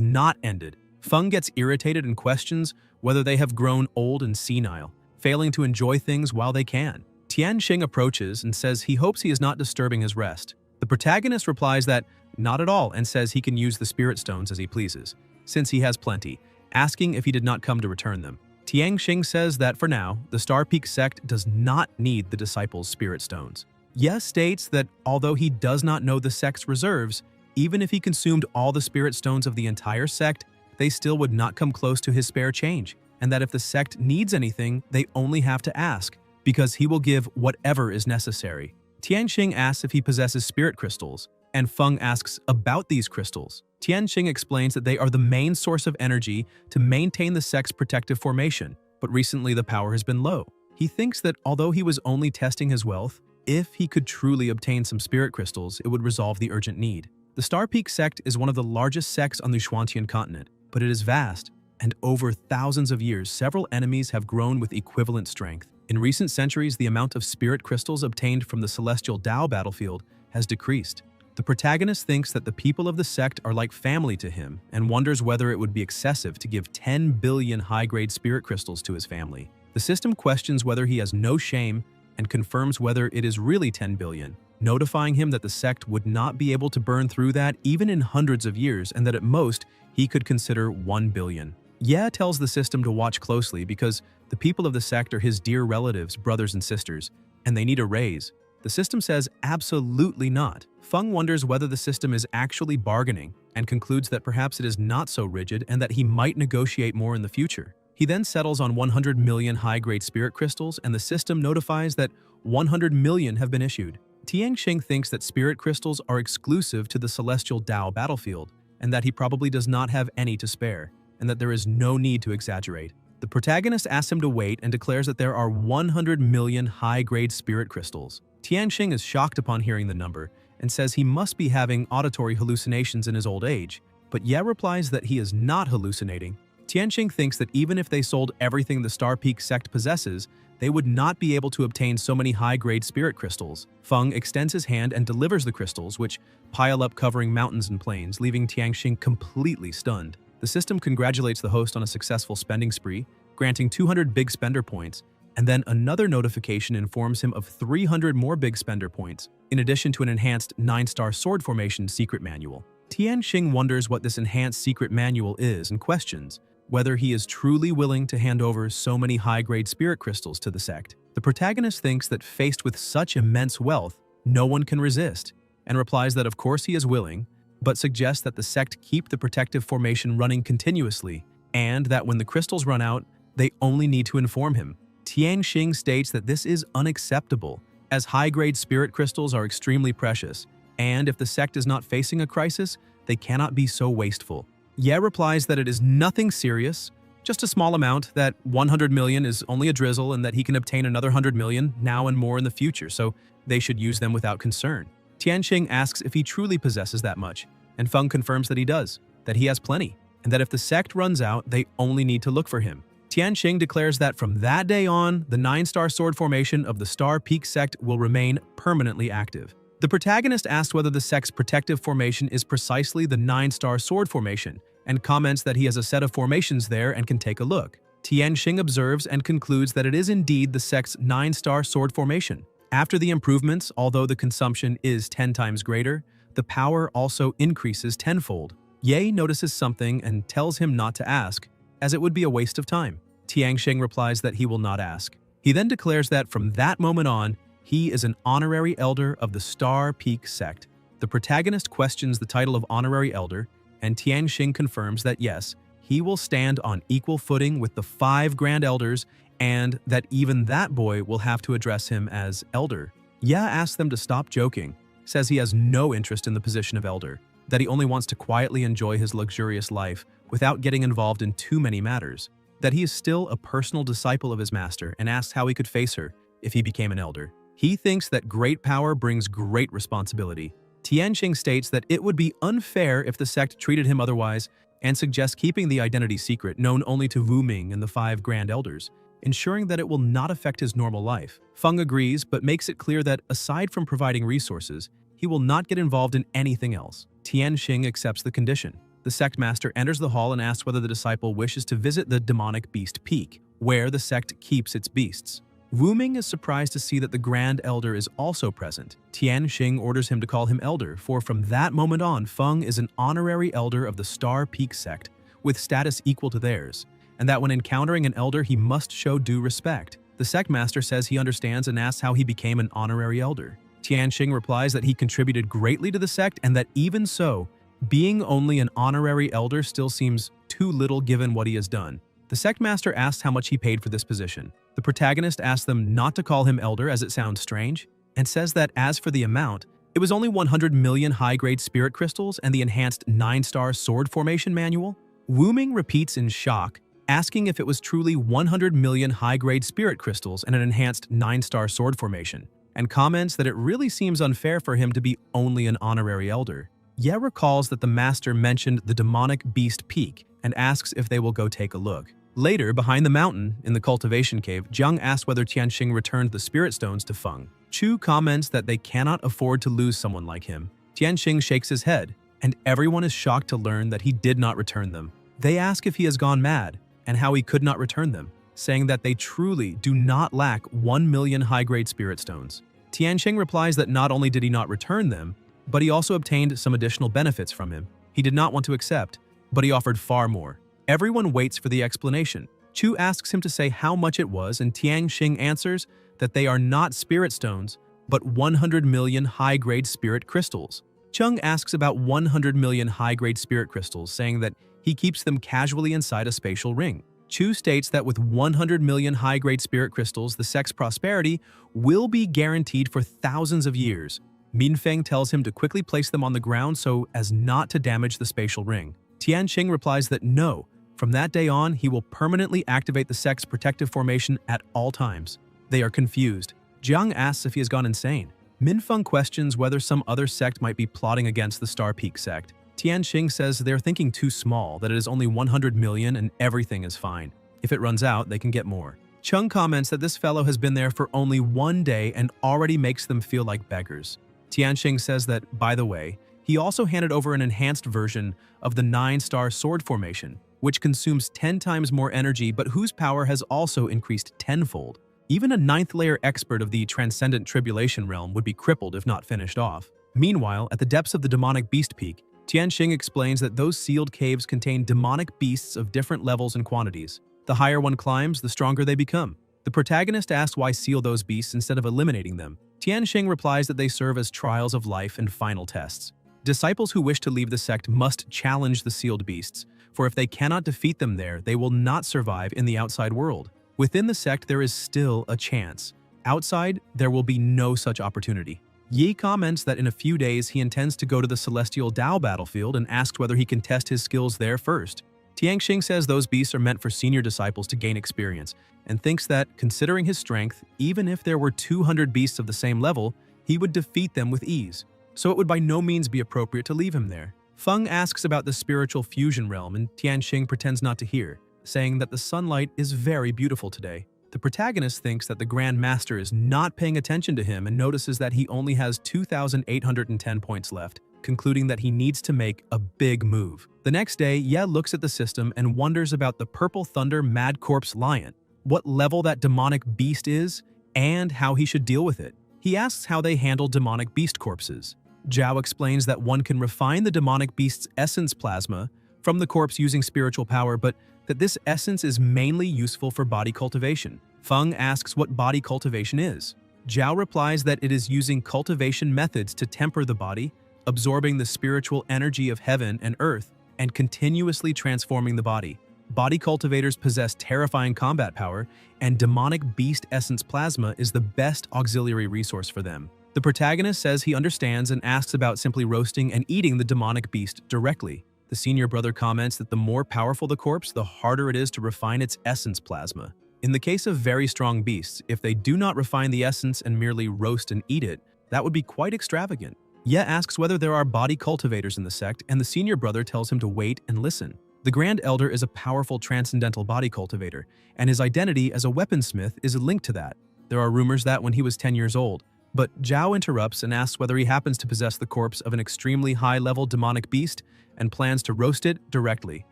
not ended. Feng gets irritated and questions whether they have grown old and senile, failing to enjoy things while they can. Tianxing approaches and says he hopes he is not disturbing his rest. The protagonist replies that not at all and says he can use the spirit stones as he pleases, since he has plenty, asking if he did not come to return them. Tianxing says that for now, the Star Peak sect does not need the disciples' spirit stones. Ye states that although he does not know the sect's reserves, even if he consumed all the spirit stones of the entire sect, they still would not come close to his spare change, and that if the sect needs anything, they only have to ask, because he will give whatever is necessary. Tianxing asks if he possesses spirit crystals, and Feng asks about these crystals. Tianxing explains that they are the main source of energy to maintain the sect's protective formation, but recently the power has been low. He thinks that although he was only testing his wealth, if he could truly obtain some spirit crystals, it would resolve the urgent need. The Star Peak sect is one of the largest sects on the Xuantian continent, but it is vast, and over thousands of years, several enemies have grown with equivalent strength. In recent centuries, the amount of spirit crystals obtained from the celestial Dao battlefield has decreased. The protagonist thinks that the people of the sect are like family to him and wonders whether it would be excessive to give 10 billion high-grade spirit crystals to his family. The system questions whether he has no shame and confirms whether it is really 10 billion, notifying him that the sect would not be able to burn through that even in hundreds of years and that at most he could consider 1 billion. Ye tells the system to watch closely because the people of the sect are his dear relatives, brothers and sisters, and they need a raise. The system says absolutely not. Feng wonders whether the system is actually bargaining and concludes that perhaps it is not so rigid and that he might negotiate more in the future. He then settles on 100 million high-grade spirit crystals, and the system notifies that 100 million have been issued. Tianxing thinks that spirit crystals are exclusive to the celestial Dao battlefield, and that he probably does not have any to spare, and that there is no need to exaggerate. The protagonist asks him to wait and declares that there are 100 million high-grade spirit crystals. Tianxing is shocked upon hearing the number and says he must be having auditory hallucinations in his old age, but Ye replies that he is not hallucinating. Tianxing thinks that even if they sold everything the Star Peak sect possesses, they would not be able to obtain so many high-grade spirit crystals. Feng extends his hand and delivers the crystals, which pile up covering mountains and plains, leaving Tianxing completely stunned. The system congratulates the host on a successful spending spree, granting 200 big spender points, and then another notification informs him of 300 more big spender points, in addition to an enhanced 9-star sword formation secret manual. Tianxing wonders what this enhanced secret manual is and questions whether he is truly willing to hand over so many high-grade spirit crystals to the sect. The protagonist thinks that faced with such immense wealth, no one can resist, and replies that of course he is willing, but suggests that the sect keep the protective formation running continuously, and that when the crystals run out, they only need to inform him. Tianxing states that this is unacceptable, as high-grade spirit crystals are extremely precious, and if the sect is not facing a crisis, they cannot be so wasteful. Ye replies that it is nothing serious, just a small amount, that 100 million is only a drizzle and that he can obtain another 100 million now and more in the future, so they should use them without concern. Tianxing asks if he truly possesses that much, and Feng confirms that he does, that he has plenty, and that if the sect runs out, they only need to look for him. Tianxing declares that from that day on, the 9-star sword formation of the Star Peak sect will remain permanently active. The protagonist asks whether the sect's protective formation is precisely the 9-star sword formation, and comments that he has a set of formations there and can take a look. Tianxing observes and concludes that it is indeed the sect's 9-star sword formation. After the improvements, although the consumption is 10 times greater, the power also increases tenfold. Ye notices something and tells him not to ask, as it would be a waste of time. Tianxing replies that he will not ask. He then declares that from that moment on, he is an honorary elder of the Star Peak sect. The protagonist questions the title of honorary elder, and Tianxing confirms that yes, he will stand on equal footing with the 5 grand elders, and that even that boy will have to address him as elder. Ye asks them to stop joking, says he has no interest in the position of elder, that he only wants to quietly enjoy his luxurious life without getting involved in too many matters, that he is still a personal disciple of his master, and asks how he could face her if he became an elder. He thinks that great power brings great responsibility. Tianxing states that it would be unfair if the sect treated him otherwise, and suggests keeping the identity secret known only to Wu Ming and the 5 grand elders, ensuring that it will not affect his normal life. Feng agrees, but makes it clear that aside from providing resources, he will not get involved in anything else. Tianxing accepts the condition. The sect master enters the hall and asks whether the disciple wishes to visit the demonic beast peak, where the sect keeps its beasts. Wu Ming is surprised to see that the Grand Elder is also present. Tianxing orders him to call him Elder, for from that moment on, Feng is an honorary elder of the Star Peak sect, with status equal to theirs, and that when encountering an elder he must show due respect. The sect master says he understands and asks how he became an honorary elder. Tianxing replies that he contributed greatly to the sect and that even so, being only an honorary elder still seems too little given what he has done. The sect master asks how much he paid for this position. The protagonist asks them not to call him elder as it sounds strange, and says that as for the amount, it was only 100 million high-grade spirit crystals and the enhanced 9-star sword formation manual. Wu Ming repeats in shock, asking if it was truly 100 million high-grade spirit crystals and an enhanced 9-star sword formation, and comments that it really seems unfair for him to be only an honorary elder. Ye recalls that the master mentioned the demonic beast peak and asks if they will go take a look. Later, behind the mountain, in the cultivation cave, Jiang asks whether Tianxing returned the spirit stones to Feng. Chu comments that they cannot afford to lose someone like him. Tianxing shakes his head, and everyone is shocked to learn that he did not return them. They ask if he has gone mad, and how he could not return them, saying that they truly do not lack 1 million high-grade spirit stones. Tianxing replies that not only did he not return them, but he also obtained some additional benefits from him. He did not want to accept, but he offered far more. Everyone waits for the explanation. Chu asks him to say how much it was, and Tianxing answers that they are not spirit stones, but 100 million high-grade spirit crystals. Chung asks about 100 million high-grade spirit crystals, saying that he keeps them casually inside a spatial ring. Chu states that with 100 million high-grade spirit crystals, the sect's prosperity will be guaranteed for thousands of years. Minfeng tells him to quickly place them on the ground so as not to damage the spatial ring. Tianxing replies that no, from that day on, he will permanently activate the sect's protective formation at all times. They are confused. Jiang asks if he has gone insane. Minfeng questions whether some other sect might be plotting against the Star Peak sect. Tianxing says they're thinking too small, that it is only 100 million and everything is fine. If it runs out, they can get more. Chung comments that this fellow has been there for only 1 day and already makes them feel like beggars. Tianxing says that, by the way, he also handed over an enhanced version of the 9-star sword formation, which consumes 10 times more energy but whose power has also increased tenfold. Even a 9th-layer expert of the Transcendent Tribulation realm would be crippled if not finished off. Meanwhile, at the depths of the demonic beast peak, Tianxing explains that those sealed caves contain demonic beasts of different levels and quantities. The higher one climbs, the stronger they become. The protagonist asks why seal those beasts instead of eliminating them. Tianxing replies that they serve as trials of life and final tests. Disciples who wish to leave the sect must challenge the sealed beasts, for if they cannot defeat them there, they will not survive in the outside world. Within the sect, there is still a chance. Outside, there will be no such opportunity. Yi comments that in a few days he intends to go to the Celestial Dao battlefield and asks whether he can test his skills there first. Tianxing says those beasts are meant for senior disciples to gain experience, and thinks that, considering his strength, even if there were 200 beasts of the same level, he would defeat them with ease, so it would by no means be appropriate to leave him there. Feng asks about the spiritual fusion realm, and Tianxing pretends not to hear, saying that the sunlight is very beautiful today. The protagonist thinks that the Grand Master is not paying attention to him and notices that he only has 2,810 points left, concluding that he needs to make a big move. The next day, Ye looks at the system and wonders about the Purple Thunder Mad Corpse Lion, what level that demonic beast is, and how he should deal with it. He asks how they handle demonic beast corpses. Zhao explains that one can refine the demonic beast's essence plasma from the corpse using spiritual power, but that this essence is mainly useful for body cultivation. Feng asks what body cultivation is. Zhao replies that it is using cultivation methods to temper the body, absorbing the spiritual energy of heaven and earth and continuously transforming the body. Body cultivators possess terrifying combat power, and demonic beast essence plasma is the best auxiliary resource for them. The protagonist says he understands and asks about simply roasting and eating the demonic beast directly. The senior brother comments that the more powerful the corpse, the harder it is to refine its essence plasma. In the case of very strong beasts, if they do not refine the essence and merely roast and eat it, that would be quite extravagant. Ye asks whether there are body cultivators in the sect, and the senior brother tells him to wait and listen. The Grand Elder is a powerful transcendental body cultivator, and his identity as a weaponsmith is linked to that. There are rumors that when he was 10 years old, but Zhao interrupts and asks whether he happens to possess the corpse of an extremely high-level demonic beast and plans to roast it directly.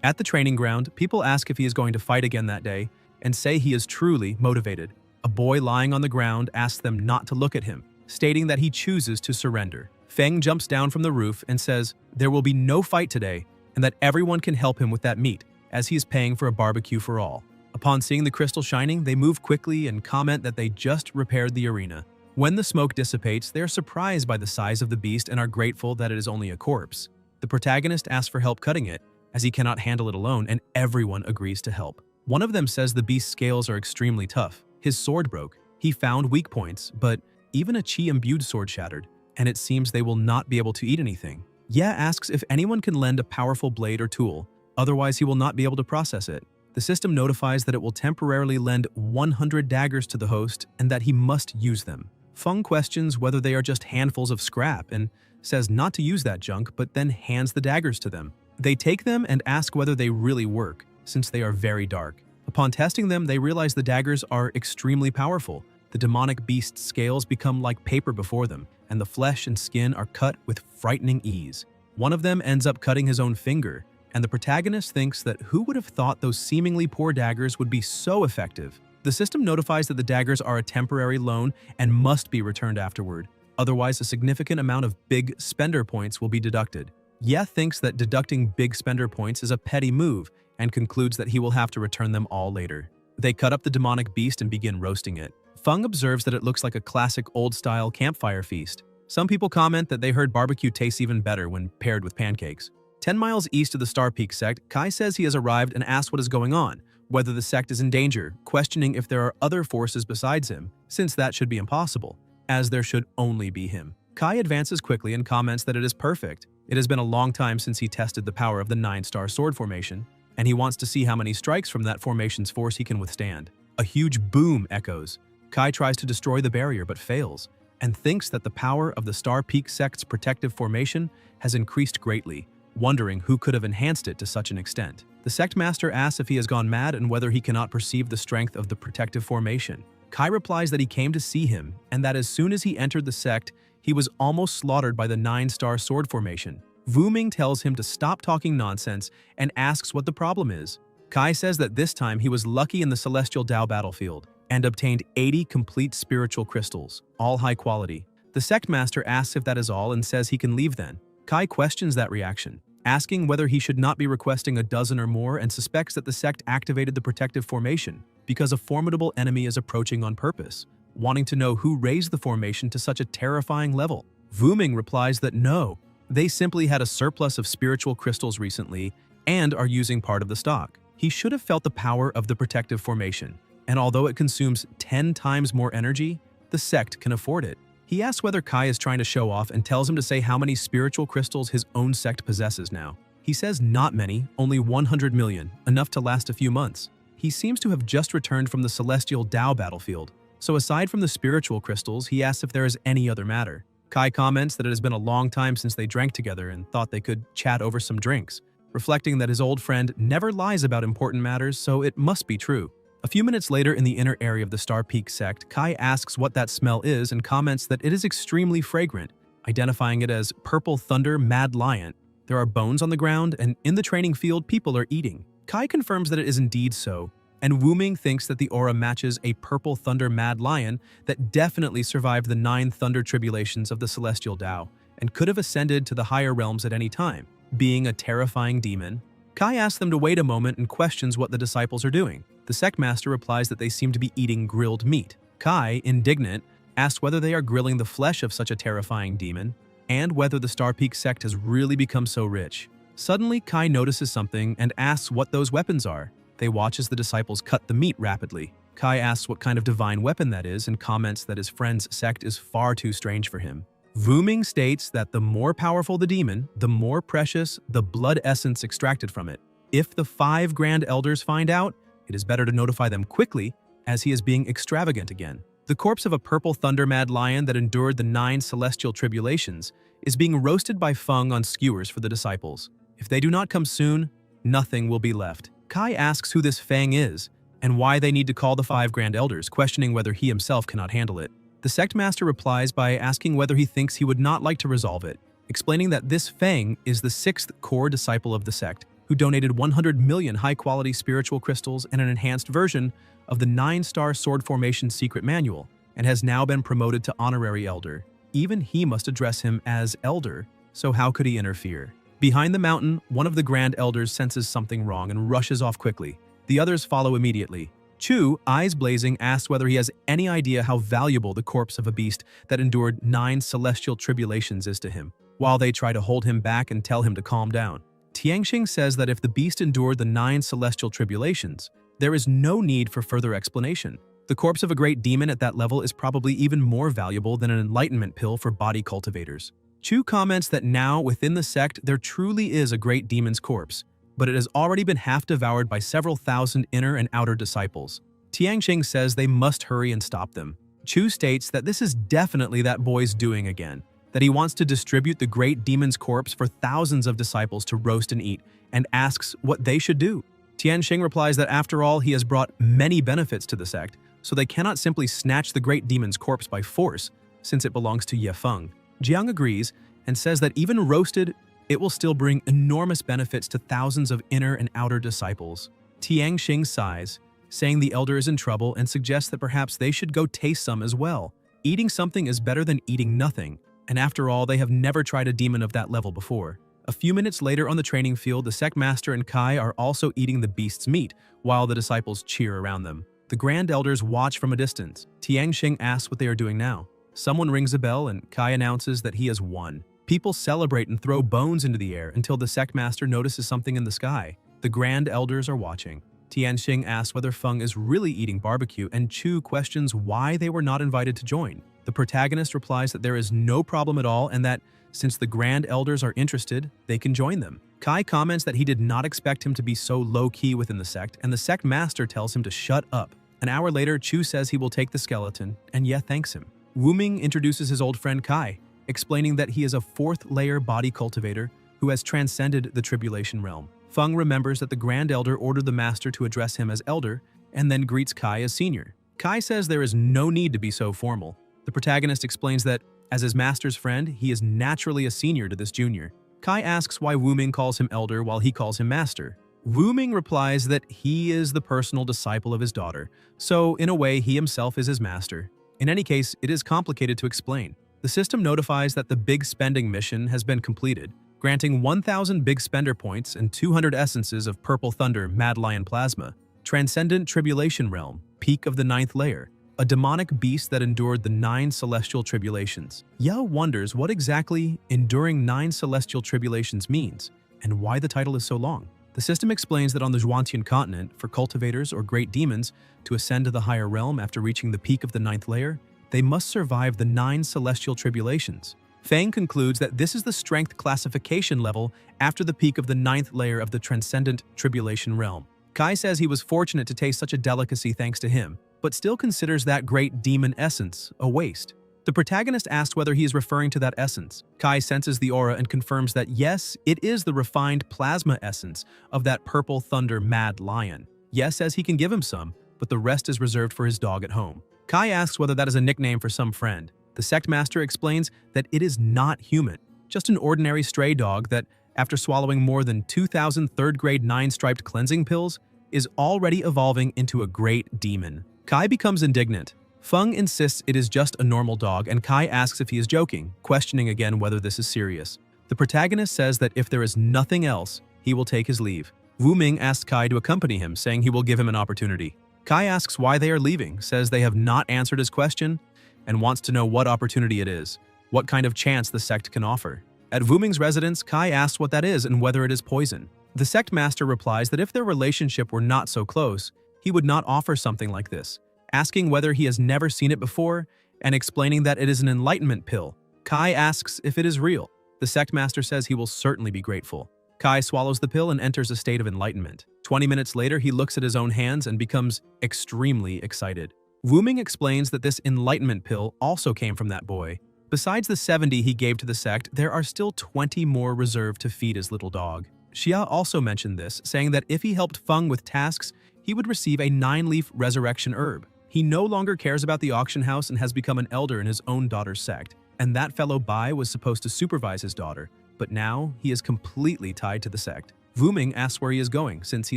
At the training ground, people ask if he is going to fight again that day and say he is truly motivated. A boy lying on the ground asks them not to look at him, stating that he chooses to surrender. Feng jumps down from the roof and says there will be no fight today and that everyone can help him with that meat, as he is paying for a barbecue for all. Upon seeing the crystal shining, they move quickly and comment that they just repaired the arena. When the smoke dissipates, they are surprised by the size of the beast and are grateful that it is only a corpse. The protagonist asks for help cutting it, as he cannot handle it alone, and everyone agrees to help. One of them says the beast's scales are extremely tough. His sword broke. He found weak points, but even a chi-imbued sword shattered, and it seems they will not be able to eat anything. Ye asks if anyone can lend a powerful blade or tool, otherwise he will not be able to process it. The system notifies that it will temporarily lend 100 daggers to the host and that he must use them. Feng questions whether they are just handfuls of scrap and says not to use that junk, but then hands the daggers to them. They take them and ask whether they really work, since they are very dark. Upon testing them, they realize the daggers are extremely powerful. The demonic beast's scales become like paper before them, and the flesh and skin are cut with frightening ease. One of them ends up cutting his own finger, and the protagonist thinks that who would have thought those seemingly poor daggers would be so effective? The system notifies that the daggers are a temporary loan and must be returned afterward. Otherwise, a significant amount of big spender points will be deducted. Ye thinks that deducting big spender points is a petty move and concludes that he will have to return them all later. They cut up the demonic beast and begin roasting it. Feng observes that it looks like a classic old-style campfire feast. Some people comment that they heard barbecue tastes even better when paired with pancakes. 10 miles east of the Star Peak sect, Kai says he has arrived and asks what is going on, whether the sect is in danger, questioning if there are other forces besides him, since that should be impossible, as there should only be him. Kai advances quickly and comments that it is perfect. It has been a long time since he tested the power of the 9-star sword formation, and he wants to see how many strikes from that formation's force he can withstand. A huge boom echoes. Kai tries to destroy the barrier but fails, and thinks that the power of the Star Peak sect's protective formation has increased greatly, wondering who could have enhanced it to such an extent. The sect master asks if he has gone mad and whether he cannot perceive the strength of the protective formation. Kai replies that he came to see him, and that as soon as he entered the sect, he was almost slaughtered by the 9-star sword formation. Wu Ming tells him to stop talking nonsense and asks what the problem is. Kai says that this time he was lucky in the Celestial Dao battlefield and obtained 80 complete spiritual crystals, all high quality. The sect master asks if that is all and says he can leave then. Kai questions that reaction, asking whether he should not be requesting a dozen or more, and suspects that the sect activated the protective formation because a formidable enemy is approaching on purpose, wanting to know who raised the formation to such a terrifying level. Wu Ming replies that no, they simply had a surplus of spiritual crystals recently and are using part of the stock. He should have felt the power of the protective formation, and although it consumes 10 times more energy, the sect can afford it. He asks whether Kai is trying to show off and tells him to say how many spiritual crystals his own sect possesses now. He says not many, only 100 million, enough to last a few months. He seems to have just returned from the Celestial Dao battlefield, so aside from the spiritual crystals, he asks if there is any other matter. Kai comments that it has been a long time since they drank together and thought they could chat over some drinks, reflecting that his old friend never lies about important matters, so it must be true. A few minutes later in the inner area of the Star Peak sect, Kai asks what that smell is and comments that it is extremely fragrant, identifying it as Purple Thunder Mad Lion. There are bones on the ground, and in the training field, people are eating. Kai confirms that it is indeed so, and Wu Ming thinks that the aura matches a Purple Thunder Mad Lion that definitely survived the 9 thunder tribulations of the Celestial Dao and could have ascended to the higher realms at any time, being a terrifying demon. Kai asks them to wait a moment and questions what the disciples are doing. The sect master replies that they seem to be eating grilled meat. Kai, indignant, asks whether they are grilling the flesh of such a terrifying demon. and whether the Star Peak sect has really become so rich. Suddenly, Kai notices something and asks what those weapons are. They watch as the disciples cut the meat rapidly. Kai asks what kind of divine weapon that is and comments that his friend's sect is far too strange for him. Wuming states that the more powerful the demon, the more precious the blood essence extracted from it. If the 5 Grand Elders find out, it is better to notify them quickly, as he is being extravagant again. The corpse of a purple thunder-mad lion that endured the 9 celestial tribulations is being roasted by Feng on skewers for the disciples. If they do not come soon, nothing will be left. Kai asks who this Feng is and why they need to call the 5 Grand Elders, questioning whether he himself cannot handle it. The sect master replies by asking whether he thinks he would not like to resolve it, explaining that this Feng is the 6th core disciple of the sect, who donated 100 million high-quality spiritual crystals and an enhanced version of the 9-star sword formation secret manual, and has now been promoted to honorary elder. Even he must address him as elder, so how could he interfere? Behind the mountain, one of the Grand Elders senses something wrong and rushes off quickly. The others follow immediately. Chu, eyes blazing, asks whether he has any idea how valuable the corpse of a beast that endured 9 celestial tribulations is to him, while they try to hold him back and tell him to calm down. Tianxing says that if the beast endured the 9 celestial tribulations, there is no need for further explanation. The corpse of a great demon at that level is probably even more valuable than an enlightenment pill for body cultivators. Chu comments that now, within the sect, there truly is a great demon's corpse, but it has already been half devoured by several thousand inner and outer disciples. Tianxing says they must hurry and stop them. Chu states that this is definitely that boy's doing again, that he wants to distribute the great demon's corpse for thousands of disciples to roast and eat, and asks what they should do. Tianxing replies that after all, he has brought many benefits to the sect, so they cannot simply snatch the great demon's corpse by force, since it belongs to Ye Feng. Jiang agrees and says that even roasted, it will still bring enormous benefits to thousands of inner and outer disciples. Tianxing sighs, saying the elder is in trouble and suggests that perhaps they should go taste some as well. Eating something is better than eating nothing, and after all, they have never tried a demon of that level before. A few minutes later on the training field, the sect master and Kai are also eating the beast's meat, while the disciples cheer around them. The Grand Elders watch from a distance. Tianxing asks what they are doing now. Someone rings a bell and Kai announces that he has won. People celebrate and throw bones into the air until the sect master notices something in the sky. The Grand Elders are watching. Tianxing asks whether Feng is really eating barbecue, and Chu questions why they were not invited to join. The protagonist replies that there is no problem at all and that, since the Grand Elders are interested, they can join them. Kai comments that he did not expect him to be so low-key within the sect, and the sect master tells him to shut up. An hour later, Chu says he will take the skeleton, and Ye thanks him. Wuming introduces his old friend Kai, explaining that he is a 4th-layer body cultivator who has transcended the tribulation realm. Feng remembers that the Grand Elder ordered the master to address him as elder, and then greets Kai as senior. Kai says there is no need to be so formal. The protagonist explains that, as his master's friend, he is naturally a senior to this junior. Kai asks why Wuming calls him elder while he calls him master. Wuming replies that he is the personal disciple of his daughter, so in a way he himself is his master. In any case, it is complicated to explain. The system notifies that the Big Spending mission has been completed, granting 1,000 Big Spender points and 200 essences of Purple Thunder Mad Lion Plasma. Transcendent Tribulation Realm, Peak of the 9th Layer, a demonic beast that endured the 9 celestial tribulations. Ye wonders what exactly enduring 9 celestial tribulations means, and why the title is so long. The system explains that on the Zhuantian continent, for cultivators or great demons to ascend to the higher realm after reaching the peak of the 9th layer, they must survive the 9 celestial tribulations. Feng concludes that this is the strength classification level after the peak of the 9th layer of the Transcendent Tribulation Realm. Kai says he was fortunate to taste such a delicacy thanks to him, but still considers that great demon essence a waste. The protagonist asks whether he is referring to that essence. Kai senses the aura and confirms that yes, it is the refined plasma essence of that Purple Thunder Mad Lion. Ye says he can give him some, but the rest is reserved for his dog at home. Kai asks whether that is a nickname for some friend. The sect master explains that it is not human, just an ordinary stray dog that, after swallowing more than 2,000 third-grade 9-striped cleansing pills, is already evolving into a great demon. Kai becomes indignant. Feng insists it is just a normal dog, and Kai asks if he is joking, questioning again whether this is serious. The protagonist says that if there is nothing else, he will take his leave. Wuming asks Kai to accompany him, saying he will give him an opportunity. Kai asks why they are leaving, says they have not answered his question, and wants to know what opportunity it is. what kind of chance the sect can offer. At Wuming's residence, Kai asks what that is and whether it is poison. The sect master replies that if their relationship were not so close, he would not offer something like this, asking whether he has never seen it before and explaining that it is an enlightenment pill. Kai asks if it is real. The sect master says he will certainly be grateful. Kai swallows the pill and enters a state of enlightenment. 20 minutes later, he looks at his own hands and becomes extremely excited. Wuming explains that this enlightenment pill also came from that boy. Besides the 70 he gave to the sect, there are still 20 more reserved to feed his little dog. Xia also mentioned this, saying that if he helped Feng with tasks, he would receive a 9-leaf resurrection herb. He no longer cares about the auction house and has become an elder in his own daughter's sect, and that fellow Bai was supposed to supervise his daughter, but now he is completely tied to the sect. Wuming asks where he is going, since he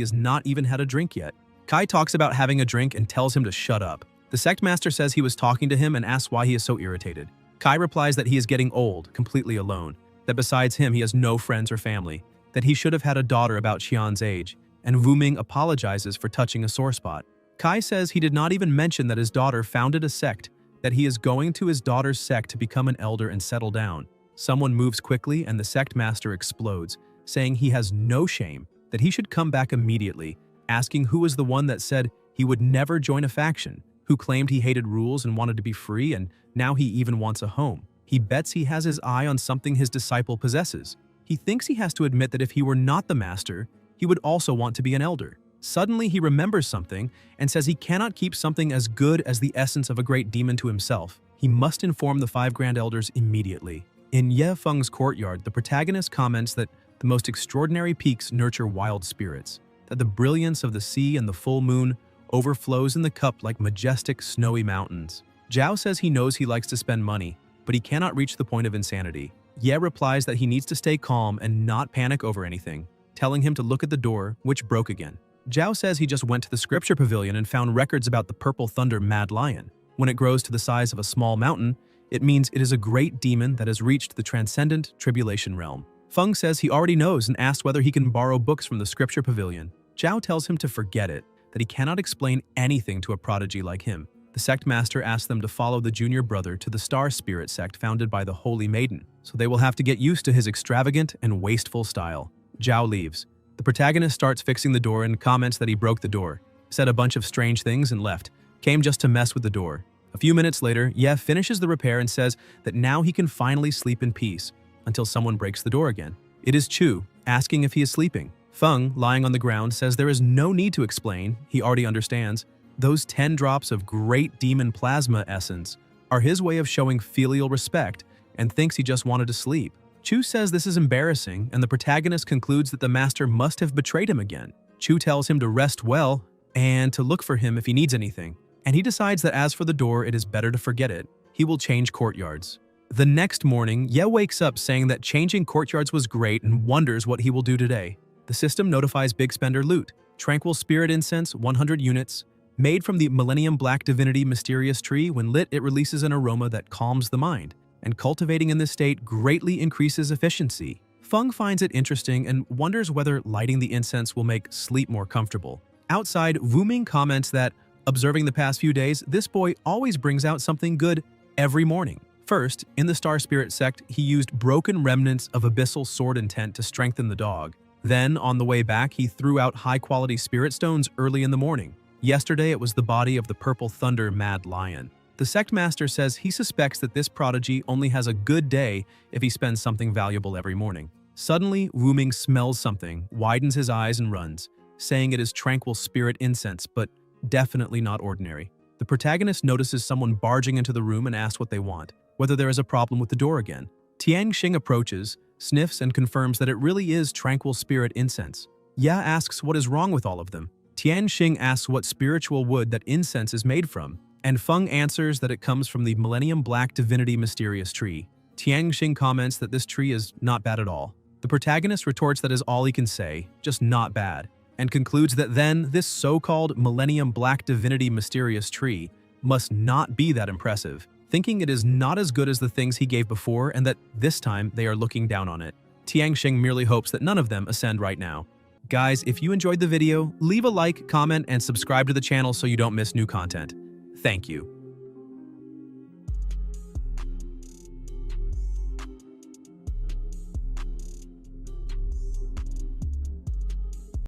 has not even had a drink yet. Kai talks about having a drink and tells him to shut up. The sect master says he was talking to him and asks why he is so irritated. Kai replies that he is getting old, completely alone, that besides him he has no friends or family, that he should have had a daughter about Xian's age, and Wuming apologizes for touching a sore spot. Kai says he did not even mention that his daughter founded a sect, that he is going to his daughter's sect to become an elder and settle down. Someone moves quickly and the sect master explodes, saying he has no shame, that he should come back immediately, asking who was the one that said he would never join a faction, who claimed he hated rules and wanted to be free, and now he even wants a home. He bets he has his eye on something his disciple possesses. He thinks he has to admit that if he were not the master, he would also want to be an elder. Suddenly he remembers something and says he cannot keep something as good as the essence of a great demon to himself. He must inform the 5 Grand Elders immediately. In Ye Feng's courtyard, the protagonist comments that the most extraordinary peaks nurture wild spirits, that the brilliance of the sea and the full moon overflows in the cup like majestic snowy mountains. Zhao says he knows he likes to spend money, but he cannot reach the point of insanity. Ye replies that he needs to stay calm and not panic over anything, telling him to look at the door, which broke again. Zhao says he just went to the scripture pavilion and found records about the purple thunder mad lion. When it grows to the size of a small mountain, it means it is a great demon that has reached the transcendent tribulation realm. Feng says he already knows and asks whether he can borrow books from the scripture pavilion. Zhao tells him to forget it, that he cannot explain anything to a prodigy like him. The sect master asks them to follow the junior brother to the Star Spirit sect founded by the Holy Maiden, so they will have to get used to his extravagant and wasteful style. Zhao leaves. The protagonist starts fixing the door and comments that he broke the door, said a bunch of strange things and left, came just to mess with the door. A few minutes later, Ye finishes the repair and says that now he can finally sleep in peace, until someone breaks the door again. It is Chu, asking if he is sleeping. Feng, lying on the ground, says there is no need to explain, he already understands. Those 10 drops of great demon plasma essence are his way of showing filial respect and thinks he just wanted to sleep. Chu says this is embarrassing, and the protagonist concludes that the master must have betrayed him again. Chu tells him to rest well and to look for him if he needs anything, and he decides that as for the door, it is better to forget it. He will change courtyards. The next morning, Ye wakes up saying that changing courtyards was great and wonders what he will do today. The system notifies Big Spender loot, Tranquil Spirit Incense, 100 units, made from the Millennium Black Divinity Mysterious Tree. When lit, it releases an aroma that calms the mind, and cultivating in this state greatly increases efficiency. Feng finds it interesting and wonders whether lighting the incense will make sleep more comfortable. Outside, Wuming comments that, observing the past few days, this boy always brings out something good every morning. First, in the Star Spirit sect, he used broken remnants of Abyssal Sword Intent to strengthen the dog. Then, on the way back, he threw out high-quality spirit stones early in the morning. Yesterday, it was the body of the Purple Thunder Mad Lion. The sect master says he suspects that this prodigy only has a good day if he spends something valuable every morning. Suddenly, Wuming smells something, widens his eyes and runs, saying it is Tranquil Spirit Incense, but definitely not ordinary. The protagonist notices someone barging into the room and asks what they want, whether there is a problem with the door again. Tianxing approaches, sniffs, and confirms that it really is Tranquil Spirit Incense. Ya asks what is wrong with all of them. Tianxing asks what spiritual wood that incense is made from, and Feng answers that it comes from the Millennium Black Divinity Mysterious Tree. Tianxing comments that this tree is not bad at all. The protagonist retorts that is all he can say, just not bad, and concludes that then this so-called Millennium Black Divinity Mysterious Tree must not be that impressive, thinking it is not as good as the things he gave before and that this time they are looking down on it. Tianxing merely hopes that none of them ascend right now. Guys, if you enjoyed the video, leave a like, comment, and subscribe to the channel so you don't miss new content. Thank you.